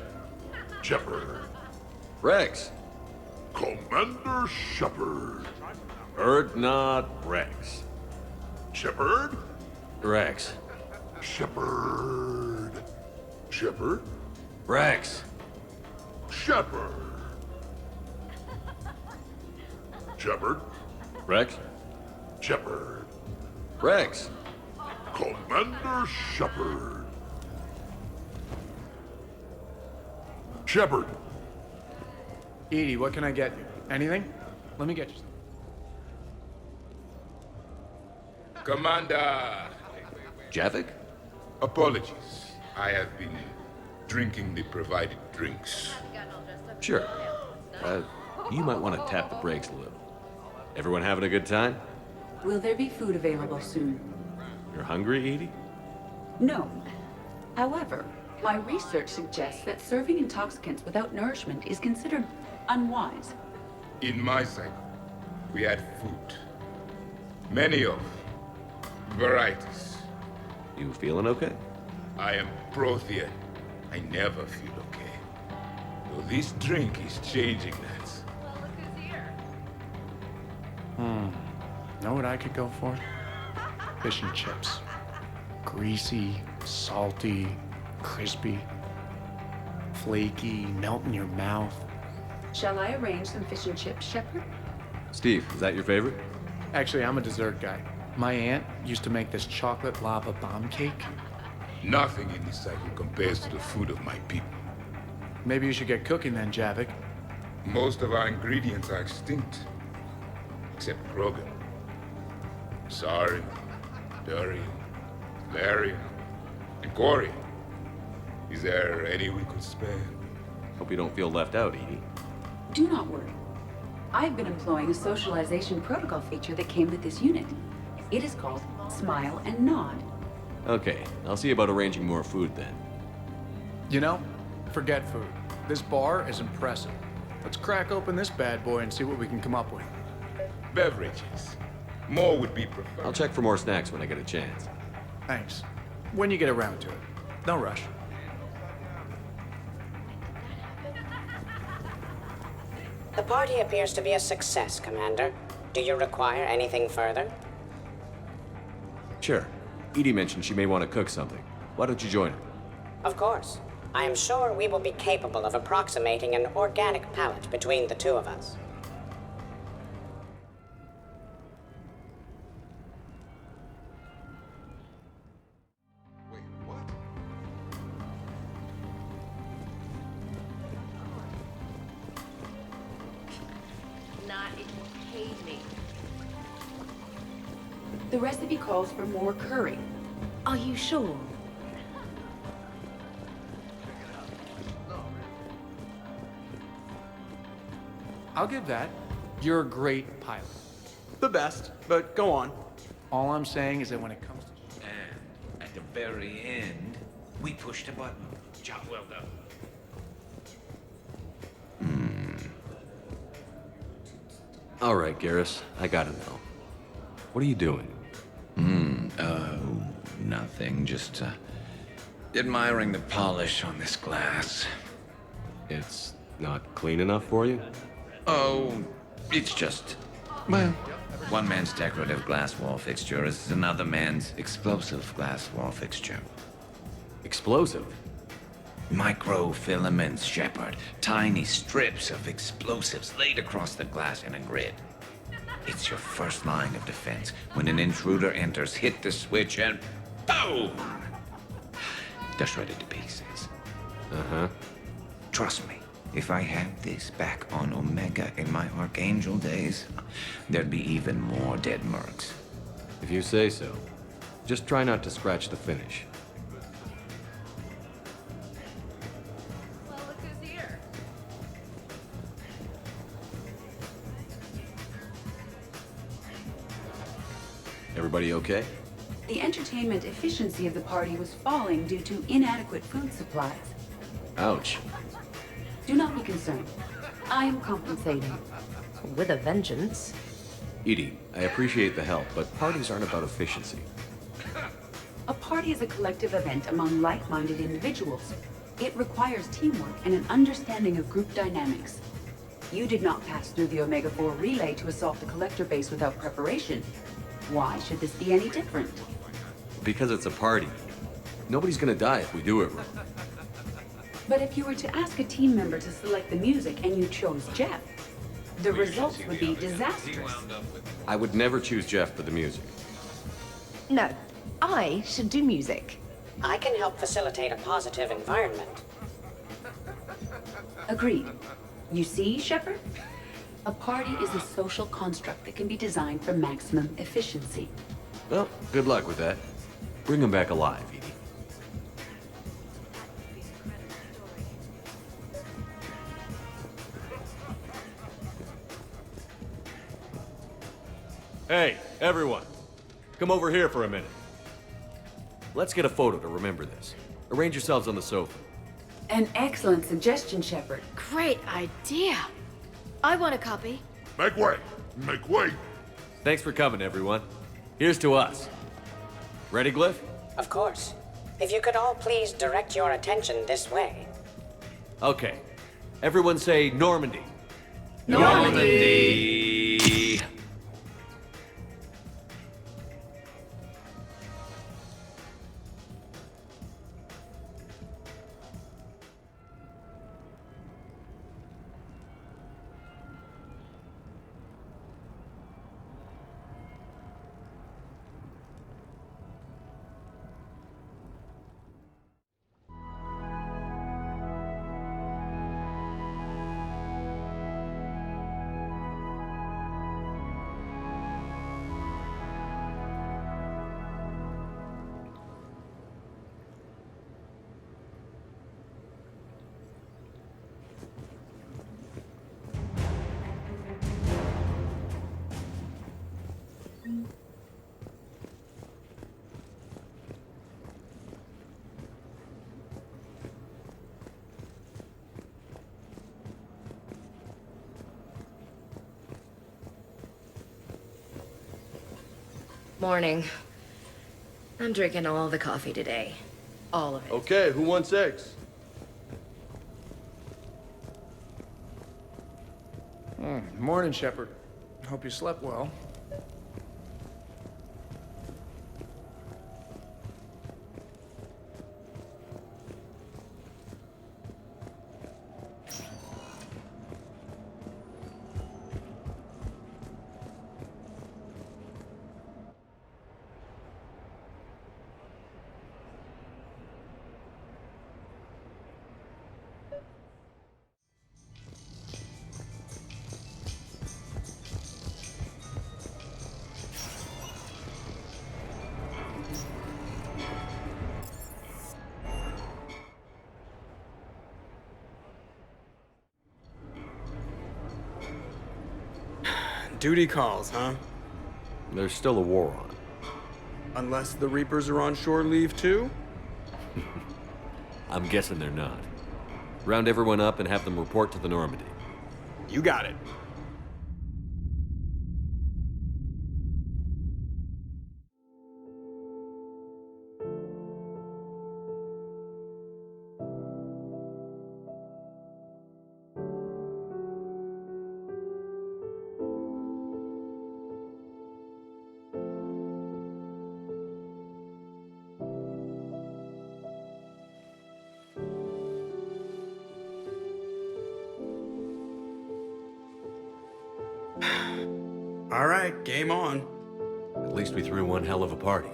Shepard. Rex. Commander Shepard. Erdnot Rex. Shepard. Rex. Shepard. Shepard. Rex. Shepard. Shepard. Rex. Shepard. Rex. Commander Shepard. Shepard. Edie, what can I get you? Anything? Let me get you something. Commander! Javik? Apologies. I have been drinking the provided drinks. Sure. You might want to tap the brakes a little. Everyone having a good time? Will there be food available soon? You're hungry, Edie? No. However, my research suggests that serving intoxicants without nourishment is considered unwise. In my cycle, we had food. Many of varieties. You feeling okay? I am Prothean. I never feel okay. Though this drink is changing that. Know what I could go for? Fish and chips. Greasy, salty, crispy, flaky, melt in your mouth. Shall I arrange some fish and chips, Shepard? Steve, is that your favorite? Actually, I'm a dessert guy. My aunt used to make this chocolate lava bomb cake. Nothing in this cycle compares to the food of my people. Maybe you should get cooking then, Javik. Most of our ingredients are extinct. Except Krogan. Sarin, Durian, Larian, and Corian. Is there any we could spare? Hope you don't feel left out, Edie. Do not worry. I've been employing a socialization protocol feature that came with this unit. It is called Smile and Nod. Okay, I'll see about arranging more food then. You know, forget food. This bar is impressive. Let's crack open this bad boy and see what we can come up with. Beverages. More would be preferred. I'll check for more snacks when I get a chance. Thanks. When you get around to it. No rush. The party appears to be a success, Commander. Do you require anything further? Sure. Edie mentioned she may want to cook something. Why don't you join her? Of course. I am sure we will be capable of approximating an organic palate between the two of us. Not if you paid me. The recipe calls for more curry. Are you sure? I'll give that. You're a great pilot. The best, but go on. All I'm saying is that when it comes to... And at the very end, we pushed a button. Job well done. All right, Garrus, I gotta know. What are you doing? Nothing. Just, admiring the polish on this glass. It's not clean enough for you? Oh, it's just... Well, one man's decorative glass wall fixture is another man's explosive glass wall fixture. Explosive? Microfilaments, Shepard. Tiny strips of explosives laid across the glass in a grid. It's your first line of defense. When an intruder enters, hit the switch and boom! They're shredded to pieces. Uh-huh. Trust me, if I had this back on Omega in my Archangel days, there'd be even more dead mercs. If you say so. Just try not to scratch the finish. Well, look who's here. Everybody okay? The entertainment efficiency of the party was falling due to inadequate food supplies. Ouch. Do not be concerned. I am compensating. With a vengeance. Edie, I appreciate the help, but parties aren't about efficiency. A party is a collective event among like-minded individuals. It requires teamwork and an understanding of group dynamics. You did not pass through the Omega-4 relay to assault the collector base without preparation. Why should this be any different? Because it's a party. Nobody's gonna die if we do it wrong. But if you were to ask a team member to select the music and you chose Jeff, the results would be disastrous. I would never choose Jeff for the music. No, I should do music. I can help facilitate a positive environment. Agreed. You see, Shepard? A party is a social construct that can be designed for maximum efficiency. Well, good luck with that. Bring him back alive, Edie. Hey, everyone. Come over here for a minute. Let's get a photo to remember this. Arrange yourselves on the sofa. An excellent suggestion, Shepard. Great idea. I want a copy. Make way! Make way! Thanks for coming, everyone. Here's to us. Ready, Glyph? Of course. If you could all please direct your attention this way. Okay. Everyone say Normandy. Normandy! Morning. I'm drinking all the coffee today. All of it. Okay, who wants eggs? Morning, Shepard. Hope you slept well. Duty calls, huh? There's still a war on. Unless the Reapers are on shore leave too? I'm guessing they're not. Round everyone up and have them report to the Normandy. You got it. All right, game on. At least we threw one hell of a party.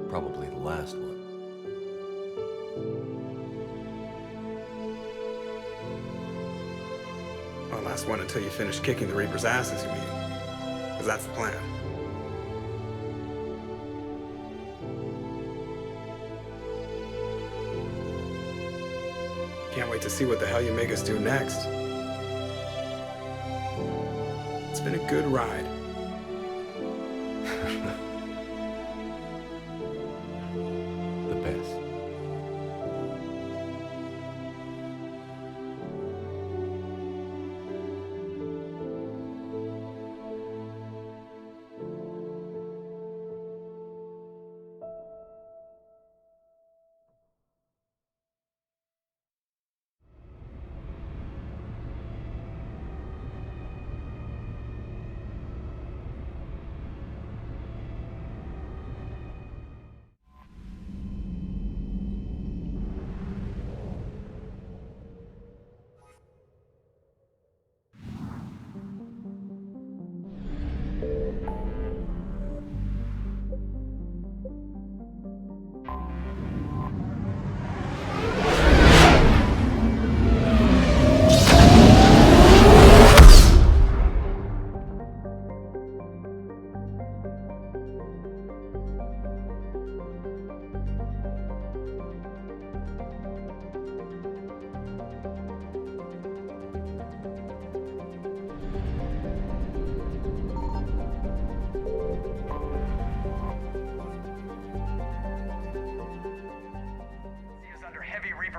Probably the last one. Well, last one until you finish kicking the Reaper's asses, you mean? Because that's the plan. Can't wait to see what the hell you make us do next. It's been a good ride. The best.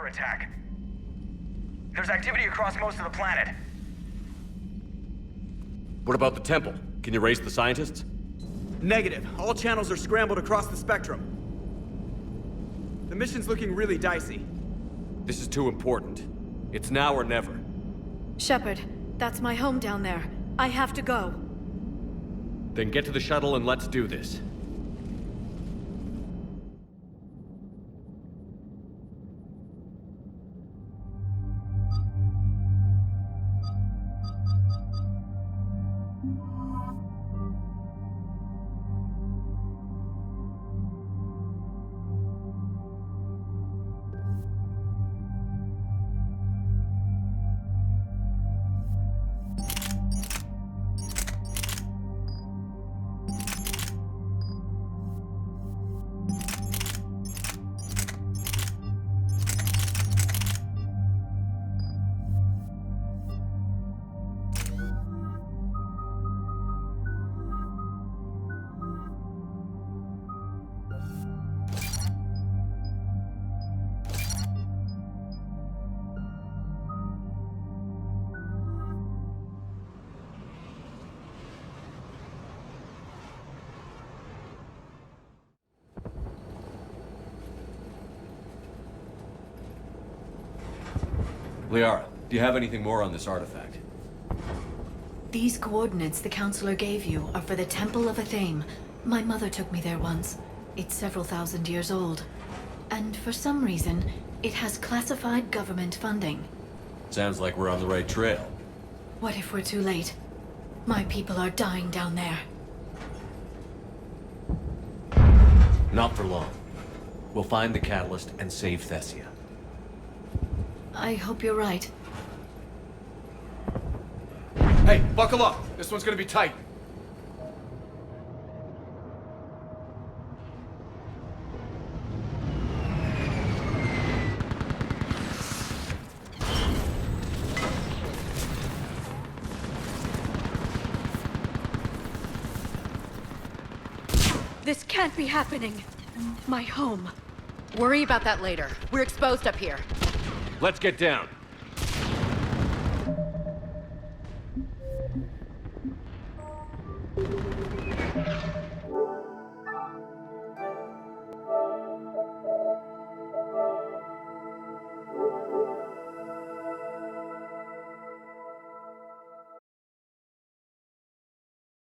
Attack. There's activity across most of the planet. What about the temple? Can you raise the scientists? Negative. All channels are scrambled across the spectrum. The mission's looking really dicey. This is too important. It's now or never. Shepard, that's my home down there. I have to go. Then get to the shuttle and let's do this. Liara, do you have anything more on this artifact? These coordinates the Counselor gave you are for the Temple of Athame. My mother took me there once. It's several thousand years old. And for some reason, it has classified government funding. Sounds like we're on the right trail. What if we're too late? My people are dying down there. Not for long. We'll find the catalyst and save Thessia. I hope you're right. Hey, buckle up. This one's gonna be tight. This can't be happening. My home. Worry about that later. We're exposed up here. Let's get down.